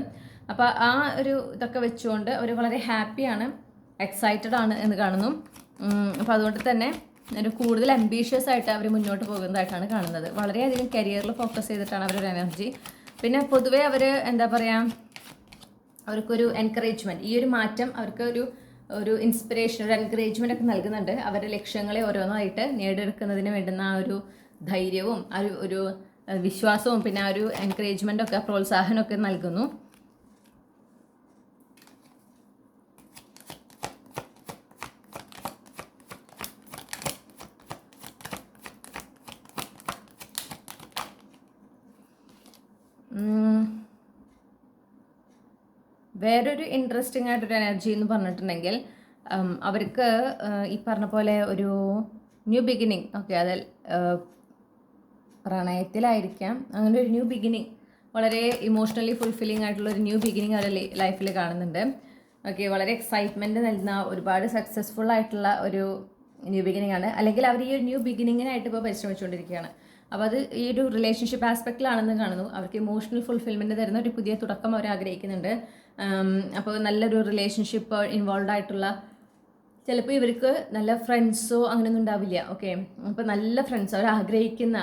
അപ്പോൾ ആ ഒരു ഇതൊക്കെ വെച്ചുകൊണ്ട് അവർ വളരെ ഹാപ്പിയാണ്, എക്സൈറ്റഡ് ആണ് എന്ന് കാണുന്നു. അപ്പോൾ അതുകൊണ്ട് തന്നെ ഒരു കൂടുതൽ അംബീഷ്യസ് ആയിട്ട് അവർ മുന്നോട്ട് പോകുന്നതായിട്ടാണ് കാണുന്നത്. വളരെയധികം കരിയറിൽ ഫോക്കസ് ചെയ്തിട്ടാണ് അവരൊരു എനർജി. പിന്നെ പൊതുവേ അവർ എന്താ പറയുക, അവർക്കൊരു എൻകറേജ്മെൻറ്റ്, ഈ ഒരു മാറ്റം അവർക്ക് ഒരു ഇൻസ്പിറേഷൻ, ഒരു എൻകറേജ്മെൻ്റ് ഒക്കെ നൽകുന്നുണ്ട്. അവരുടെ ലക്ഷ്യങ്ങളെ ഓരോന്നായിട്ട് നേടിയെടുക്കുന്നതിന് വേണ്ടുന്ന ആ ഒരു ധൈര്യവും ആ ഒരു വിശ്വാസവും പിന്നെ ആ ഒരു എൻകറേജ്മെൻറ്റൊക്കെ, പ്രോത്സാഹനമൊക്കെ നൽകുന്നു. വേറൊരു ഇൻട്രസ്റ്റിംഗ് ആയിട്ടൊരു എനർജി എന്ന് പറഞ്ഞിട്ടുണ്ടെങ്കിൽ അവർക്ക് ഈ പറഞ്ഞ പോലെ ഒരു ന്യൂ ബിഗിനിങ്, ഓക്കെ, അതിൽ പ്രണയത്തിലായിരിക്കാം, അങ്ങനെ ഒരു ന്യൂ ബിഗിനിങ്, വളരെ ഇമോഷണലി ഫുൾഫില്ലിംഗ് ആയിട്ടുള്ള ഒരു ന്യൂ ബിഗിനിങ് അവരുടെ ലൈഫിൽ കാണുന്നുണ്ട്. ഓക്കെ, വളരെ എക്സൈറ്റ്മെൻറ്റ് നൽകുന്ന, ഒരുപാട് സക്സസ്ഫുൾ ആയിട്ടുള്ള ഒരു ന്യൂ ബിഗിനിങ് ആണ്. അല്ലെങ്കിൽ അവർ ഈ ഒരു ന്യൂ ബിഗിനിങ്ങിനായിട്ട് ഇപ്പോൾ പരിശ്രമിച്ചുകൊണ്ടിരിക്കുകയാണ്. അപ്പോൾ അത് ഈ ഒരു റിലേഷൻഷിപ്പ് ആസ്പെക്റ്റിലാണെന്ന് കാണുന്നു. അവർക്ക് ഇമോഷണൽ ഫുൾഫിൽമെൻറ്റ് തരുന്ന ഒരു പുതിയ തുടക്കം അവർ ആഗ്രഹിക്കുന്നുണ്ട്. അപ്പോൾ നല്ലൊരു റിലേഷൻഷിപ്പ് ഇൻവോൾവ് ആയിട്ടുള്ള, ചിലപ്പോൾ ഇവർക്ക് നല്ല ഫ്രണ്ട്സോ അങ്ങനെയൊന്നും ഉണ്ടാവില്ല. ഓക്കെ, അപ്പോൾ നല്ല ഫ്രണ്ട്സ് അവർ ആഗ്രഹിക്കുന്ന,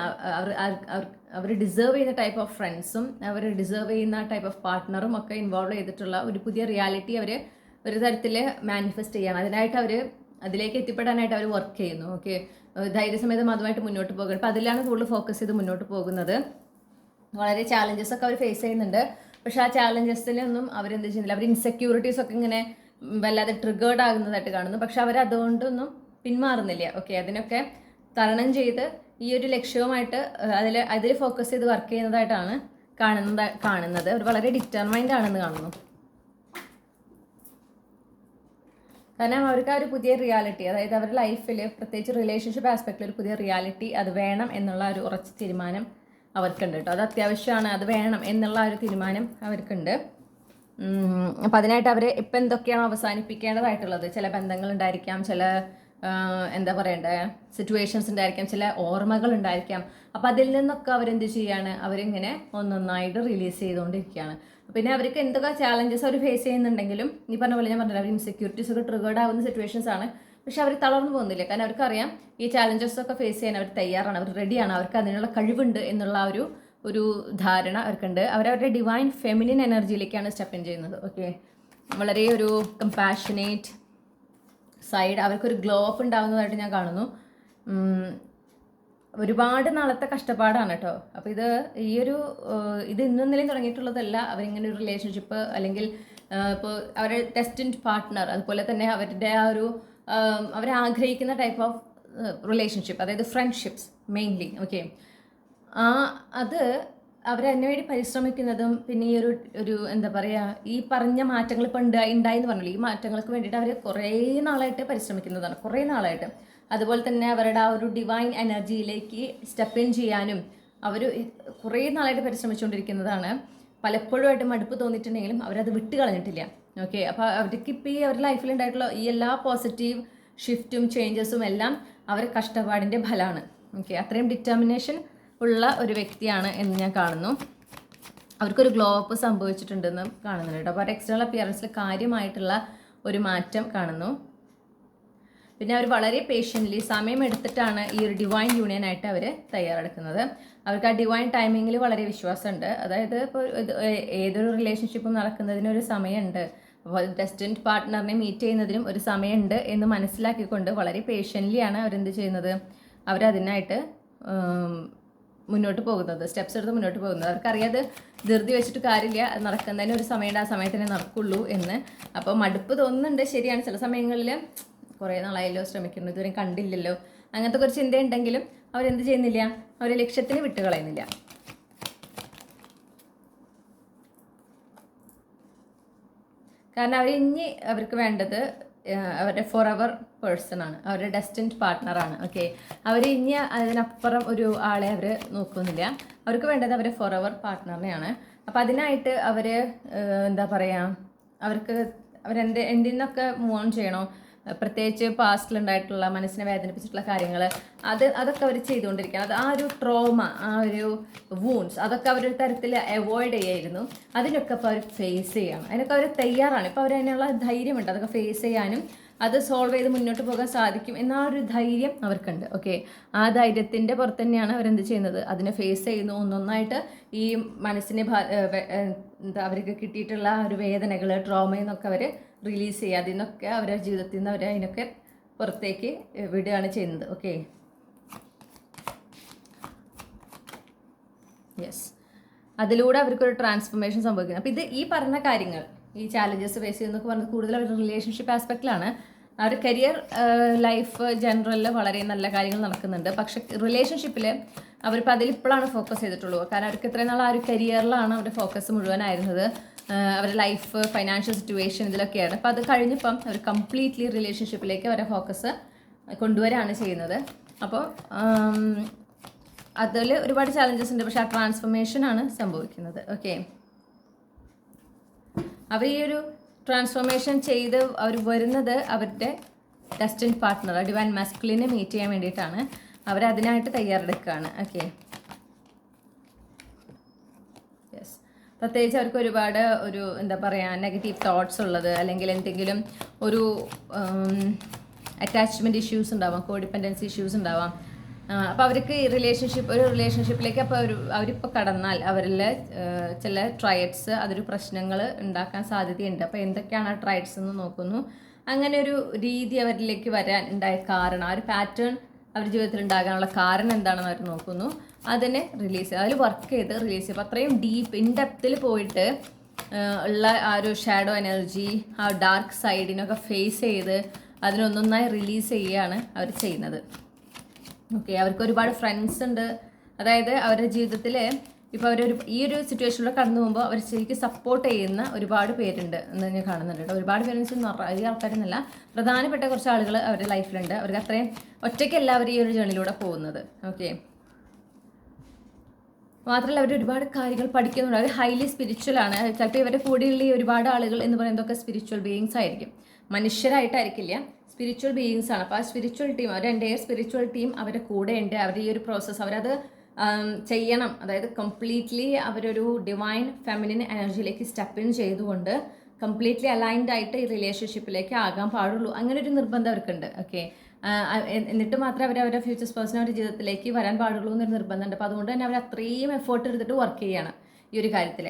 അവർ ഡിസേർവ് ചെയ്യുന്ന ടൈപ്പ് ഓഫ് ഫ്രണ്ട്സും അവർ ഡിസേർവ് ചെയ്യുന്ന ടൈപ്പ് ഓഫ് പാർട്ട്ണറും ഒക്കെ ഇൻവോൾവ് ചെയ്തിട്ടുള്ള ഒരു പുതിയ റിയാലിറ്റി അവർ ഒരു തരത്തിൽ മാനിഫെസ്റ്റ് ചെയ്യണം. അതിനായിട്ട് അവർ അതിലേക്ക് എത്തിപ്പെടാനായിട്ട് അവർ വർക്ക് ചെയ്യുന്നു. ഓക്കെ, ധൈര്യസമേതം അതുമായിട്ട് മുന്നോട്ട് പോകുക. അപ്പോൾ അതിലാണ് കൂടുതൽ ഫോക്കസ് ചെയ്ത് മുന്നോട്ട് പോകുന്നത്. വളരെ ചാലഞ്ചസ് ഒക്കെ അവർ ഫേസ് ചെയ്യുന്നുണ്ട്. പക്ഷേ ആ ചാലഞ്ചസിലൊന്നും അവരെന്ത് ചെയ്യുന്നില്ല, അവർ ഇൻസെക്യൂരിറ്റീസ് ഒക്കെ ഇങ്ങനെ വല്ലാതെ ട്രിഗേർഡ് ആകുന്നതായിട്ട് കാണുന്നു. പക്ഷെ അവരതുകൊണ്ടൊന്നും പിന്മാറുന്നില്ല. ഓക്കെ, അതിനൊക്കെ തരണം ചെയ്ത് ഈ ഒരു ലക്ഷ്യവുമായിട്ട് അതിൽ ഫോക്കസ് ചെയ്ത് വർക്ക് ചെയ്യുന്നതായിട്ടാണ് കാണുന്നത്. അവർ വളരെ ഡിറ്റർമൈൻഡ് ആണെന്ന് കാണുന്നു. കാരണം അവർക്ക് ആ ഒരു പുതിയ റിയാലിറ്റി, അതായത് അവരുടെ ലൈഫിൽ പ്രത്യേകിച്ച് റിലേഷൻഷിപ്പ് ആസ്പെക്റ്റിൽ ഒരു പുതിയ റിയാലിറ്റി, അത് വേണം എന്നുള്ള ഒരു ഉറച്ച തീരുമാനം അവർക്കുണ്ട് കേട്ടോ. അത് അത്യാവശ്യമാണ്, അത് വേണം എന്നുള്ള ഒരു തീരുമാനം അവർക്കുണ്ട്. അപ്പം അതിനായിട്ട് അവർ ഇപ്പം എന്തൊക്കെയാണ് അവസാനിപ്പിക്കേണ്ടതായിട്ടുള്ളത്, ചില ബന്ധങ്ങളുണ്ടായിരിക്കാം, ചില എന്താ പറയണ്ടേ സിറ്റുവേഷൻസ് ഉണ്ടായിരിക്കാം, ചില ഓർമ്മകൾ ഉണ്ടായിരിക്കാം. അപ്പം അതിൽ നിന്നൊക്കെ അവരെന്ത് ചെയ്യാണ്, അവരിങ്ങനെ ഒന്നൊന്നായിട്ട് റിലീസ് ചെയ്തുകൊണ്ടിരിക്കുകയാണ്. പിന്നെ അവർക്ക് എന്തൊക്കെ ചാലഞ്ചസ് അവർ ഫേസ് ചെയ്യുന്നുണ്ടെങ്കിലും ഈ പറഞ്ഞ പോലെ ഞാൻ പറഞ്ഞില്ല, അവർ ഇൻസെക്യൂരിറ്റീസ് ഒക്കെ ട്രിഗേർഡ് ആവുന്ന സിറ്റുവേഷൻസ് ആണ്. പക്ഷെ അവർ തളർന്നു പോകുന്നില്ല. കാരണം അവർക്കറിയാം ഈ ചാലഞ്ചസ് ഒക്കെ ഫേസ് ചെയ്യാൻ അവർ തയ്യാറാണ്, അവർ റെഡിയാണ്, അവർക്ക് അതിനുള്ള കഴിവുണ്ട് എന്നുള്ള ഒരു ധാരണ അവർക്കുണ്ട്. അവരവരുടെ ഡിവൈൻ ഫെമിനിൻ എനർജിയിലേക്കാണ് സ്റ്റെപ്പ് ഇൻ ചെയ്യുന്നത്. ഓക്കെ, വളരെ ഒരു കമ്പാഷനേറ്റ് സൈഡ്, അവർക്കൊരു ഗ്ലോ അപ്പ് ഉണ്ടാകുന്നതായിട്ട് ഞാൻ കാണുന്നു. ഒരുപാട് നാളത്തെ കഷ്ടപ്പാടാണ് കേട്ടോ. അപ്പോൾ ഇത് ഇന്നൊന്നിലും തുടങ്ങിയിട്ടുള്ളതല്ല. അവരിങ്ങനെ ഒരു റിലേഷൻഷിപ്പ് അല്ലെങ്കിൽ ഇപ്പോൾ അവരുടെ ഡെസ്റ്റിൻഡ് പാർട്ട്ണർ, അതുപോലെ തന്നെ അവരുടെ ആ ഒരു അവരാഗ്രഹിക്കുന്ന ടൈപ്പ് ഓഫ് റിലേഷൻഷിപ്പ്, അതായത് ഫ്രണ്ട്ഷിപ്സ് മെയിൻലി. ഓക്കെ, അത് അവരതിനു വേണ്ടി പരിശ്രമിക്കുന്നതും പിന്നെ ഈ ഒരു എന്താ പറയുക, ഈ പറഞ്ഞ മാറ്റങ്ങൾ ഇപ്പോൾ ഉണ്ടായെന്ന് പറഞ്ഞില്ല, ഈ മാറ്റങ്ങൾക്ക് വേണ്ടിയിട്ട് അവർ കുറേ നാളായിട്ട് പരിശ്രമിക്കുന്നതാണ്, കുറേ നാളായിട്ട്. അതുപോലെ തന്നെ അവരുടെ ആ ഒരു ഡിവൈൻ എനർജിയിലേക്ക് സ്റ്റെപ്പ് ഇൻ ചെയ്യാനും അവർ കുറേ നാളായിട്ട് പരിശ്രമിച്ചുകൊണ്ടിരിക്കുന്നതാണ്. പലപ്പോഴുമായിട്ട് മടുപ്പ് തോന്നിയിട്ടുണ്ടെങ്കിലും അവരത് വിട്ട് കളഞ്ഞിട്ടില്ല. ഓക്കെ, അപ്പോൾ അവർക്കിപ്പോൾ ഈ അവരുടെ ലൈഫിൽ ഉണ്ടായിട്ടുള്ള ഈ എല്ലാ പോസിറ്റീവ് ഷിഫ്റ്റും ചേഞ്ചസും എല്ലാം അവർ കഷ്ടപ്പാടിൻ്റെ ഫലമാണ്. ഓക്കെ, അത്രയും ഡിറ്റർമിനേഷൻ ഉള്ള ഒരു വ്യക്തിയാണ് എന്ന് ഞാൻ കാണുന്നു. അവർക്കൊരു ഗ്ലോ അപ്പ് സംഭവിച്ചിട്ടുണ്ടെന്ന് കാണുന്നുണ്ട് കേട്ടോ. അപ്പോൾ അവരുടെ എക്സ്റ്റേണൽ അപ്പിയറൻസിൽ കാര്യമായിട്ടുള്ള ഒരു മാറ്റം കാണുന്നു. പിന്നെ അവർ വളരെ പേഷ്യൻ്റ്ലി സമയമെടുത്തിട്ടാണ് ഈ ഒരു ഡിവൈൻ യൂണിയനായിട്ട് അവർ തയ്യാറെടുക്കുന്നത്. അവർക്ക് ആ ഡിവൈൻ ടൈമിങ്ങിൽ വളരെ വിശ്വാസമുണ്ട്. അതായത് ഇപ്പോൾ ഏതൊരു റിലേഷൻഷിപ്പും നടക്കുന്നതിനൊരു സമയമുണ്ട്. അപ്പോൾ ഡെസ്റ്റിൻഡ് പാർട്ട്ണറിനെ മീറ്റ് ചെയ്യുന്നതിനും ഒരു സമയമുണ്ട് എന്ന് മനസ്സിലാക്കിക്കൊണ്ട് വളരെ പേഷ്യൻ്റ്ലിയാണ് അവരെന്ത് ചെയ്യുന്നത്, അവരതിനായിട്ട് മുന്നോട്ട് പോകുന്നത്, സ്റ്റെപ്സ് എടുത്ത് മുന്നോട്ട് പോകുന്നത്. അവർക്കറിയാതെ ധൃതി വെച്ചിട്ട് കാര്യമില്ല, അത് നടക്കുന്നതിന് ഒരു സമയമുണ്ട്, ആ സമയത്തിനെ നടക്കുള്ളൂ എന്ന്. അപ്പോൾ മടുപ്പ് തോന്നുന്നുണ്ട്, ശരിയാണ്. ചില സമയങ്ങളിൽ കുറേ നാളായല്ലോ ശ്രമിക്കുന്നു, ഇതുവരെ കണ്ടില്ലല്ലോ, അങ്ങനത്തെ കുറച്ച് ചിന്തയുണ്ടെങ്കിലും അവരെന്ത് ചെയ്യുന്നില്ല, അവർ ലക്ഷ്യത്തിന് വിട്ടുകളയുന്നില്ല. കാരണം അവർക്ക് വേണ്ടത് അവരുടെ ഫോർ എവർ പേഴ്സൺ ആണ്, അവരുടെ ഡെസ്റ്റിൻഡ് പാർട്ട്ണറാണ്. ഓക്കെ, അവർ ഇനി അതിനപ്പുറം ഒരു ആളെ അവർ നോക്കുന്നില്ല. അവർക്ക് വേണ്ടത് അവരെ ഫോർ എവർ പാർട്ട്ണറിനെയാണ്. അപ്പം അതിനായിട്ട് അവർ എന്താ പറയുക, അവർക്ക് എന്തിൽ നിന്നൊക്കെ മൂവ് ഓൺ ചെയ്യണോ, പ്രത്യേകിച്ച് പാസ്റ്റിലുണ്ടായിട്ടുള്ള മനസ്സിനെ വേദനിപ്പിച്ചിട്ടുള്ള കാര്യങ്ങൾ അതൊക്കെ അവർ ചെയ്തുകൊണ്ടിരിക്കുകയാണ്. അത് ആ ഒരു ട്രോമ, ആ ഒരു വൂൺസ്, അതൊക്കെ അവരൊരു തരത്തിൽ അവോയ്ഡ് ചെയ്യായിരുന്നു. അതിനൊക്കെ ഇപ്പോൾ അവർ ഫേസ് ചെയ്യണം, അതിനൊക്കെ അവർ തയ്യാറാണ്. ഇപ്പോൾ അവർ അതിനുള്ള ധൈര്യമുണ്ട് അതൊക്കെ ഫേസ് ചെയ്യാനും അത് സോൾവ് ചെയ്ത് മുന്നോട്ട് പോകാൻ സാധിക്കും എന്ന ഒരു ധൈര്യം അവർക്കുണ്ട്. ഓക്കെ, ആ ധൈര്യത്തിൻ്റെ പുറത്ത് തന്നെയാണ് അവരെന്ത് ചെയ്യുന്നത്, അതിനെ ഫേസ് ചെയ്യുന്നു. ഒന്നൊന്നായിട്ട് ഈ മനസ്സിനെ എന്താ അവർക്ക് കിട്ടിയിട്ടുള്ള ഒരു വേദനകൾ, ട്രോമയിൽ നിന്നൊക്കെ അവർ റിലീസ് ചെയ്യുക. അതിൽ നിന്നൊക്കെ അവരുടെ ജീവിതത്തിൽ നിന്ന് അവർ അതിനൊക്കെ പുറത്തേക്ക് വിടുകയാണ് ചെയ്യുന്നത്. ഓക്കെ, യെസ്, അതിലൂടെ അവർക്കൊരു ട്രാൻസ്ഫോർമേഷൻ സംഭവിക്കുന്നത്. അപ്പോൾ ഈ പറഞ്ഞ കാര്യങ്ങൾ, ഈ ചാലഞ്ചസ് ഫേസ് ചെയ്യുന്നതൊക്കെ പറഞ്ഞത് കൂടുതൽ അവരുടെ റിലേഷൻഷിപ്പ് ആസ്പെക്റ്റിലാണ്. അവർ കരിയർ ലൈഫ് ജനറലിൽ വളരെ നല്ല കാര്യങ്ങൾ നടക്കുന്നുണ്ട്. പക്ഷെ റിലേഷൻഷിപ്പിൽ അവരിപ്പോൾ അതിലിപ്പോഴാണ് ഫോക്കസ് ചെയ്തിട്ടുള്ളൂ. കാരണം അവർക്ക് ഇത്രയും നാൾ ആ ഒരു കരിയറിലാണ് അവരുടെ ഫോക്കസ് മുഴുവനായിരുന്നത്. അവരുടെ ലൈഫ്, ഫൈനാൻഷ്യൽ സിറ്റുവേഷൻ ഇതിലൊക്കെയാണ്. അപ്പോൾ അത് കഴിഞ്ഞപ്പം അവർ കംപ്ലീറ്റ്ലി റിലേഷൻഷിപ്പിലേക്ക് അവരുടെ ഫോക്കസ് കൊണ്ടുവരാണ് ചെയ്യുന്നത്. അപ്പോൾ അതിൽ ഒരുപാട് ചാലഞ്ചസ് ഉണ്ട്. പക്ഷേ ആ ട്രാൻസ്ഫോർമേഷനാണ് സംഭവിക്കുന്നത്. ഓക്കെ, അവർ ഈ ഒരു ട്രാൻസ്ഫോർമേഷൻ ചെയ്ത് അവർ വരുന്നത് അവരുടെ ഡെസ്റ്റിൻഡ് പാർട്ട്ണർ, ഡിവൈൻ മാസ്കുലിനെ മീറ്റ് ചെയ്യാൻ വേണ്ടിയിട്ടാണ്. അവരതിനായിട്ട് തയ്യാറെടുക്കുകയാണ്. ഓക്കെ, യെസ്, പ്രത്യേകിച്ച് അവർക്ക് ഒരുപാട് ഒരു എന്താ പറയുക നെഗറ്റീവ് തോട്ട്സ് ഉള്ളത്, അല്ലെങ്കിൽ എന്തെങ്കിലും ഒരു അറ്റാച്ച്മെൻറ്റ് ഇഷ്യൂസ് ഉണ്ടാവാം, കോഡിപ്പെൻഡൻസി ഇഷ്യൂസ് ഉണ്ടാവാം. അപ്പോൾ അവർക്ക് ഒരു റിലേഷൻഷിപ്പിലേക്ക് അപ്പോൾ അവരിപ്പോൾ കടന്നാൽ അവരിൽ ചില ട്രയഡ്സ് അതൊരു പ്രശ്നങ്ങൾ ഉണ്ടാക്കാൻ സാധ്യതയുണ്ട്. അപ്പോൾ എന്തൊക്കെയാണ് ആ ട്രയഡ്സ് എന്ന് നോക്കുന്നു. അങ്ങനെ ഒരു രീതി അവരിലേക്ക് വരാൻ ഉണ്ടായ കാരണം, ആ ഒരു പാറ്റേൺ അവരുടെ ജീവിതത്തിൽ ഉണ്ടാകാനുള്ള കാരണം എന്താണെന്ന് അവർ നോക്കുന്നു. അതിനെ റിലീസ് ചെയ്യുക, അതിൽ വർക്ക് ചെയ്ത് റിലീസ് ചെയ്യുക. അപ്പോൾ അത്രയും ഡീപ്പ് ഇൻഡെപ്തിൽ പോയിട്ട് ഉള്ള ആ ഒരു ഷാഡോ എനർജി, ആ ഡാർക്ക് സൈഡിനൊക്കെ ഫേസ് ചെയ്ത് അതിനൊന്നൊന്നായി റിലീസ് ചെയ്യുകയാണ് അവർ ചെയ്യുന്നത്. ഓക്കെ, അവർക്ക് ഒരുപാട് ഫ്രണ്ട്സ് ഉണ്ട്. അതായത് അവരുടെ ജീവിതത്തിൽ ഇപ്പോൾ ഈ ഒരു സിറ്റുവേഷനിലൂടെ കടന്നു പോകുമ്പോൾ അവർ ശരിക്കും സപ്പോർട്ട് ചെയ്യുന്ന ഒരുപാട് പേരുണ്ട് എന്ന് ഞാൻ കാണുന്നുണ്ട് കേട്ടോ. ഒരുപാട് പേരെന്ന് വെച്ചാൽ ഈ ആൾക്കാരെന്നല്ല, പ്രധാനപ്പെട്ട കുറച്ച് ആളുകൾ അവരുടെ ലൈഫിലുണ്ട്. അവർക്ക് അത്രയും ഒറ്റയ്ക്കല്ല അവർ ഈ ഒരു ജേണിയിലൂടെ പോകുന്നത്. ഓക്കെ, മാത്രമല്ല അവർ ഒരുപാട് കാര്യങ്ങൾ പഠിക്കുന്നുണ്ട്. അവർ ഹൈലി സ്പിരിച്വലാണ്. ചിലപ്പോൾ ഇവരുടെ കൂടെയുള്ള ഈ ഒരുപാട് ആളുകൾ എന്ന് പറയുന്നതൊക്കെ സ്പിരിച്വൽ ബീയിങ്സ് ആയിരിക്കും, മനുഷ്യരായിട്ടായിരിക്കില്ല, സ്പിരിച്വൽ ബീയിങ്സ് ആണ്. അപ്പോൾ ആ സ്പിരിച്വൽ ടീം, അവരുടെ എൻ്റെ സ്പിരിച്വൽ ടീം അവരുടെ കൂടെ ഉണ്ട്. അവരുടെ ഈ ഒരു പ്രോസസ്സ് അവരത് ചെയ്യണം. അതായത് കംപ്ലീറ്റ്ലി അവരൊരു ഡിവൈൻ ഫെമിനിൻ എനർജിയിലേക്ക് സ്റ്റെപ്പ് ഇൻ ചെയ്തുകൊണ്ട് കംപ്ലീറ്റ്ലി അലൈൻഡ് ആയിട്ട് ഈ റിലേഷൻഷിപ്പിലേക്ക് ആകാൻ പാടുള്ളൂ. അങ്ങനെ ഒരു നിർബന്ധം അവർക്കുണ്ട്. ഓക്കെ, എന്നിട്ട് മാത്രമേ അവരുടെ ഫ്യൂച്ചർ സ്പേഴ്സിനെ അവരുടെ ജീവിതത്തിലേക്ക് വരാൻ പാടുള്ളൂ എന്നൊരു നിർബന്ധമുണ്ട്. അപ്പോൾ അതുകൊണ്ട് തന്നെ അവർ അത്രയും എഫേർട്ട് എടുത്തിട്ട് വർക്ക് ചെയ്യണം ഈ ഒരു കാര്യത്തിൽ.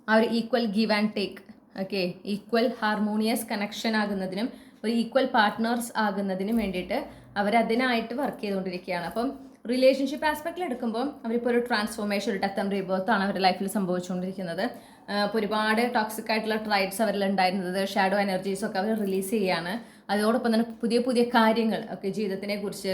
ആ ഒരു equal give and take, okay, equal harmonious connection ആകുന്നതിനും ഒരു ഈക്വൽ പാർട്ട്നേഴ്സ് ആകുന്നതിനും വേണ്ടിയിട്ട് അവരതിനായിട്ട് വർക്ക് ചെയ്തുകൊണ്ടിരിക്കുകയാണ്. അപ്പം റിലേഷൻഷിപ്പ് ആസ്പെക്റ്റിൽ എടുക്കുമ്പോൾ അവരിപ്പോൾ ഒരു ട്രാൻസ്ഫോർമേഷൻ, ഒരു ഡെത്ത് ആൻഡ് റീബർത്ത് ആണ് അവരുടെ ലൈഫിൽ സംഭവിച്ചുകൊണ്ടിരിക്കുന്നത്. ഇപ്പോൾ ഒരുപാട് ടോക്സിക് ആയിട്ടുള്ള ട്രൈഡ്സ് അവരിൽ ഉണ്ടായിരുന്നത്, ഷാഡോ എനർജീസൊക്കെ അവർ റിലീസ് ചെയ്യുകയാണ്. അതോടൊപ്പം തന്നെ പുതിയ പുതിയ കാര്യങ്ങൾ ഒക്കെ ജീവിതത്തിനെ കുറിച്ച്,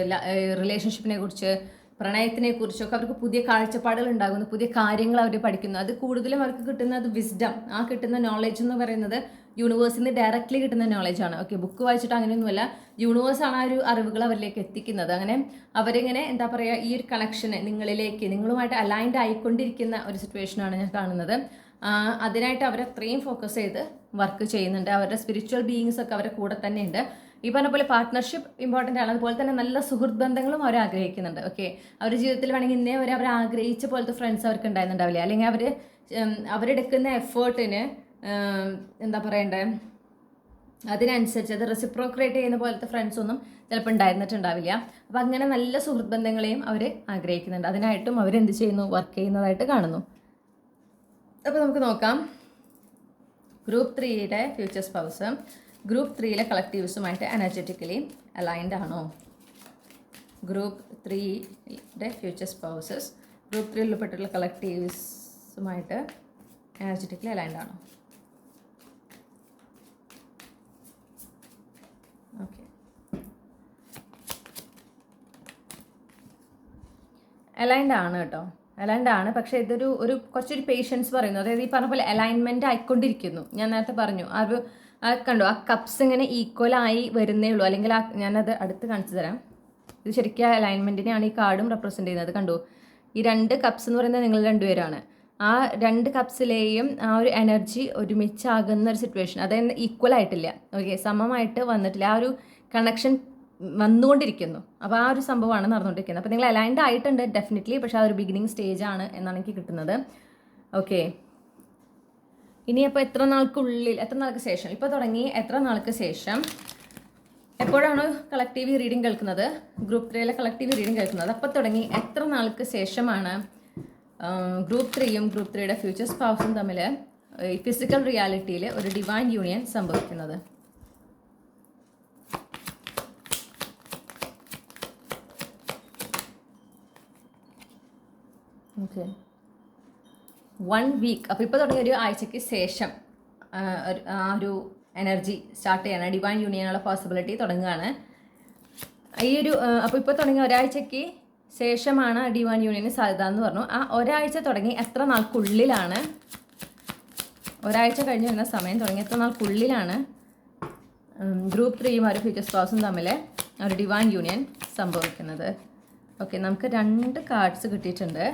റിലേഷൻഷിപ്പിനെ കുറിച്ച്, പ്രണയത്തിനെ കുറിച്ചൊക്കെ അവർക്ക് പുതിയ കാഴ്ചപ്പാടുകൾ ഉണ്ടാകുന്നു, പുതിയ കാര്യങ്ങൾ അവർ പഠിക്കുന്നു. അത് കൂടുതലും അവർക്ക് കിട്ടുന്നത് വിസ്ഡം, ആ കിട്ടുന്ന നോളജ് എന്ന് പറയുന്നത് യൂണിവേഴ്സിൽ നിന്ന് ഡയറക്റ്റ്ലി കിട്ടുന്ന നോളജാണ്. ഓക്കെ, ബുക്ക് വായിച്ചിട്ട് അങ്ങനെയൊന്നുമല്ല, യൂണിവേഴ്സാണ് ആ ഒരു അറിവുകൾ അവരിലേക്ക് എത്തിക്കുന്നത്. അങ്ങനെ അവരിങ്ങനെ എന്താ പറയുക, ഈ ഒരു കണക്ഷന് നിങ്ങളുമായിട്ട് അലൈൻഡ് ആയിക്കൊണ്ടിരിക്കുന്ന ഒരു സിറ്റുവേഷനാണ് ഞാൻ കാണുന്നത്. അതിനായിട്ട് അവരത്രയും ഫോക്കസ് ചെയ്ത് വർക്ക് ചെയ്യുന്നുണ്ട്. അവരുടെ സ്പിരിച്വൽ ബീയിങ്സ് ഒക്കെ അവരുടെ കൂടെ തന്നെ ഉണ്ട്. ഈ പറഞ്ഞ പോലെ പാർട്ട്ണർഷിപ്പ് ഇമ്പോർട്ടൻ്റ് ആണ്. അതുപോലെ തന്നെ നല്ല സുഹൃത്ത് ബന്ധങ്ങളും അവർ ആഗ്രഹിക്കുന്നുണ്ട്. ഓക്കെ, അവരുടെ ജീവിതത്തിൽ വേണമെങ്കിൽ ഇന്നേ വരെ അവർ ആഗ്രഹിച്ച പോലത്തെ ഫ്രണ്ട്സ് അവർക്ക് ഉണ്ടായിരുന്നുണ്ടാവില്ല, അല്ലെങ്കിൽ അവരെടുക്കുന്ന എഫേർട്ടിന് എന്താ പറയണ്ടേ, അതിനനുസരിച്ച് അത് റെസിപ്രോക്രേറ്റ് ചെയ്യുന്ന പോലത്തെ ഫ്രണ്ട്സൊന്നും ചിലപ്പോൾ ഉണ്ടായിരുന്നിട്ടുണ്ടാവില്ല. അപ്പോൾ അങ്ങനെ നല്ല സുഹൃത്ത് ബന്ധങ്ങളെയും അവർ ആഗ്രഹിക്കുന്നുണ്ട്. അതിനായിട്ടും അവരെന്ത് ചെയ്യുന്നു, വർക്ക് ചെയ്യുന്നതായിട്ട് കാണുന്നു. അപ്പോൾ നമുക്ക് നോക്കാം ഗ്രൂപ്പ് 3യുടെ ഫ്യൂച്ചർ സ്പൗസ് ഗ്രൂപ്പ് 3യിലെ കളക്റ്റീവ്സുമായിട്ട് എനർജറ്റിക്കലി അലൈൻഡ് ആണോ. ഗ്രൂപ്പ് 3യുടെ ഫ്യൂച്ചർ സ്പൗസസ് ഗ്രൂപ്പ് 3യിൽ ഉൾപ്പെട്ടിട്ടുള്ള കളക്റ്റീവ്സുമായിട്ട് എനർജറ്റിക്കലി അലൈൻഡ് ആണോ. ഓക്കെ, അലൈൻഡ് ആണ് കേട്ടോ. അലൈൻഡ് ആണ്, പക്ഷേ ഇതൊരു കുറച്ചൊരു പേഷ്യൻസ് പറയുന്നു. അതായത് ഈ പറഞ്ഞ പോലെ അലൈൻമെൻറ്റ് ആയിക്കൊണ്ടിരിക്കുന്നു. ഞാൻ നേരത്തെ പറഞ്ഞു കണ്ടു ആ കപ്സ് ഇങ്ങനെ ഈക്വലായി വരുന്നേ ഉള്ളൂ. അല്ലെങ്കിൽ ഞാനത് അടുത്ത് കാണിച്ചു തരാം. ഇത് ശരിക്കും അലൈൻമെൻറ്റിനെയാണ് ഈ കാർഡും റെപ്രസെൻറ്റ് ചെയ്യുന്നത്. കണ്ടു, ഈ 2 കപ്സ് എന്ന് പറയുന്നത് നിങ്ങൾ രണ്ടുപേരാണ്. ആ 2 കപ്സിലെയും ആ ഒരു എനർജി ഒരുമിച്ചാകുന്ന ഒരു സിറ്റുവേഷൻ, അതായത് ഈക്വൽ ആയിട്ടില്ല. ഓക്കെ, സമമായിട്ട് വന്നിട്ടില്ല. ആ ഒരു കണക്ഷൻ വന്നുകൊണ്ടിരിക്കുന്നു. അപ്പോൾ ആ ഒരു സംഭവമാണ് നടന്നുകൊണ്ടിരിക്കുന്നത്. അപ്പോൾ നിങ്ങൾ അലൈൻഡ് ആയിട്ടുണ്ട് ഡെഫിനറ്റ്ലി, പക്ഷേ ആ ഒരു ബിഗിനിങ് സ്റ്റേജ് ആണ് എന്നാണ് എനിക്ക് കിട്ടുന്നത്. ഓക്കെ, ഇനിയപ്പോൾ എത്ര നാൾക്ക് ശേഷം, ഇപ്പോൾ തുടങ്ങി എത്ര നാൾക്ക് ശേഷം, എപ്പോഴാണ് കളക്റ്റീവ് റീഡിംഗ് കേൾക്കുന്നത്, ഗ്രൂപ്പ് 3യിലെ കളക്റ്റീവ് റീഡിംഗ് കേൾക്കുന്നത്, അപ്പോൾ തുടങ്ങി എത്ര നാൾക്ക് ശേഷമാണ് ഗ്രൂപ്പ് 3യും ഗ്രൂപ്പ് 3യുടെ ഫ്യൂച്ചർ സ്പൗസും തമ്മിൽ ഈ ഫിസിക്കൽ റിയാലിറ്റിയിൽ ഒരു ഡിവൈൻ യൂണിയൻ സംഭവിക്കുന്നത്? Okay, 1 week. അപ്പോൾ ഇപ്പോൾ തുടങ്ങിയ ഒരു ആഴ്ചയ്ക്ക് ശേഷം ആ ഒരു എനർജി സ്റ്റാർട്ട് ചെയ്യണം. ഡിവൈൻ യൂണിയനുള്ള പോസിബിലിറ്റി തുടങ്ങുകയാണ്. ഈ ഒരു അപ്പോൾ ഇപ്പോൾ തുടങ്ങിയ ഒരാഴ്ചയ്ക്ക് ശേഷമാണ് ഡിവൈൻ യൂണിയന് സാധ്യത എന്ന് പറഞ്ഞു. ആ ഒരാഴ്ച തുടങ്ങി എത്ര നാൾക്കുള്ളിലാണ്, ഒരാഴ്ച കഴിഞ്ഞ് വരുന്ന സമയം തുടങ്ങി എത്ര നാൾക്കുള്ളിലാണ് ഗ്രൂപ്പ് 3യും ഒരു ഫ്യൂച്ചർ സ്പൗസും തമ്മിൽ ഒരു ഡിവൈൻ യൂണിയൻ സംഭവിക്കുന്നത്? ഓക്കെ, നമുക്ക് 2 കാർഡ്സ് കിട്ടിയിട്ടുണ്ട്.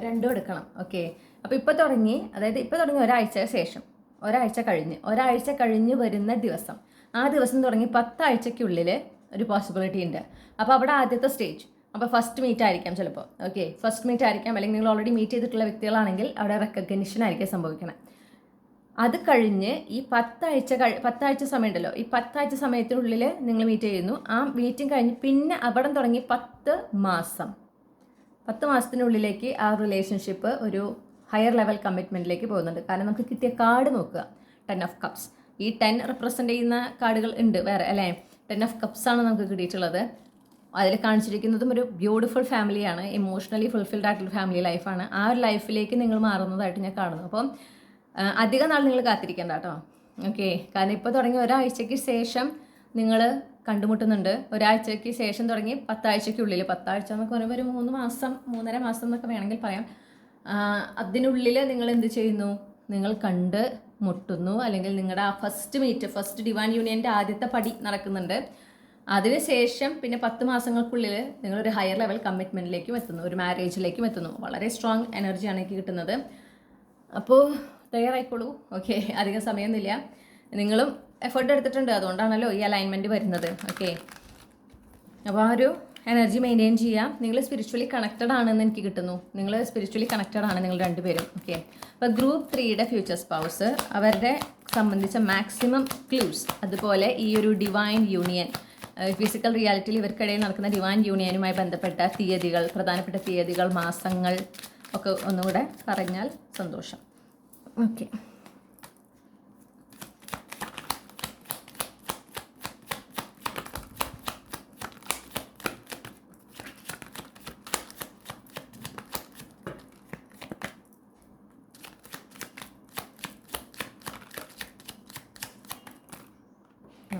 രണ്ടും എടുക്കണം. ഓക്കെ, അപ്പോൾ ഇപ്പോൾ തുടങ്ങി, അതായത് ഇപ്പോൾ തുടങ്ങി ഒരാഴ്ച ശേഷം, ഒരാഴ്ച കഴിഞ്ഞ് വരുന്ന ദിവസം, ആ ദിവസം തുടങ്ങി 10 ആഴ്ചയ്ക്കുള്ളിൽ ഒരു പോസിബിലിറ്റി ഉണ്ട്. അപ്പോൾ അവിടെ ആദ്യത്തെ സ്റ്റേജ്, അപ്പോൾ ഫസ്റ്റ് മീറ്റ് ആയിരിക്കാം ചിലപ്പോൾ. ഓക്കെ, ഫസ്റ്റ് മീറ്റ് ആയിരിക്കാം, അല്ലെങ്കിൽ നിങ്ങൾ ഓൾറെഡി മീറ്റ് ചെയ്തിട്ടുള്ള വ്യക്തികളാണെങ്കിൽ അവിടെ റെക്കഗ്നിഷൻ ആയിരിക്കും സംഭവിക്കണം. അത് കഴിഞ്ഞ് ഈ 10 ആഴ്ച സമയം ഉണ്ടല്ലോ, ഈ 10 ആഴ്ച സമയത്തിനുള്ളിൽ നിങ്ങൾ മീറ്റ് ചെയ്യുന്നു. ആ മീറ്റിംഗ് കഴിഞ്ഞ് പിന്നെ അവിടെ തുടങ്ങി 10 മാസത്തിനുള്ളിലേക്ക് ആ റിലേഷൻഷിപ്പ് ഒരു ഹയർ ലെവൽ കമ്മിറ്റ്മെൻറ്റിലേക്ക് പോകുന്നുണ്ട്. കാരണം നമുക്ക് കിട്ടിയ കാർഡ് നോക്കുക, 10 ഓഫ് കപ്സ്. ഈ 10 റെപ്രസെൻ്റ് ചെയ്യുന്ന കാർഡുകൾ ഉണ്ട് വേറെ, അല്ലേ? 10 ഓഫ് കപ്സ് ആണ് നമുക്ക് കിട്ടിയിട്ടുള്ളത്. അതിൽ കാണിച്ചിരിക്കുന്നതും ഒരു ബ്യൂട്ടിഫുൾ ഫാമിലിയാണ്, ഇമോഷണലി ഫുൾഫിൽഡ് ആയിട്ടുള്ള ഫാമിലി ലൈഫാണ്. ആ ഒരു ലൈഫിലേക്ക് നിങ്ങൾ മാറുന്നതായിട്ട് ഞാൻ കാണുന്നു. അപ്പം അധികം നാൾ നിങ്ങൾ കാത്തിരിക്കേണ്ട കേട്ടോ. ഓക്കെ, കാരണം ഇപ്പോൾ തുടങ്ങി ഒരാഴ്ചയ്ക്ക് ശേഷം നിങ്ങൾ കണ്ടുമുട്ടുന്നുണ്ട്. ഒരാഴ്ചയ്ക്ക് ശേഷം തുടങ്ങി 10 ആഴ്ചയ്ക്കുള്ളിൽ, 10 ആഴ്ച എന്നൊക്കെ പറയുമ്പോൾ ഒരു 3 മാസം 3.5 മാസം എന്നൊക്കെ വേണമെങ്കിൽ പറയാം. അതിനുള്ളിൽ നിങ്ങൾ എന്ത് ചെയ്യുന്നു? നിങ്ങൾ കണ്ട് മുട്ടുന്നു, അല്ലെങ്കിൽ നിങ്ങളുടെ ആ ഫസ്റ്റ് ഡിവൈൻ യൂണിയൻ്റെ ആദ്യത്തെ പടി നടക്കുന്നുണ്ട്. അതിനുശേഷം പിന്നെ 10 മാസങ്ങൾക്കുള്ളിൽ നിങ്ങളൊരു ഹയർ ലെവൽ കമ്മിറ്റ്മെൻറ്റിലേക്കും എത്തുന്നു, ഒരു മാരേജിലേക്കും എത്തുന്നു. വളരെ സ്ട്രോങ് എനർജിയാണ് എനിക്ക് കിട്ടുന്നത്. അപ്പോൾ തയ്യാറായിക്കോളൂ. ഓക്കെ, അധികം സമയമൊന്നുമില്ല. നിങ്ങളും എഫേർട്ട് എടുത്തിട്ടുണ്ട്, അതുകൊണ്ടാണല്ലോ ഈ അലൈൻമെൻറ്റ് വരുന്നത്. ഓക്കെ, അപ്പോൾ ആ ഒരു എനർജി മെയിൻറ്റെയിൻ ചെയ്യാം. നിങ്ങൾ സ്പിരിച്വലി കണക്റ്റഡ് ആണെന്ന് എനിക്ക് കിട്ടുന്നു. നിങ്ങൾ സ്പിരിച്വലി കണക്റ്റഡ് ആണ് നിങ്ങൾ രണ്ടുപേരും. ഓക്കെ, അപ്പോൾ ഗ്രൂപ്പ് 3യുടെ ഫ്യൂച്ചർ സ്പൗസ് അവരുടെ സംബന്ധിച്ച മാക്സിമം ക്ലൂസ്, അതുപോലെ ഈ ഒരു ഡിവൈൻ യൂണിയൻ, ഫിസിക്കൽ റിയാലിറ്റിയിൽ ഇവർക്കിടയിൽ നടക്കുന്ന ഡിവൈൻ യൂണിയനുമായി ബന്ധപ്പെട്ട തീയതികൾ, പ്രധാനപ്പെട്ട തീയതികൾ, മാസങ്ങൾ ഒക്കെ ഒന്നുകൂടെ പറഞ്ഞാൽ സന്തോഷം. ഓക്കെ,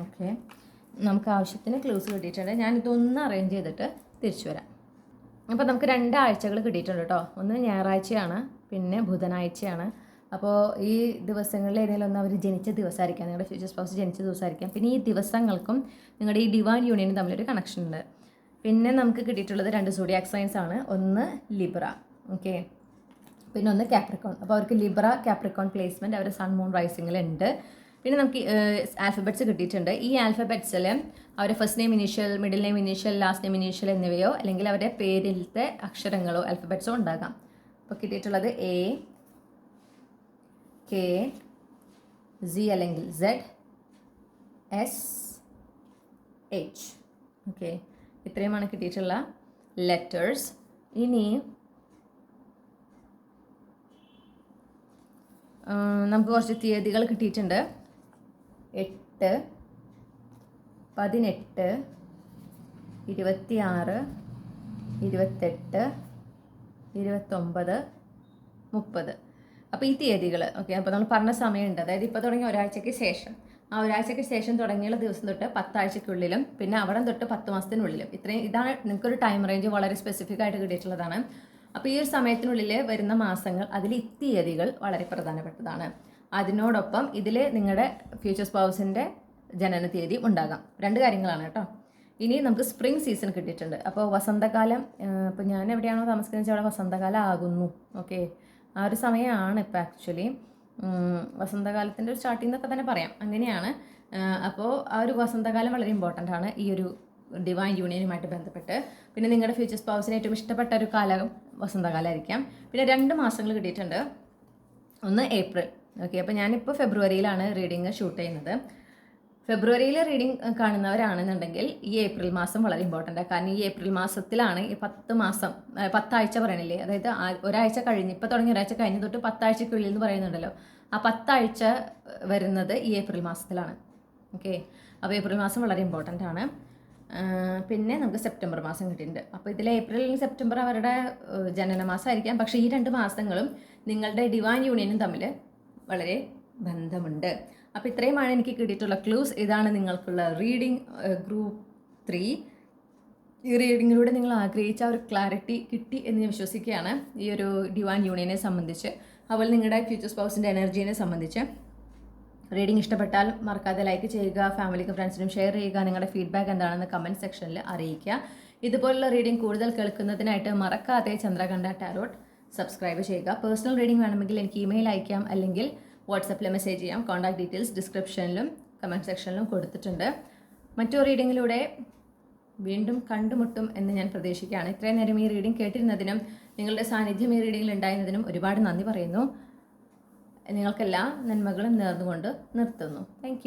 ഓക്കെ, നമുക്ക് ആവശ്യത്തിന് ക്ലൂസ് കിട്ടിയിട്ടുണ്ട്. ഞാനിതൊന്ന് അറേഞ്ച് ചെയ്തിട്ട് തിരിച്ചു വരാം. അപ്പോൾ നമുക്ക് 2 ആഴ്ചകൾ കിട്ടിയിട്ടുണ്ട് കേട്ടോ. ഒന്ന് ഞായറാഴ്ചയാണ്, പിന്നെ ബുധനാഴ്ചയാണ്. അപ്പോൾ ഈ ദിവസങ്ങളിൽ ഏതെങ്കിലും ഒന്ന് അവർ ജനിച്ച ദിവസമായിരിക്കാം, നിങ്ങളുടെ ഫ്യൂച്ചർ സ്പൗസ് ജനിച്ച ദിവസമായിരിക്കാം. പിന്നെ ഈ ദിവസങ്ങൾക്കും നിങ്ങളുടെ ഈ ഡിവൈൻ യൂണിയനും തമ്മിലൊരു കണക്ഷൻ ഉണ്ട്. പിന്നെ നമുക്ക് കിട്ടിയിട്ടുള്ളത് 2 സോഡിയാക് സൈൻസ് ആണ്. ഒന്ന് ലിബ്ര, ഓക്കെ, പിന്നെ ഒന്ന് കാപ്രിക്കോൺ. അപ്പോൾ അവർക്ക് ലിബ്ര കാപ്രിക്കോൺ പ്ലേസ്മെൻറ്റ് അവരുടെ സൺ മൂൺ റൈസിങ്ങിലുണ്ട്. പിന്നെ നമുക്ക് ആൽഫബറ്റ്സ് കിട്ടിയിട്ടുണ്ട്. ഈ ആൽഫബറ്റ്സിൽ അവരുടെ first name initial, middle name initial, last name initial എന്നിവയോ അല്ലെങ്കിൽ അവരുടെ പേരിലത്തെ അക്ഷരങ്ങളോ ആൽഫബറ്റ്സോ ഉണ്ടാകാം. അപ്പോൾ കിട്ടിയിട്ടുള്ളത് A, K, Z അല്ലെങ്കിൽ Z, S, H. ഓക്കെ, ഇത്രയുമാണ് കിട്ടിയിട്ടുള്ള ലെറ്റേഴ്സ്. ഇനി നമുക്ക് കുറച്ച് തീയതികൾ കിട്ടിയിട്ടുണ്ട്. 8, 18, 26, 28, 29, 30. അപ്പോൾ ഈ തീയതികൾ, ഓക്കെ, അപ്പോൾ നമ്മൾ പറഞ്ഞ സമയമുണ്ട്. അതായത് ഇപ്പോൾ തുടങ്ങിയ ഒരാഴ്ചയ്ക്ക് ശേഷം ആ ഒരാഴ്ചയ്ക്ക് ശേഷം തുടങ്ങിയുള്ള ദിവസം തൊട്ട് 10 ആഴ്ചയ്ക്കുള്ളിലും പിന്നെ അവിടെ തൊട്ട് 10 മാസത്തിനുള്ളിലും ഇതാണ് നിങ്ങൾക്കൊരു ടൈം റേഞ്ച് വളരെ സ്പെസിഫിക് ആയിട്ട് കിട്ടിയിട്ടുള്ളതാണ്. അപ്പോൾ ഈ ഒരു സമയത്തിനുള്ളിൽ വരുന്ന മാസങ്ങൾ അതിൽ ഈ തീയതികൾ വളരെ പ്രധാനപ്പെട്ടതാണ്. അതിനോടൊപ്പം ഇതിൽ നിങ്ങളുടെ ഫ്യൂച്ചർ സ്പൗസിൻ്റെ ജനന തീയതി ഉണ്ടാകാം. 2 കാര്യങ്ങളാണ് കേട്ടോ. ഇനി നമുക്ക് സ്പ്രിംഗ് സീസൺ കിട്ടിയിട്ടുണ്ട്. അപ്പോൾ വസന്തകാലം, ഇപ്പോൾ ഞാൻ എവിടെയാണോ താമസിക്കുന്നത് വെച്ചാൽ അവിടെ വസന്തകാലം ആകുന്നു. ഓക്കെ, ആ ഒരു സമയമാണ് ഇപ്പോൾ ആക്ച്വലി വസന്തകാലത്തിൻ്റെ ഒരു സ്റ്റാർട്ടിംഗ് എന്നൊക്കെ തന്നെ പറയാം. അങ്ങനെയാണ്. അപ്പോൾ ആ ഒരു വസന്തകാലം വളരെ ഇമ്പോർട്ടൻ്റ് ആണ് ഈ ഒരു ഡിവൈൻ യൂണിയനുമായിട്ട് ബന്ധപ്പെട്ട്. പിന്നെ നിങ്ങളുടെ ഫ്യൂച്ചർ സ്പൗസിന് ഏറ്റവും ഇഷ്ടപ്പെട്ട ഒരു കാലം വസന്തകാലമായിരിക്കാം. പിന്നെ 2 മാസങ്ങൾ കിട്ടിയിട്ടുണ്ട്. ഒന്ന് ഏപ്രിൽ. ഓക്കെ, അപ്പോൾ ഞാനിപ്പോൾ ഫെബ്രുവരിയിലാണ് റീഡിങ് ഷൂട്ട് ചെയ്യുന്നത്. ഫെബ്രുവരിയിൽ റീഡിങ് കാണുന്നവരാണെന്നുണ്ടെങ്കിൽ ഈ ഏപ്രിൽ മാസം വളരെ ഇമ്പോർട്ടൻ്റ് ആണ്. കാരണം ഈ ഏപ്രിൽ മാസത്തിലാണ് ഈ 10 ആഴ്ച പറയണില്ലേ, അതായത് ഒരാഴ്ച കഴിഞ്ഞ് ഇപ്പോൾ തുടങ്ങി ഒരാഴ്ച കഴിഞ്ഞ് തൊട്ട് 10 ആഴ്ചക്കുള്ളിൽ എന്ന് പറയുന്നുണ്ടല്ലോ, ആ 10 ആഴ്ച വരുന്നത് ഈ ഏപ്രിൽ മാസത്തിലാണ്. ഓക്കെ, അപ്പോൾ ഏപ്രിൽ മാസം വളരെ ഇമ്പോർട്ടൻ്റ് ആണ്. പിന്നെ നമുക്ക് സെപ്റ്റംബർ മാസം കിട്ടിയിട്ടുണ്ട്. അപ്പോൾ ഇതിൽ ഏപ്രിൽ സെപ്റ്റംബർ അവരുടെ ജനനമാസമായിരിക്കാം. പക്ഷേ ഈ 2 മാസങ്ങളും നിങ്ങളുടെ ഡിവൈൻ യൂണിയനും തമ്മിൽ വളരെ ബന്ധമുണ്ട്. അപ്പോൾ ഇത്രയുമാണ് എനിക്ക് കിട്ടിയിട്ടുള്ള ക്ലൂസ്. ഇതാണ് നിങ്ങൾക്കുള്ള റീഡിംഗ് ഗ്രൂപ്പ് 3. ഈ റീഡിങ്ങിലൂടെ നിങ്ങൾ ആഗ്രഹിച്ച ഒരു ക്ലാരിറ്റി കിട്ടി എന്ന് ഞാൻ വിശ്വസിക്കുകയാണ് ഈ ഒരു ഡിവൈൻ യൂണിയനെ സംബന്ധിച്ച്. അതുപോലെ നിങ്ങളുടെ ഫ്യൂച്ചർ സ്പൗസിൻ്റെ എനർജീനെ സംബന്ധിച്ച്. റീഡിംഗ് ഇഷ്ടപ്പെട്ടാൽ മറക്കാതെ ലൈക്ക് ചെയ്യുക, ഫാമിലിക്കും ഫ്രണ്ട്സിനും ഷെയർ ചെയ്യുക. നിങ്ങളുടെ ഫീഡ്ബാക്ക് എന്താണെന്ന് കമൻറ്റ് സെക്ഷനിൽ അറിയിക്കുക. ഇതുപോലുള്ള റീഡിംഗ് കൂടുതൽ കേൾക്കുന്നതിനായിട്ട് മറക്കാതെ ചന്ദ്രകണ്ഠ ടാരോട്ട് സബ്സ്ക്രൈബ് ചെയ്യുക. പേഴ്സണൽ റീഡിംഗ് വേണമെങ്കിൽ എനിക്ക് ഇമെയിൽ അയക്കാം, അല്ലെങ്കിൽ വാട്സപ്പിൽ മെസ്സേജ് ചെയ്യാം. കോൺടാക്ട് ഡീറ്റെയിൽസ് ഡിസ്ക്രിപ്ഷനിലും കമൻറ്റ് സെക്ഷനിലും കൊടുത്തിട്ടുണ്ട്. മറ്റൊരു റീഡിങ്ങിലൂടെ വീണ്ടും കണ്ടുമുട്ടും എന്ന് ഞാൻ പ്രതീക്ഷിക്കുകയാണ്. ഇത്രയും നേരം ഈ റീഡിംഗ് കേട്ടിരുന്നതിനും നിങ്ങളുടെ സാന്നിധ്യം ഈ റീഡിങ്ങിൽ ഉണ്ടായിരുന്നതിനും ഒരുപാട് നന്ദി പറയുന്നു. നിങ്ങൾക്കെല്ലാ നന്മകളും നേർന്നുകൊണ്ട് നിർത്തുന്നു. താങ്ക്